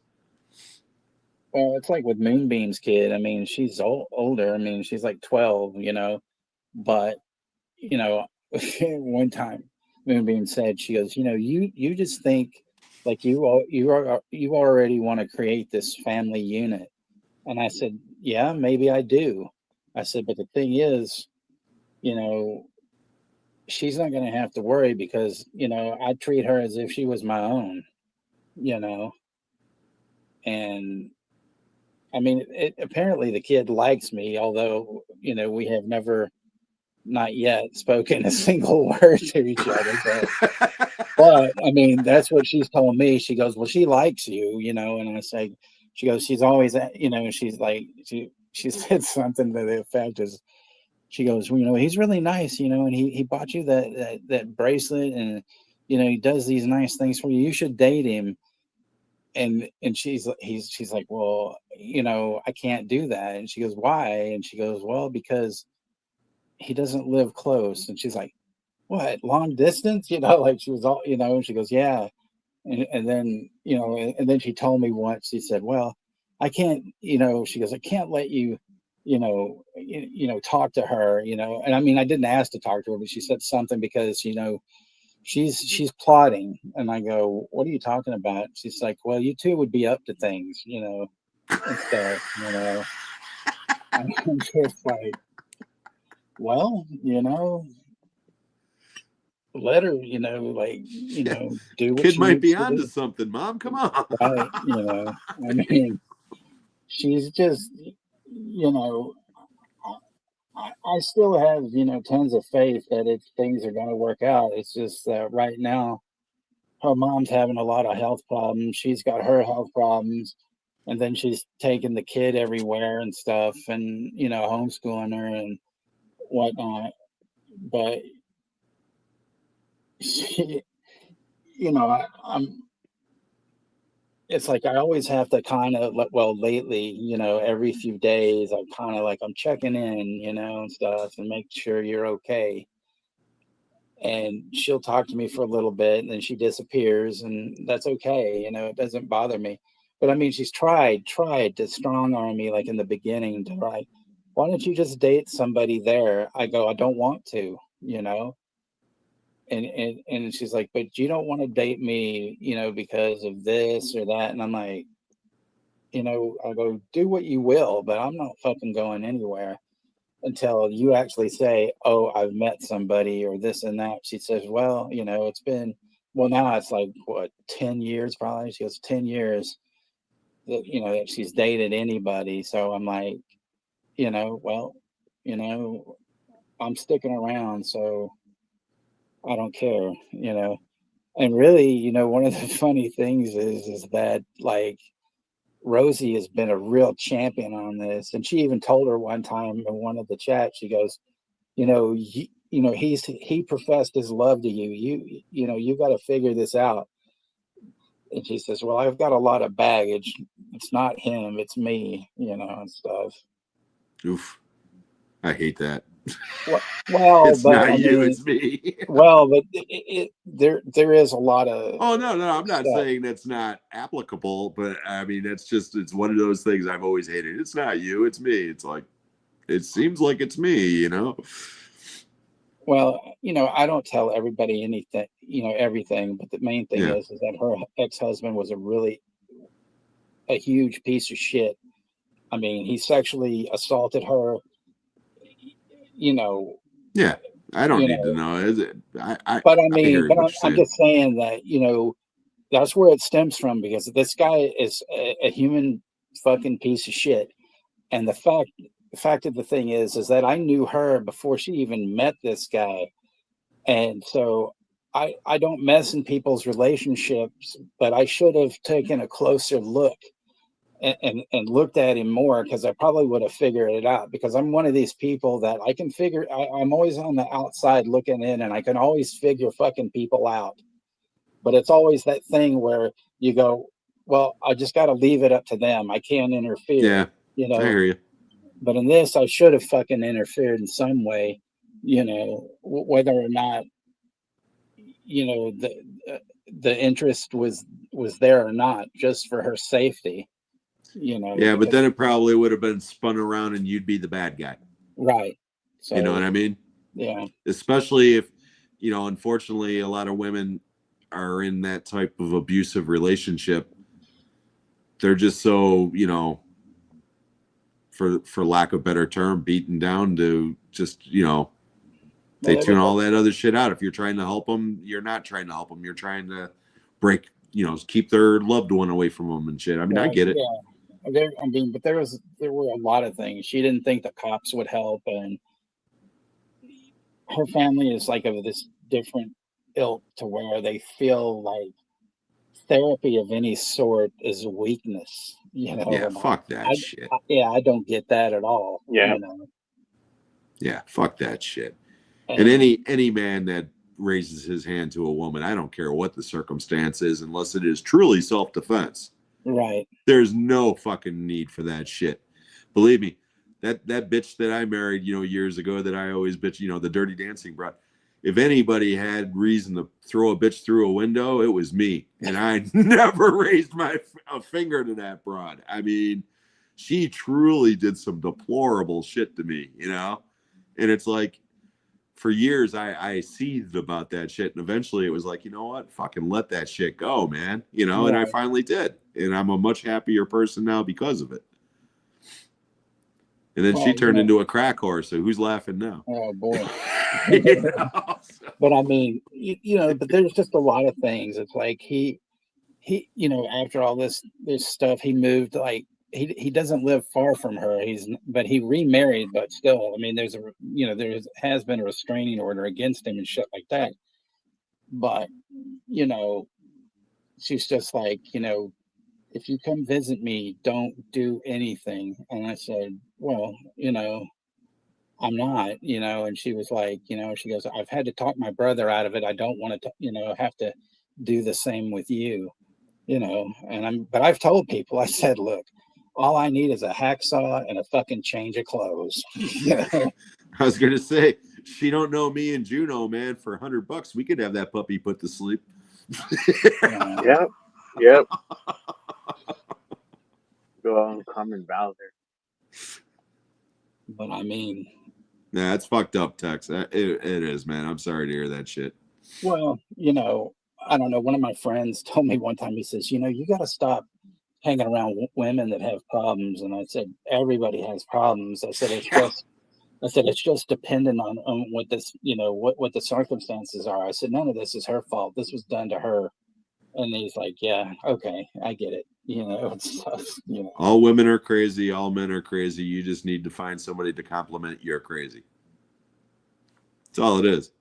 Well, it's like with Moonbeam's kid. I mean, she's older. I mean, she's like 12, you know, but, you know, one time Moonbeam said, she goes, you know, you just think like you already want to create this family unit. And I said, yeah, maybe I do. I said, but the thing is, you know, she's not going to have to worry because, you know, I treat her as if she was my own, you know, and I mean, apparently the kid likes me, although, you know, we have never, not yet, spoken a single word to each other. But I mean, that's what she's told me. She goes, well, she likes you, you know, and I say, she goes, she's always, you know, she's like, she said something to the effect is, she goes, well, you know, he's really nice, you know, and he bought you that bracelet and, you know, he does these nice things for you. You should date him. And she's like, well, you know, I can't do that. And she goes, why? And she goes, well, because he doesn't live close. And she's like, what, long distance? You know, like she was all, you know, and she goes, yeah. And then, you know, and then she told me once, she said, well, I can't, you know, she goes, I can't let you, you know, talk to her, you know. And I mean, I didn't ask to talk to her, but she said something because, you know, she's plotting. And I go, what are you talking about? She's like, well, you two would be up to things, you know, and stuff, you know. And I'm just like, well, you know, let her, you know, like, you know, do what Kid she might needs be to onto do. something, Mom. Come on. Right, you know, I mean, she's just, you know, I still have, you know, tons of faith that things are going to work out. It's just that right now, her mom's having a lot of health problems. She's got her health problems, and then she's taking the kid everywhere and stuff, and you know, homeschooling her and whatnot. But she, you know, I'm. It's like I always have to kind of, well, lately, you know, every few days, I kind of like I'm checking in, you know, and stuff, and make sure you're okay. And she'll talk to me for a little bit and then she disappears, and that's okay, you know, it doesn't bother me. But I mean, she's tried to strong arm me like in the beginning to like, why don't you just date somebody there? I go, I don't want to, you know. And she's like, but you don't want to date me, you know, because of this or that. And I'm like, you know, I go, do what you will, but I'm not fucking going anywhere until you actually say, "Oh, I've met somebody," or this and that. She says, "Well, you know, it's been well now it's like what 10 years probably." She goes, "10 years that you know that she's dated anybody." So I'm like, you know, well, you know, I'm sticking around, so I don't care, you know. And really, you know, one of the funny things is that like Rosie has been a real champion on this, and she even told her one time in one of the chats, she goes, you know, you know, he professed his love to you. You know, you got to figure this out. And she says, well, I've got a lot of baggage. It's not him, it's me, you know, and stuff. Oof. I hate that. Well, it's but not I you, mean, it's me. well, but there is a lot of. Oh no, I'm not stuff. saying that's not applicable, but I mean that's just it's one of those things I've always hated. It's not you, it's me. It's like it seems like it's me, you know. Well, you know, I don't tell everybody anything, you know, everything, but the main thing is that her ex-husband was a huge piece of shit. I mean, he sexually assaulted her, you know. Yeah, I don't You need to know, know. Is it? but I I mean, hear but what I'm you're saying. just saying that, you know, that's where it stems from because this guy is a human fucking piece of shit. And the fact of the thing is that I knew her before she even met this guy. And so I don't mess in people's relationships, but I should have taken a closer look and looked at him more because I probably would have figured it out because I'm one of these people that I can figure I'm always on the outside looking in and I can always figure fucking people out. But it's always that thing where you go, well, I just got to leave it up to them. I can't interfere, Yeah, you I know. hear you. But in this, I should have fucking interfered in some way, whether or not, the interest was there or not, just for her safety, Yeah, but then it probably would have been spun around and you'd be the bad guy. Right. So, you know what I mean? Yeah. Especially if, unfortunately, a lot of women are in that type of abusive relationship. They're just so, for lack of a better term, beaten down to just, they tune all that other shit out. If you're trying to help them, you're not trying to help them. You're trying to break, keep their loved one away from them and shit. I mean, I get it. Yeah. But there were a lot of things. She didn't think the cops would help, and her family is like of this different ilk to where they feel like therapy of any sort is a weakness. Yeah, fuck that shit. I don't get that at all. Yeah. Yeah, fuck that shit. And any man that raises his hand to a woman, I don't care what the circumstance is, unless it is truly self-defense. Right. There's no fucking need for that shit. Believe me, that bitch that I married, years ago, that I always bitch, the Dirty Dancing brought. If anybody had reason to throw a bitch through a window, it was me. And I never raised a finger to that broad. I mean, she truly did some deplorable shit to me, And it's like, for years, I seethed about that shit. And eventually it was like, you know what? Fucking let that shit go, man. And I finally did. And I'm a much happier person now because of it. And then she turned into a crack horse. So who's laughing now? Oh, boy. But I mean, but there's just a lot of things. It's like he after all this stuff, he moved, like, he doesn't live far from her. But he remarried, but still, I mean, there has been a restraining order against him and shit like that. But, she's just like, if you come visit me, don't do anything. And I said, well, I'm not, and she was like, she goes, I've had to talk my brother out of it. I don't want to, have to do the same with you, but I've told people, I said, look, all I need is a hacksaw and a fucking change of clothes. I was going to say, she don't know me and Juno, man. For $100, we could have that puppy put to sleep. Yep. Go on, common Valor. But I mean, nah, it's fucked up, Tex. It is, man. I'm sorry to hear that shit. Well, I don't know. One of my friends told me one time, he says, you got to stop hanging around women that have problems. And I said, everybody has problems. I said, it's just dependent on what this, what the circumstances are. I said, none of this is her fault. This was done to her. And he's like, yeah, okay, I get it. All women are crazy. All men are crazy. You just need to find somebody to compliment you're crazy. That's all it is.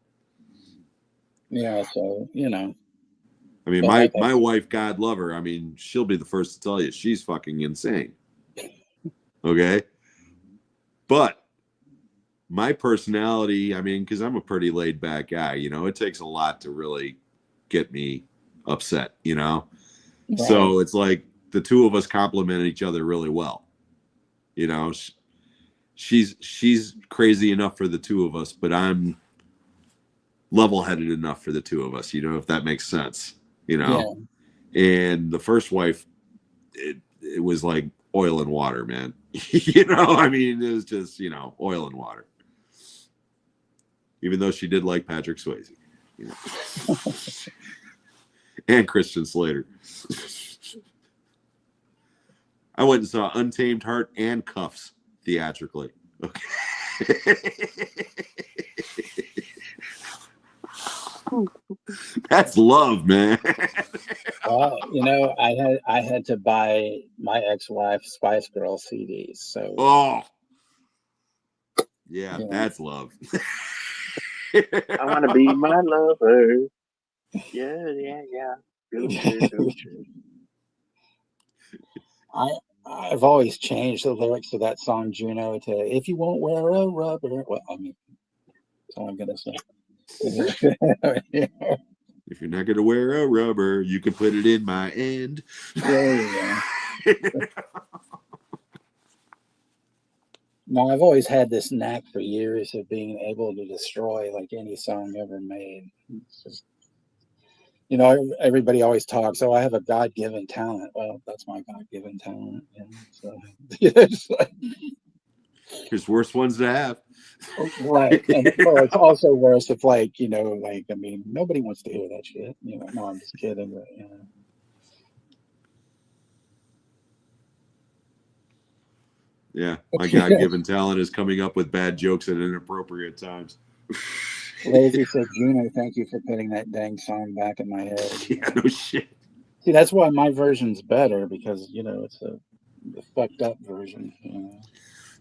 Yeah. So, I mean, my wife, God love her. I mean, she'll be the first to tell you she's fucking insane. Okay. But my personality, I mean, because I'm a pretty laid back guy, it takes a lot to really get me upset, Right. So it's like the two of us complement each other really well. She's crazy enough for the two of us, but I'm level-headed enough for the two of us, if that makes sense, Yeah. And the first wife, it was like oil and water, man. I mean, it was just, oil and water. Even though she did like Patrick Swayze, and Christian Slater. I went and saw Untamed Heart and Cuffs theatrically. Okay. That's love, man. Well, I had to buy my ex-wife Spice Girl CDs. So. Yeah, that's love. I want to be my lover. Yeah. Good. I've always changed the lyrics to that song, Juno, to "If you won't wear a rubber." Well, I mean, that's all I'm gonna say. If you're not gonna wear a rubber, you can put it in my end. There you go. No, I've always had this knack for years of being able to destroy like any song ever made. It's just, you know, everybody always talks, oh, I have a God-given talent. Well, that's my God-given talent. So, it's like, There's worse ones to have. right. And well, it's also worse if, like, you know, like, I mean, nobody wants to hear that shit. You know, no, I'm just kidding. But, you know. Yeah, my God-given talent is coming up with bad jokes at inappropriate times. Lazy said, Juno, thank you for putting that dang song back in my head. Yeah, no shit. See, that's why my version's better, because, you know, it's the fucked up version. You know?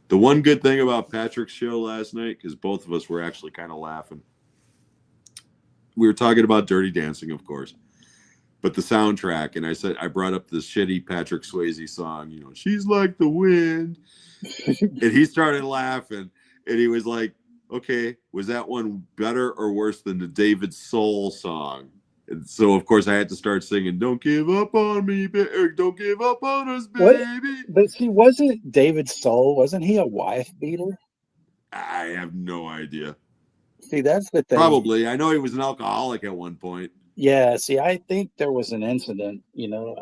The one good thing about Patrick's show last night, because both of us were actually kind of laughing. We were talking about Dirty Dancing, of course, but the soundtrack, and I brought up this shitty Patrick Swayze song, you know, She's Like the Wind. And he started laughing, and he was like, okay, was that one better or worse than the David Soul song? And so, of course, I had to start singing, Don't Give Up on Me, don't give up on us, baby. What? But see, wasn't David Soul, wasn't he a wife beater? I have no idea. See, that's the thing. Probably. I know he was an alcoholic at one point. Yeah, see, I think there was an incident, you know,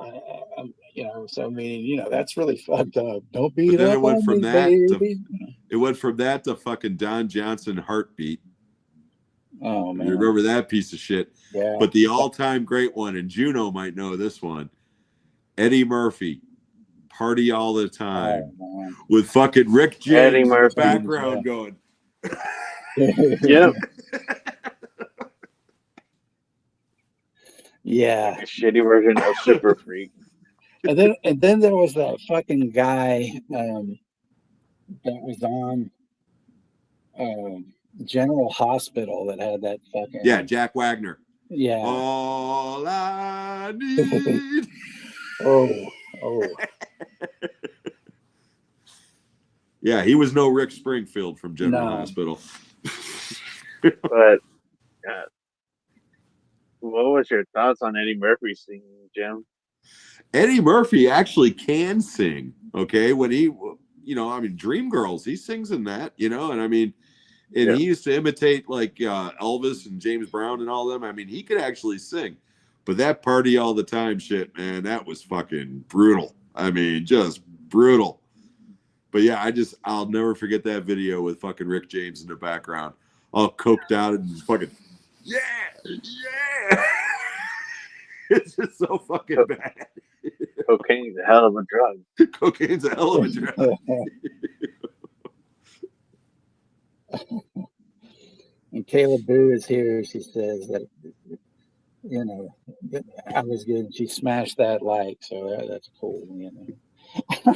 you know, so I mean, you know, that's really fucked up. Don't beat then up it went on from me, that baby. it went from that to fucking Don Johnson Heartbeat. Oh man, you remember that piece of shit? Yeah. But the all-time great one, and Juno might know this one, Eddie Murphy, Party All the Time, with fucking Rick James in the background going. Yep. Yeah. Like a shitty version of Super Freak. And then there was that fucking guy that was on General Hospital that had that fucking. Yeah, Jack Wagner. Yeah. All I need. Oh. Yeah, he was no Rick Springfield from General Hospital. But what was your thoughts on Eddie Murphy singing, Jim? Eddie Murphy actually can sing. Okay, when he, you know, I mean, Dreamgirls, he sings in that, you know, and I mean, and he used to imitate like Elvis and James Brown and all them. I mean, he could actually sing. But that Party All the Time shit, man, that was fucking brutal. I mean, just brutal. But yeah, I'll never forget that video with fucking Rick James in the background, all coked out and fucking, yeah. It's just so fucking bad. Cocaine's a hell of a drug. Cocaine's a hell of a drug. And Kayla Boo is here. She says that, you know, I was good. She smashed that like, so that's cool, you know.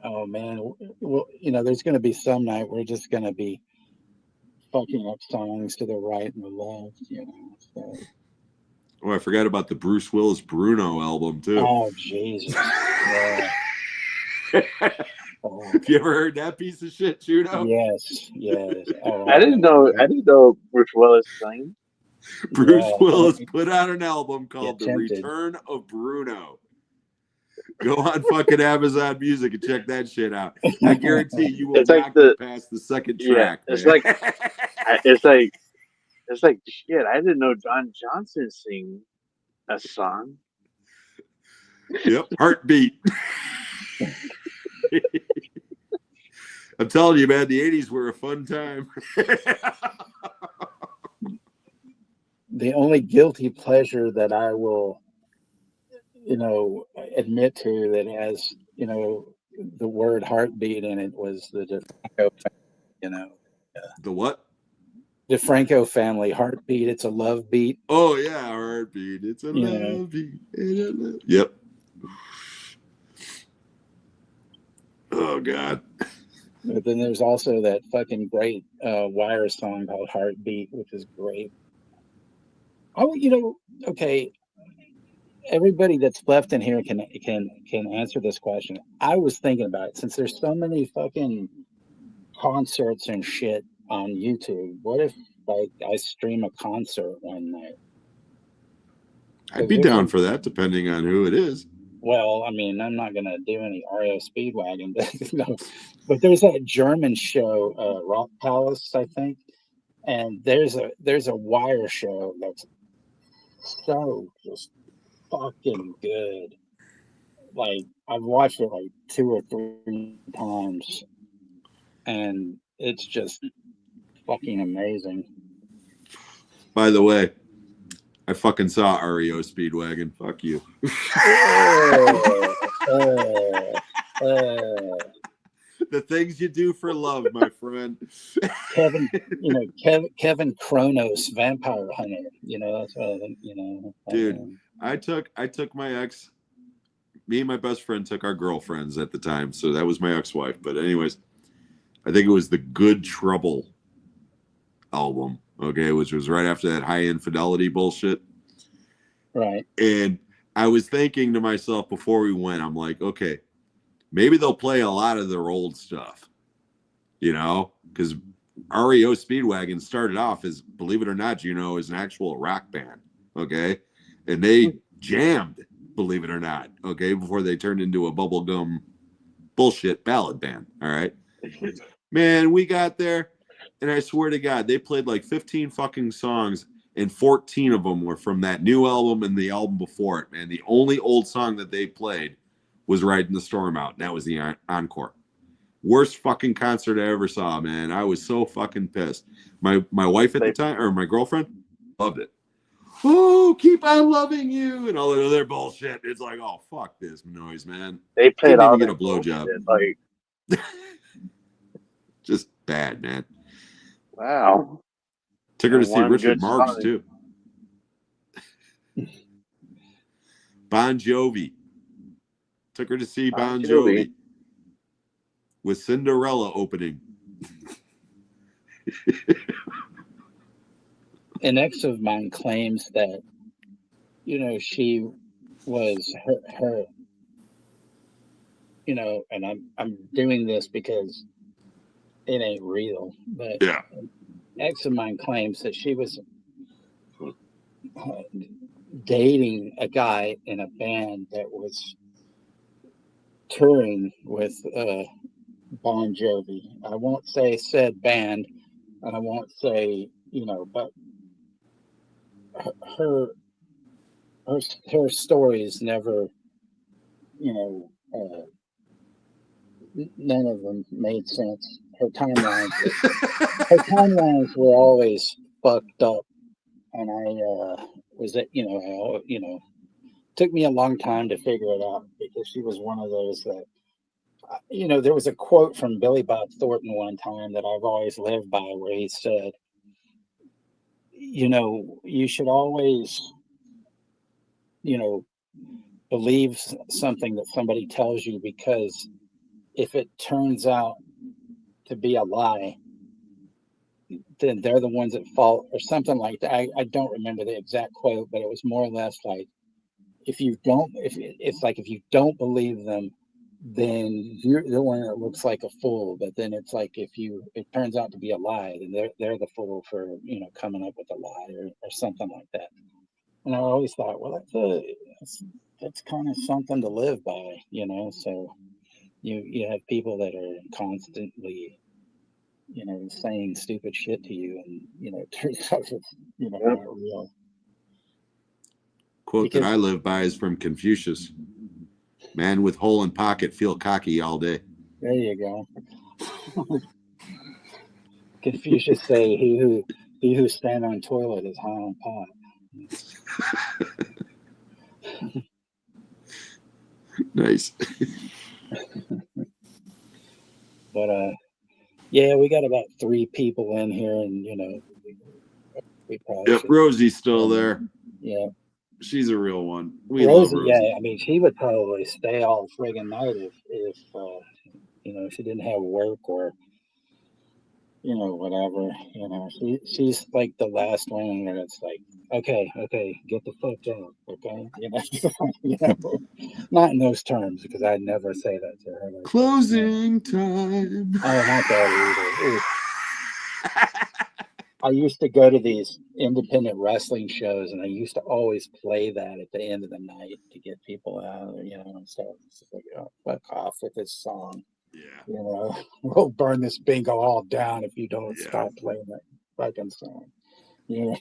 Oh man, well, you know, there's going to be some night we're just going to be fucking up songs to the right and the left, you know. So. Oh, I forgot about the Bruce Willis Bruno album too. Oh Jesus! Yeah. Have you ever heard that piece of shit, Juno? Yes. Oh, I didn't know Bruce Willis sang. Bruce Willis put out an album called The Return of Bruno. Go on fucking Amazon Music and check that shit out. I guarantee you will not get past the second track. It's like shit. I didn't know Don Johnson sing a song. Yep, Heartbeat. I'm telling you, man, the 80s were a fun time. The only guilty pleasure that I will, you know, admit to that has, you know, the word heartbeat in it was the DeFranco, you know. The what? DeFranco family, Heartbeat. It's a love beat. Oh yeah, Heartbeat. It's a love beat. Yep. Oh God. But then there's also that fucking great Wire song called Heartbeat, which is great. Oh, you know, okay. Everybody that's left in here can answer this question. I was thinking about it, since there's so many fucking concerts and shit on YouTube. What if like I stream a concert one night? I'd be down for that, depending on who it is. Well, I mean, I'm not gonna do any REO Speedwagon, but no. But there's that German show, Rock Palace, I think, and there's a wire show that's so just fucking good. Like I've watched it like 2 or 3 times, and it's just fucking amazing. By the way, I fucking saw REO Speedwagon. Fuck you. The things you do for love, my friend. Kevin, Kevin Kronos, Vampire Hunter. That's what I think. Dude, I took my ex. Me and my best friend took our girlfriends at the time, so that was my ex-wife. But anyways, I think it was the Good Trouble album, okay, which was right after that High Infidelity bullshit. Right. And I was thinking to myself before we went, I'm like, okay, maybe they'll play a lot of their old stuff, because REO Speedwagon started off as, believe it or not, as an actual rock band, okay? And they jammed, believe it or not, okay, before they turned into a bubblegum bullshit ballad band, all right? Man, we got there, and I swear to God, they played like 15 fucking songs, and 14 of them were from that new album and the album before it, man. The only old song that they played was Riding the Storm Out, and that was the encore. Worst fucking concert I ever saw, man. I was so fucking pissed. My wife at the time, or my girlfriend, loved it. Oh, keep on loving you, and all that other bullshit. It's like, oh, fuck this noise, man. They played Didn't all even get that a blowjob. bullshit, like, just bad, man. wow. Took her to And see one Richard good Marx song. too. Bon Jovi. Took her to see Bon Jovi with Cinderella opening. An ex of mine claims that, she was her and I'm doing this because it ain't real, but yeah. An ex of mine claims that she was dating a guy in a band that was touring with Bon Jovi. I won't say said band, and I won't say, but her stories never, none of them made sense. Her timelines were always fucked up, and I was that took me a long time to figure it out, because she was one of those that there was a quote from Billy Bob Thornton one time that I've always lived by, where he said, you should always believe something that somebody tells you, because if it turns out to be a lie, then they're the ones at fault, or something like that. I don't remember the exact quote, but it was more or less like, if you don't believe them, then you're the one that looks like a fool. But then it's like, if it turns out to be a lie, then they're the fool for coming up with a lie, or something like that. And I always thought, well, that's kind of something to live by, So you have people that are constantly saying stupid shit to you, and it turns out it's not real. Quote that I live by is from Confucius. Man with hole in pocket feel cocky all day. There you go. Confucius say, he who stand on toilet is high on pot. Nice. But yeah, we got about 3 people in here, and we probably yep, Rosie's still there. Yeah, she's a real one. We love Rosie. Yeah, I mean, she would probably stay all friggin' night if she didn't have work, or whatever. She's like the last one where it's like, okay, get the fuck out, okay, not in those terms, because I'd never say that to her. Like, closing time. Oh, not that either. I used to go to these independent wrestling shows, and I used to always play that at the end of the night to get people out, and so it's like, oh, fuck off with this song. Yeah. We'll burn this bingo all down if you don't Yeah. stop playing that fucking song. Yeah.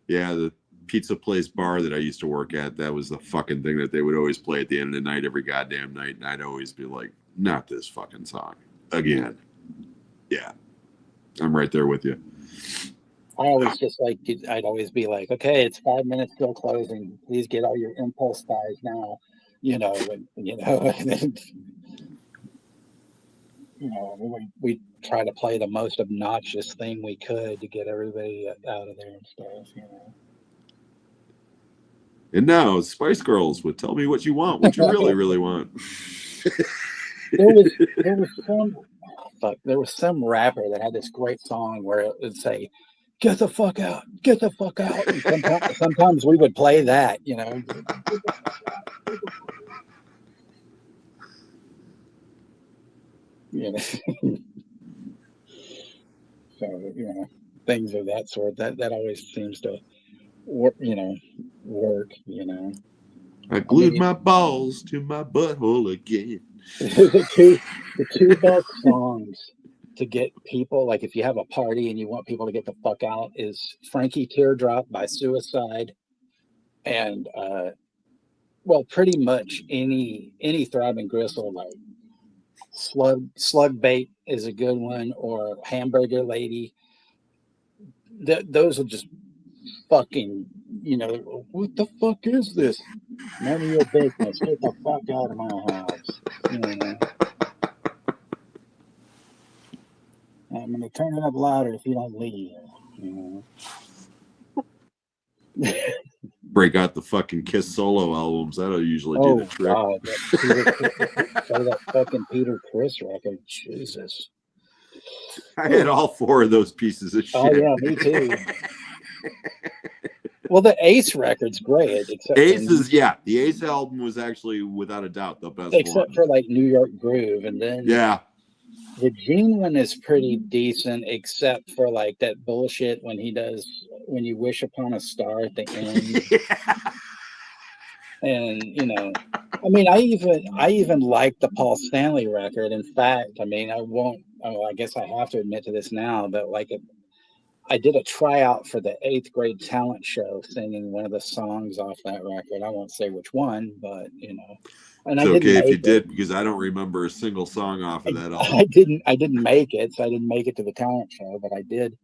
Yeah, the pizza place bar that I used to work at, that was the fucking thing that they would always play at the end of the night, every goddamn night. And I'd always be like, not this fucking song again. Yeah. I'm right there with you. I always I'd always be like, okay, it's 5 minutes till closing. Please get all your impulse buys now. We try to play the most obnoxious thing we could to get everybody out of there and stuff. And now, Spice Girls would tell me what you want, what you really, really want. There was some rapper that had this great song where it would say, "Get the fuck out, get the fuck out." And sometimes we would play that, So, things of that sort. That always seems to work. I glued my balls to my butthole again. The two best songs to get people, like if you have a party and you want people to get the fuck out, is Frankie Teardrop by Suicide, and pretty much any Throbbing Gristle, like Slug Bait is a good one, or Hamburger Lady. Those are just fucking, what the fuck is this? None of your business. Get the fuck out of my house. I'm going to turn it up louder if you don't leave. Break out the fucking Kiss solo albums. That'll usually do the trick. God, that fucking Peter Criss record. Jesus. I had all 4 of those pieces of shit. Oh, yeah, me too. Well, the Ace record's great. The Ace album was actually, without a doubt, the best one. Except for, like, New York Groove. And then the Gene one is pretty decent, except for, like, that bullshit when he does When You Wish Upon a Star at the end. And, I even like the Paul Stanley record. In fact, I guess I have to admit to this now, but I did a tryout for the 8th grade talent show singing one of the songs off that record. I won't say which one, but and it's okay if you did, because I don't remember a single song off of that album. I didn't make it, so I didn't make it to the talent show, but I did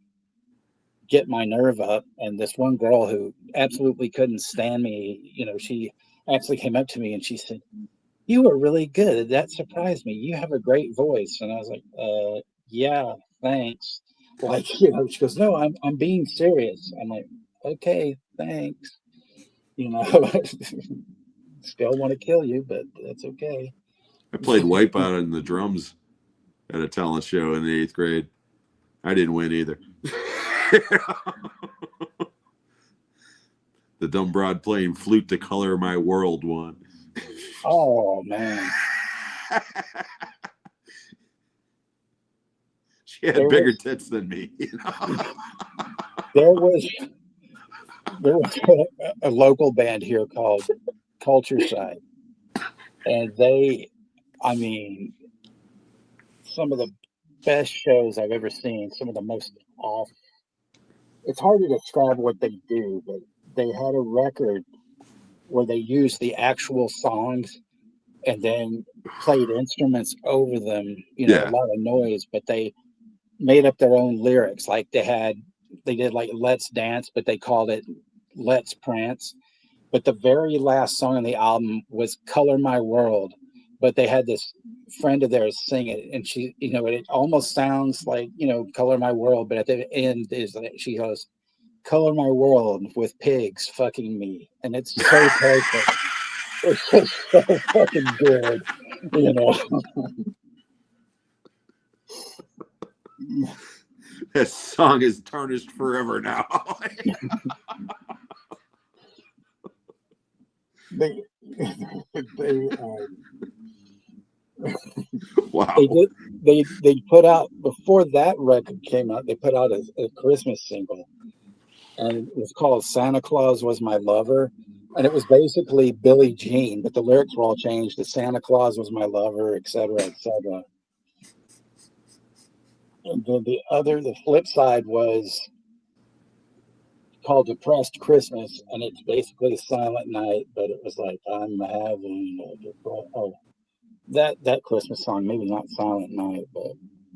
get my nerve up. And this one girl who absolutely couldn't stand me, she actually came up to me and she said, "You were really good. That surprised me. You have a great voice." And I was like, yeah, thanks. Like, she goes, "No, I'm being serious." I'm like, "Okay, thanks." Still want to kill you, but that's okay. I played Wipeout on the drums at a talent show in the 8th grade. I didn't win either. The dumb broad playing Flute to Color My World won. Oh, man. She had bigger tits than me. There was a local band here called Culture Side, and some of the best shows I've ever seen. Some of the most off. It's hard to describe what they do, but they had a record where they used the actual songs and then played instruments over them. A lot of noise, but they made up their own lyrics. Like they did like Let's Dance, but they called it Let's Prance. But the very last song on the album was Color My World, but they had this friend of theirs sing it, and she, it almost sounds like, Color My World, but at the end she goes, "Color my world with pigs fucking me." And it's so perfect. It's just so fucking good, That song is tarnished forever now. Wow. They put out, before that record came out, they put out a Christmas single, and it was called Santa Claus Was My Lover. And it was basically Billie Jean, but the lyrics were all changed to Santa Claus Was My Lover, etc., etc. And then the flip side was called Depressed Christmas, and it's basically Silent Night, but it was like, I'm having that Christmas song, maybe not Silent Night, but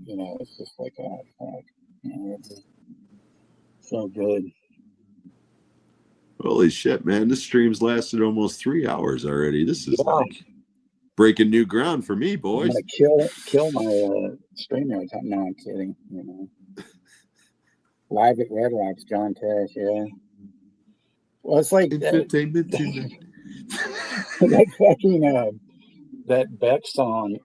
it's just like, oh fuck, it's so good. Holy shit, man! This stream's lasted almost 3 hours already. This is like breaking new ground for me, boys. I'm gonna kill my streamer. No, I'm kidding. Live at Red Rocks, John Tesh, yeah. Well, it's like entertainment tonight. That fucking that Beck song,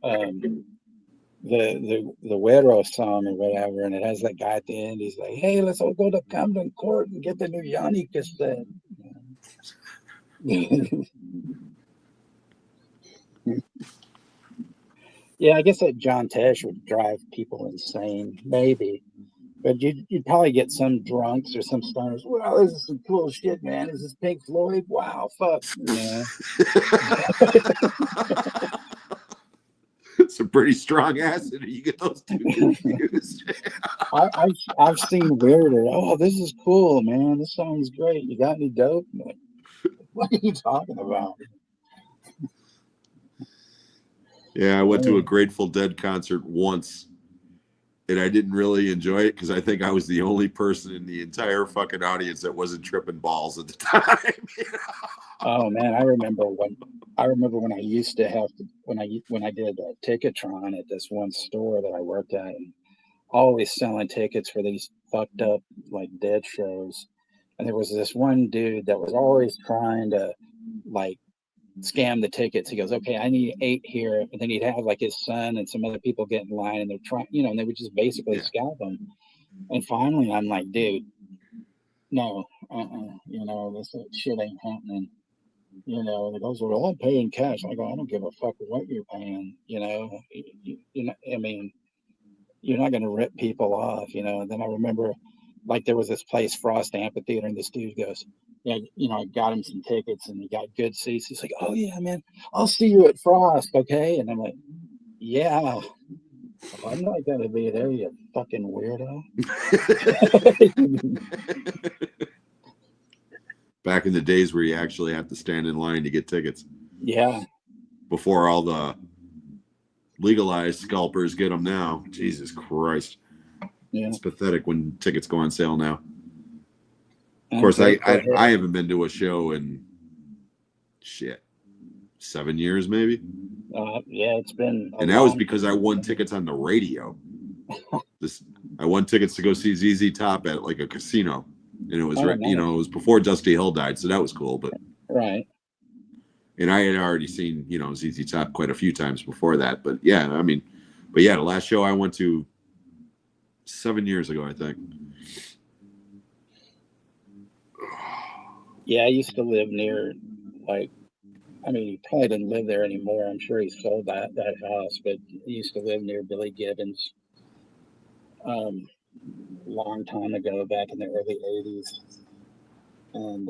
the Güero song or whatever, and it has that guy at the end. He's like, "Hey, let's all go to Camden Court and get the new Yanni cassette." Yeah, I guess that John Tesh would drive people insane, maybe. But you'd probably get some drunks or some stoners. Well, this is some cool shit, man. Is this Pink Floyd? Wow, fuck. Some pretty strong acid. You get those two confused. I've seen weirder. Oh, this is cool, man. This song's great. You got any dope? Like, what are you talking about? Yeah, I went to a Grateful Dead concert once, and I didn't really enjoy it because I think I was the only person in the entire fucking audience that wasn't tripping balls at the time. Oh man, I remember when I used to have to when I did Ticketron at this one store that I worked at, and always selling tickets for these fucked up like Dead shows. And there was this one dude that was always trying to like scam the tickets. He goes, "Okay, I need 8 here," and then he'd have like his son and some other people get in line, and they're trying, and they would just basically scalp them. And finally, I'm like, "Dude, no, this shit ain't happening." And he goes, "Well, I'm paying cash." I go, "I don't give a fuck what you're paying." I mean, you're not going to rip people off, And then I remember, like, there was this place, Frost Amphitheater, and this dude goes, "Yeah, I got him some tickets, and he got good seats." He's like, "Oh yeah, man, I'll see you at Frost, okay?" And I'm like, "Yeah, I'm not going to be there, you fucking weirdo." Back in the days where you actually have to stand in line to get tickets. Yeah. Before all the legalized scalpers get them now. Jesus Christ. Yeah. It's pathetic when tickets go on sale now. Of course, I haven't been to a show in 7 years maybe. Yeah, it's been. And that was because I won tickets on the radio. I won tickets to go see ZZ Top at like a casino, and it was nice. it was before Dusty Hill died, so that was cool. But right. And I had already seen ZZ Top quite a few times before that. But yeah, the last show I went to 7 years ago, I think. Yeah, I used to live near, he probably didn't live there anymore. I'm sure he sold that house, but he used to live near Billy Gibbons long time ago, back in the early 80s. And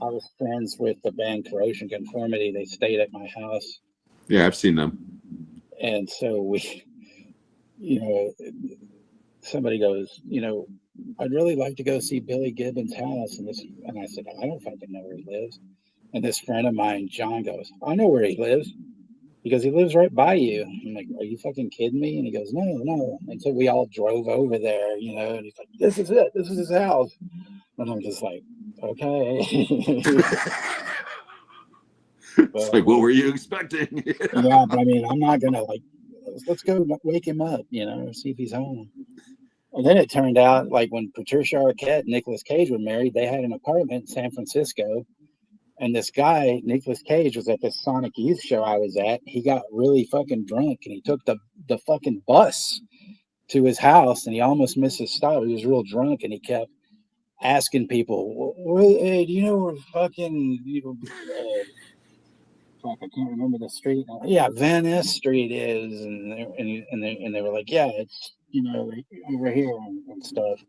I was friends with the band Corrosion Conformity. They stayed at my house. Yeah, I've seen them. And so we, somebody goes, "I'd really like to go see Billy Gibbons' house." And I said, "I don't fucking know where he lives." And this friend of mine, John, goes, "I know where he lives." He goes, "He lives right by you." I'm like, "Are you fucking kidding me?" And he goes, No. And so we all drove over there, and he's like, "This is it. This is his house." And I'm just like, okay. It's like, what were you expecting? Yeah, but I'm not going to let's go wake him up, see if he's home. And then it turned out, when Patricia Arquette and Nicolas Cage were married, they had an apartment in San Francisco. And this guy, Nicolas Cage, was at this Sonic Youth show I was at. He got really fucking drunk, and he took the fucking bus to his house, and he almost missed his stop. He was real drunk, and he kept asking people, "Hey, do you know where fucking fuck, I can't remember the street. Yeah, Venice Street is, and they were like, yeah, it's over here and stuff.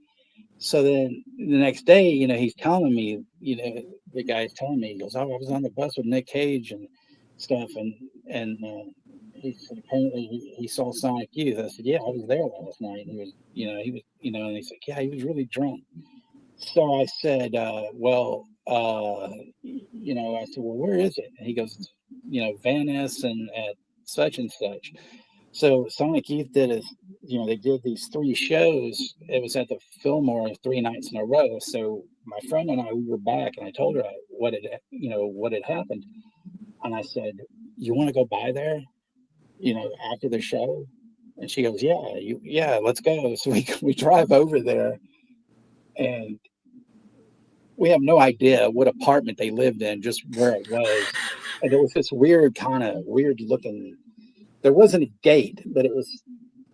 So then the next day, he's telling me, the guy's telling me, he goes, oh, I was on the bus with Nick Cage and stuff, and he said apparently he saw Sonic Youth. I said, yeah, I was there last night. And he was, and he's like, yeah, he was really drunk. So I said, I said, well, where is it? And he goes, Venice and at such and such. So Sonic Youth they did these 3 shows. It was at the Fillmore 3 nights in a row. So my friend and I, we were back, and I told her what had happened. And I said, you want to go by there, after the show? And she goes, yeah, let's go. So we drive over there, and we have no idea what apartment they lived in, just where it was. And it was this weird looking, there wasn't a gate, but it was,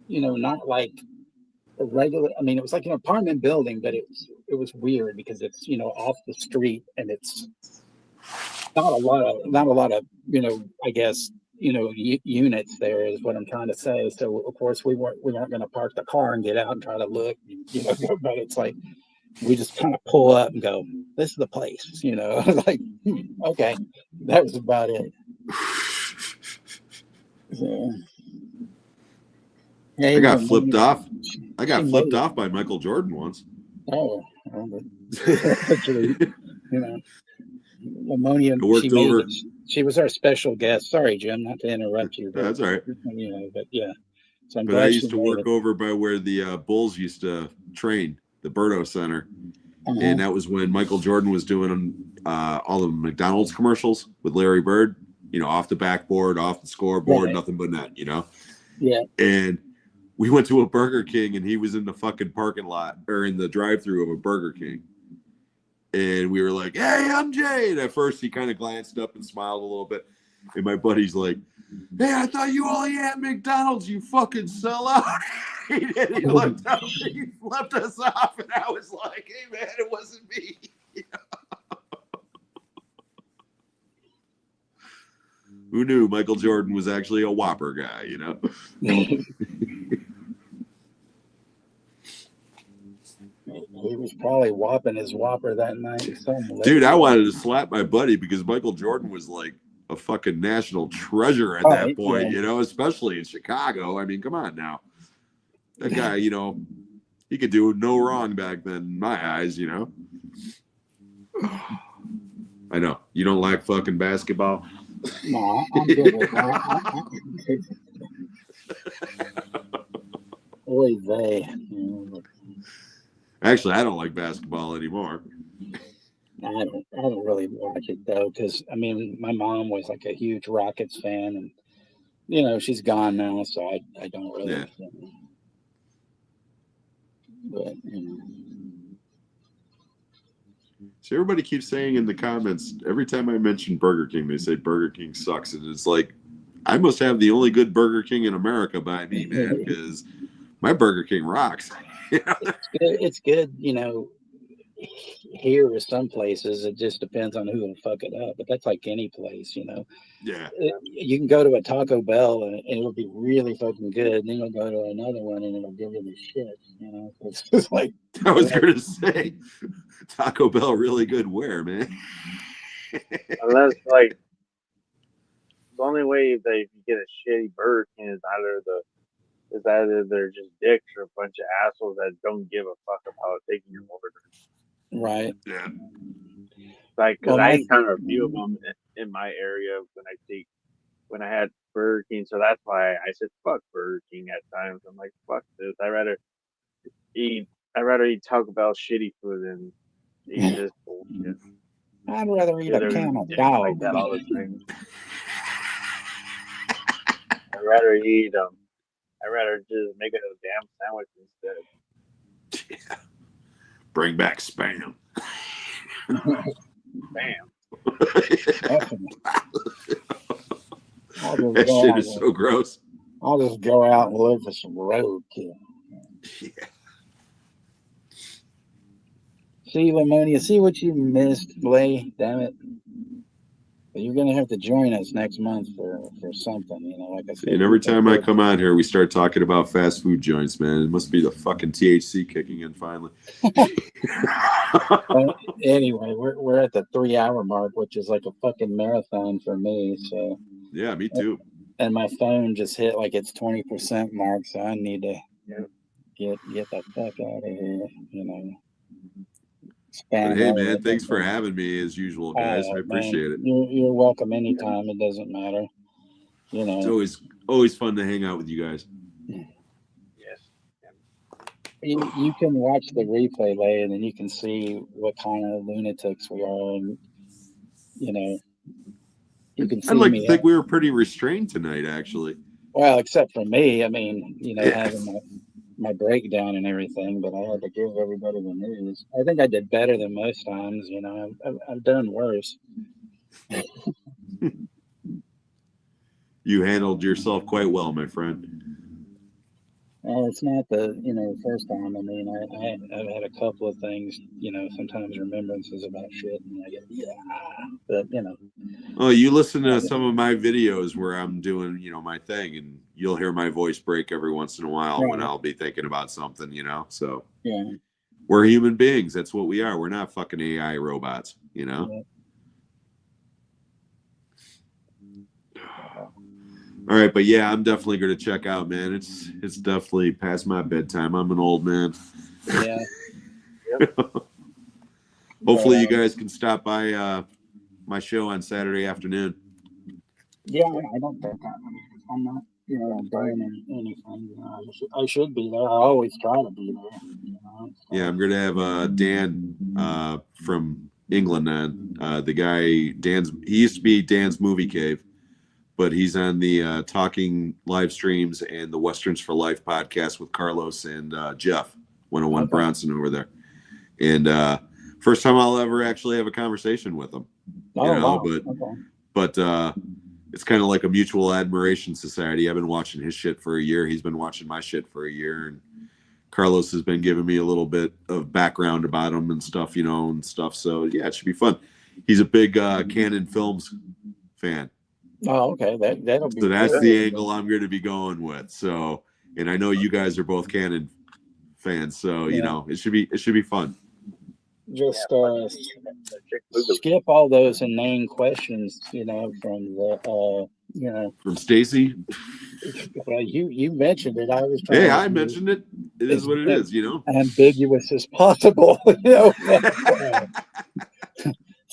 not like a regular, I mean, it was like an apartment building, but it was weird because it's, off the street, and it's not a lot of, I guess, units there is what I'm trying to say. So of course we weren't going to park the car and get out and try to look, but it's like, we just kind of pull up and go, this is the place, like, okay, that was about it. So, yeah, I got flipped off. I got flipped off by Michael Jordan once. Oh, actually, Ammonia. She was our special guest. Sorry, Jim, not to interrupt you. But, that's all right. But yeah. So I used to work over by where the Bulls used to train, the Berto Center. And that was when Michael Jordan was doing all the McDonald's commercials with Larry Bird, off the backboard, off the scoreboard, nothing but net, Yeah. And we went to a Burger King, and he was in the fucking parking lot or in the drive-thru of a Burger King. And we were like, hey, I'm Jay. And at first he kind of glanced up and smiled a little bit. And my buddy's like, hey, I thought you only had McDonald's, you fucking sellout. He did. He left us off, and I was like, hey, man, it wasn't me. Who knew Michael Jordan was actually a Whopper guy, He was probably whopping his Whopper that night. Dude, I wanted to slap my buddy because Michael Jordan was like a fucking national treasure at that point, especially in Chicago. I mean, come on now. That guy, he could do no wrong back then in my eyes, I know. You don't like fucking basketball? No, I'm good with that. Oy vey. Actually, I don't like basketball anymore. I don't really watch it though, because I mean, my mom was like a huge Rockets fan, and she's gone now, so I don't really. Yeah. But So everybody keeps saying in the comments, every time I mention Burger King, they say Burger King sucks, and it's like, I must have the only good Burger King in America by me, man, because my Burger King rocks. It's good, here with some places. It just depends on who will fuck it up, but that's like any place, Yeah. You can go to a Taco Bell and it'll be really fucking good, and then you'll go to another one and it'll give you the shit, It's just like, I was going to say, Taco Bell really good where, man? Unless, like, the only way that if you get a shitty Burger King is either they're just dicks or a bunch of assholes that don't give a fuck about taking your order. Right. Yeah. Like, because I encountered a few of them in my area when I had Burger King, so that's why I said fuck Burger King at times. I'm like, fuck this. I'd rather eat Taco Bell shitty food than eat this bullshit. I'd rather eat a can of dog. Like that all the time. I'd rather just make it a damn sandwich instead. Yeah. Bring back Spam. Spam. That shit is so gross. I'll just go out and look for some roadkill. Yeah. See, Lamonia, see what you missed, Blay. Damn it. You're gonna have to join us next month for something, you know. Like I said, And every time I come on here, we start talking about fast food joints, man. It must be the fucking THC kicking in finally. Anyway, we're at the 3-hour mark, which is like a fucking marathon for me. So yeah, me too. And my phone just hit like its 20% mark, so I need to get the fuck out of here, you know. But hey, man, thanks for having me as usual, guys. I appreciate it. You're welcome anytime. It doesn't matter. You know, it's always fun to hang out with you guys. Yes. You can watch the replay later, and then you can see what kind of lunatics we are, and you know, you can see I'd like me. to think we were pretty restrained tonight, actually. Well, except for me. I mean, you know, having my breakdown and everything, but I had to give everybody the news. I think I did better than most times. You know, I've done worse. You handled yourself quite well, my friend. Well, it's not the first time. I mean, I've had a couple of things. You know, sometimes remembrances about shit, and I get but you know. Oh, you listen to some of my videos where I'm doing my thing, and you'll hear my voice break every once in a while when I'll be thinking about something. So yeah, we're human beings. That's what we are. We're not fucking AI robots. Yeah. All right, but yeah, I'm definitely going to check out, man. It's definitely past my bedtime. I'm an old man. Yeah. Hopefully, you guys can stop by my show on Saturday afternoon. Yeah, I don't think I'm not, doing anything. I should be there. I always try to be there. Yeah, I'm going to have Dan from England on. The guy he used to be Dan's Movie Cave, but he's on the Talking live streams and the Westerns for Life podcast with Carlos and Jeff 101 Bronson over there. And first time I'll ever actually have a conversation with him. Wow. But it's kind of like a mutual admiration society. I've been watching his shit for a year. He's been watching my shit for a year. And Carlos has been giving me a little bit of background about him and stuff, and stuff. So, yeah, it should be fun. He's a big Canon Films fan. Oh, okay. That'll be. So that's the angle I'm going to be going with. So, and I know you guys are both Canon fans, so it should be fun. Just skip all those inane questions, from the from Stacy. Well, you mentioned it. I was trying. Hey, I mentioned it. It is what it is, ambiguous as possible.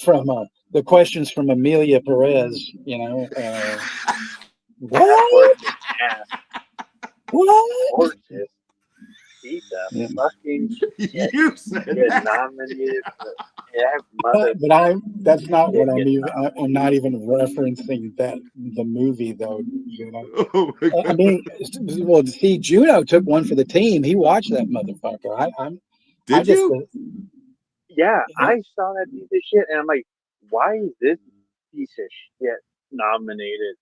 From the questions from Amelia Perez, what? What? Fucking shit. You said get nominated for that's not what I'm not even referencing the movie though. Oh my God. I mean, well, see, Juno took one for the team. He watched that motherfucker. Did you? Yeah, I saw that piece of shit, and I'm like, why is this piece of shit nominated?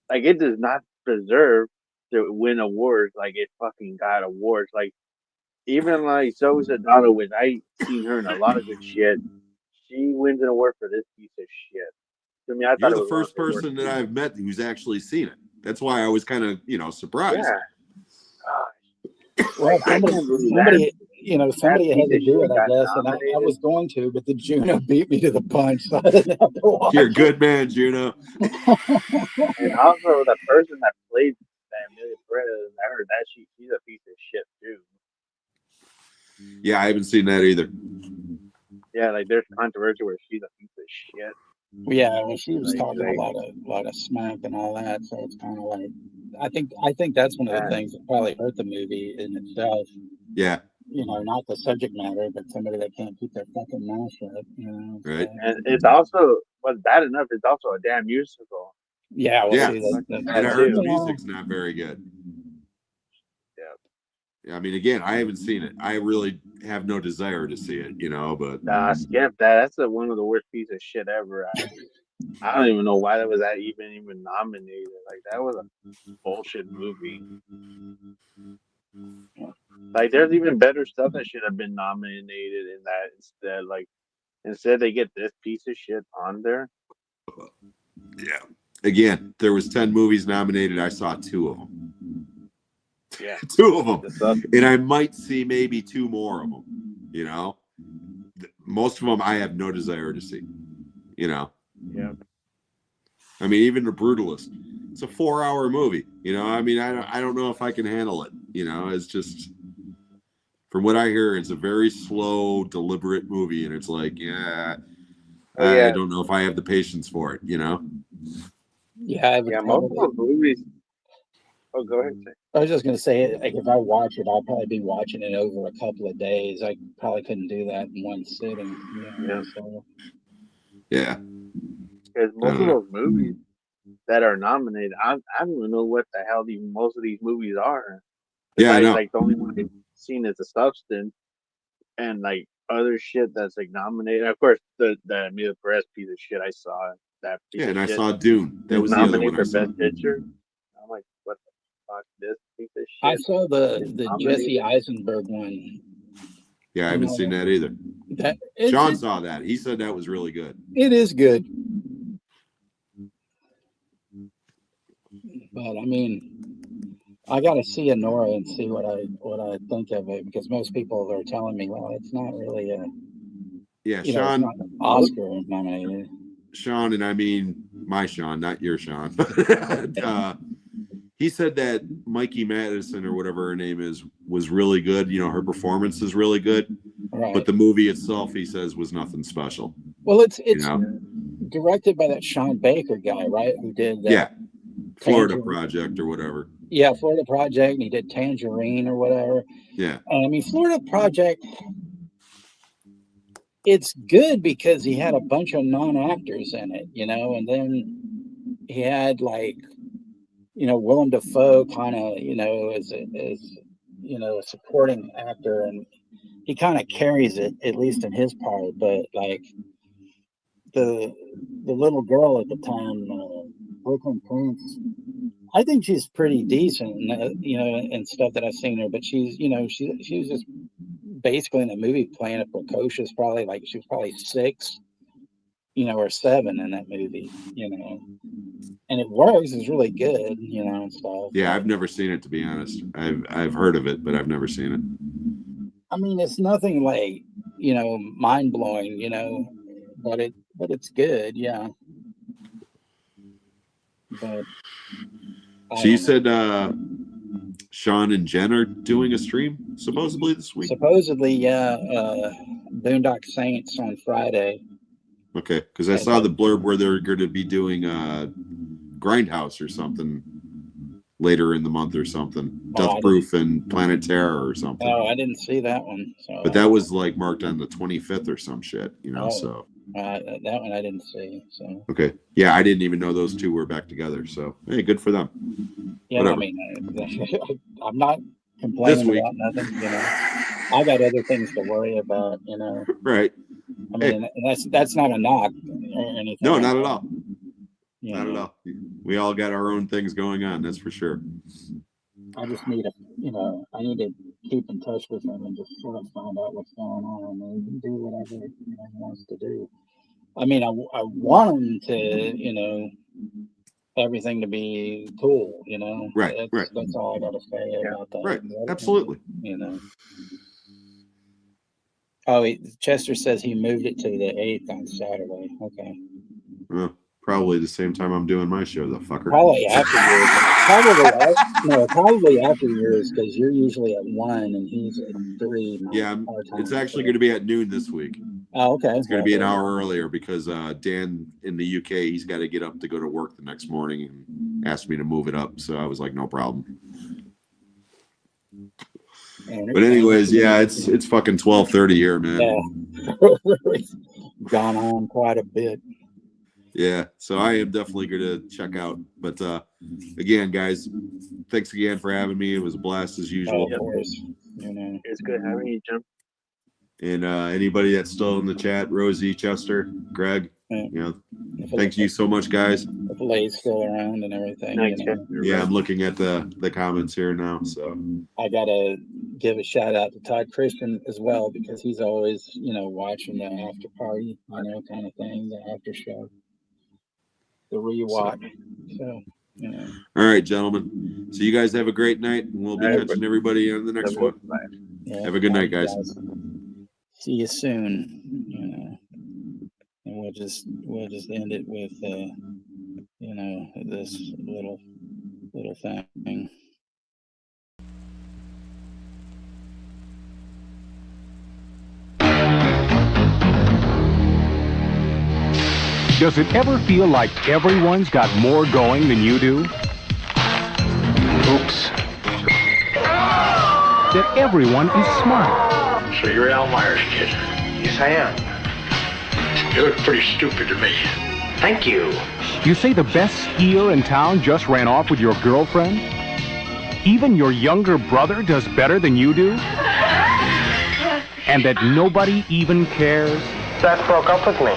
Like, it does not deserve to win awards. Like, it fucking got awards. Like, even like Zoe Saldana, which I seen her in a lot of good shit, she wins an award for this piece of shit. To me, I thought You're it the was first person that I've met who's actually seen it. That's why I was kind of, surprised. Yeah. Well, somebody had to do it, I guess, and I was going to, but the Juno beat me to the punch, so I didn't have to watch. You're a good man, Juno. And also, the person that played that Amelia Perez, I heard that she's a piece of shit too. Yeah, I haven't seen that either. Yeah, like there's controversy where she's a piece of shit. Yeah, well, she was talking a lot of smack and all that, so it's kind of like I think that's one of the things that probably hurt the movie in itself. Yeah. Not the subject matter, but somebody that can't keep their fucking mouth shut. Right. And it's also what's bad enough. It's also a damn musical. Yeah. Well, yeah. See, and I heard the music's not very good. Yeah. I mean, again, I haven't seen it. I really have no desire to see it, but nah, skip that. That's one of the worst pieces of shit ever. I don't even know why that was even nominated. Like that was a bullshit movie. Like there's even better stuff that should have been nominated in that instead. Like instead they get this piece of shit on there. Yeah. Again, there was 10 movies nominated. I saw 2 of them. Yeah. 2 of them. And I might see maybe 2 more of them. You know, most of them I have no desire to see. You know. Yeah. I mean, even The Brutalist. It's a 4-hour movie. You know, I mean, I don't know if I can handle it. You know, it's just, from what I hear, it's a very slow, deliberate movie, and it's like, yeah, I don't know if I have the patience for it. You know. Yeah, most of those movies. Oh, go ahead. I was just gonna say, like, if I watch it, I'll probably be watching it over a couple of days. I probably couldn't do that in one sitting. Yeah. So. Yeah. Because most of those movies that are nominated, I don't even know what the hell most of these movies are. Yeah, I know. Like the only one I've seen is The Substance, and like other shit that's like nominated. Of course, the Emilio Perez piece of shit I saw that. Piece Yeah, of and I shit saw Dune. That was the other one I for saw. Best Picture. I'm like, what the fuck? This piece of shit. I saw the Jesse Eisenberg one. Yeah, I haven't seen that either. Sean saw that. He said that was really good. It is good. But I mean, I got to see Honora and see what I think of it, because most people are telling me, well, it's not really a Sean, it's not Oscar nominated. Sean, and I mean my Sean, not your Sean. He said that Mikey Madison, or whatever her name is, was really good. You know, her performance is really good, but the movie itself, he says, was nothing special. Well, it's directed by that Sean Baker guy, right? Who did Florida Project or whatever. Yeah, Florida Project, and he did Tangerine or whatever. Yeah. And I mean, Florida Project, it's good because he had a bunch of non-actors in it, and then he had, like, Willem Dafoe kind of, as a supporting actor, and he kind of carries it, at least in his part. But like the little girl at the time, Brooklyn Prince, I think she's pretty decent, and stuff that I've seen her. But she's, she was just basically in a movie playing a precocious, probably, like, she was probably 6, or 7 in that movie, and it works. It's really good, and stuff. Yeah, I've never seen it, to be honest. I've heard of it, but I've never seen it. I mean, it's nothing like, mind blowing, but it's good, yeah. But so you said Sean and Jen are doing a stream supposedly this week? Supposedly, yeah. Boondock Saints on Friday. Okay, because I saw the blurb where they're going to be doing Grindhouse or something later in the month or something. Death Proof and Planet Terror or something. Oh, I didn't see that one. So. But that was like marked on the 25th or some shit, so. That one I didn't see. So. Okay. Yeah, I didn't even know those two were back together. So, hey, good for them. Yeah, whatever. I mean, I'm not complaining about nothing, I got other things to worry about, Right. I mean, that's not a knock or anything. No, not at all. Not at all. We all got our own things going on, that's for sure. I just need I need to keep in touch with him and just sort of find out what's going on and do whatever he wants to do. I mean, I want him to, everything to be cool, Right, right. That's all I got to say about that. Right, absolutely. Oh, Chester says he moved it to the 8th on Saturday. Okay. Well, probably the same time I'm doing my show, the fucker. Probably after yours. Probably after yours, because you're usually at 1 and he's at 3. Yeah, it's actually going to be at noon this week. Oh, okay. It's going to be an hour earlier because Dan in the UK, he's got to get up to go to work the next morning and asked me to move it up. So I was like, no problem. But anyways, yeah, it's fucking 12:30 here, man. Yeah, gone on quite a bit. Yeah, so I am definitely going to check out. But again, guys, thanks again for having me. It was a blast as usual. Of course. It's good having you, Jim. And anybody that's still in the chat, Rosie, Chester, Greg, thank you so much, guys. If Lay's still around and everything. Yeah, I'm looking at the comments here now. So I gotta give a shout out to Todd Christian as well, because he's always, watching the after party, kind of thing, the after show. rewatch. So, you know. All right, gentlemen. So you guys have a great night, and we'll be catching everybody on the next one. Yeah, Have a good night, guys. See you soon. You know, and we'll just end it with you know, this little thing. Does it ever feel like everyone's got more going than you do? Oops. That everyone is smart? So you're Al Myers' kid. Yes, I am. You look pretty stupid to me. Thank you. You say the best skier in town just ran off with your girlfriend? Even your younger brother does better than you do? And that nobody even cares? Beth broke up with me.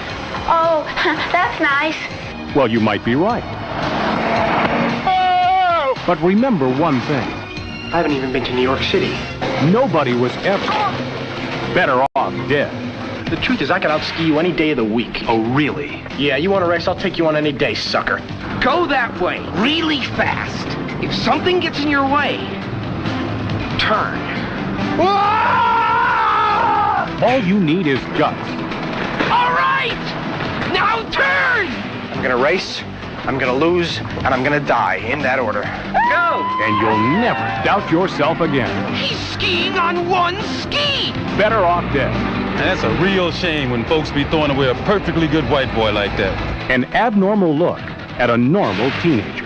Oh, that's nice. Well, you might be right. But remember one thing. I haven't even been to New York City. Nobody was ever better off dead. The truth is, I can outski you any day of the week. Oh, really? Yeah, you want a race? I'll take you on any day, sucker. Go that way, really fast. If something gets in your way, turn. All you need is guts. All right! Now turn! I'm gonna race, I'm gonna lose, and I'm gonna die, in that order. Go! And you'll never doubt yourself again. He's skiing on one ski! Better off dead. That's a real shame when folks be throwing away a perfectly good white boy like that. An abnormal look at a normal teenager.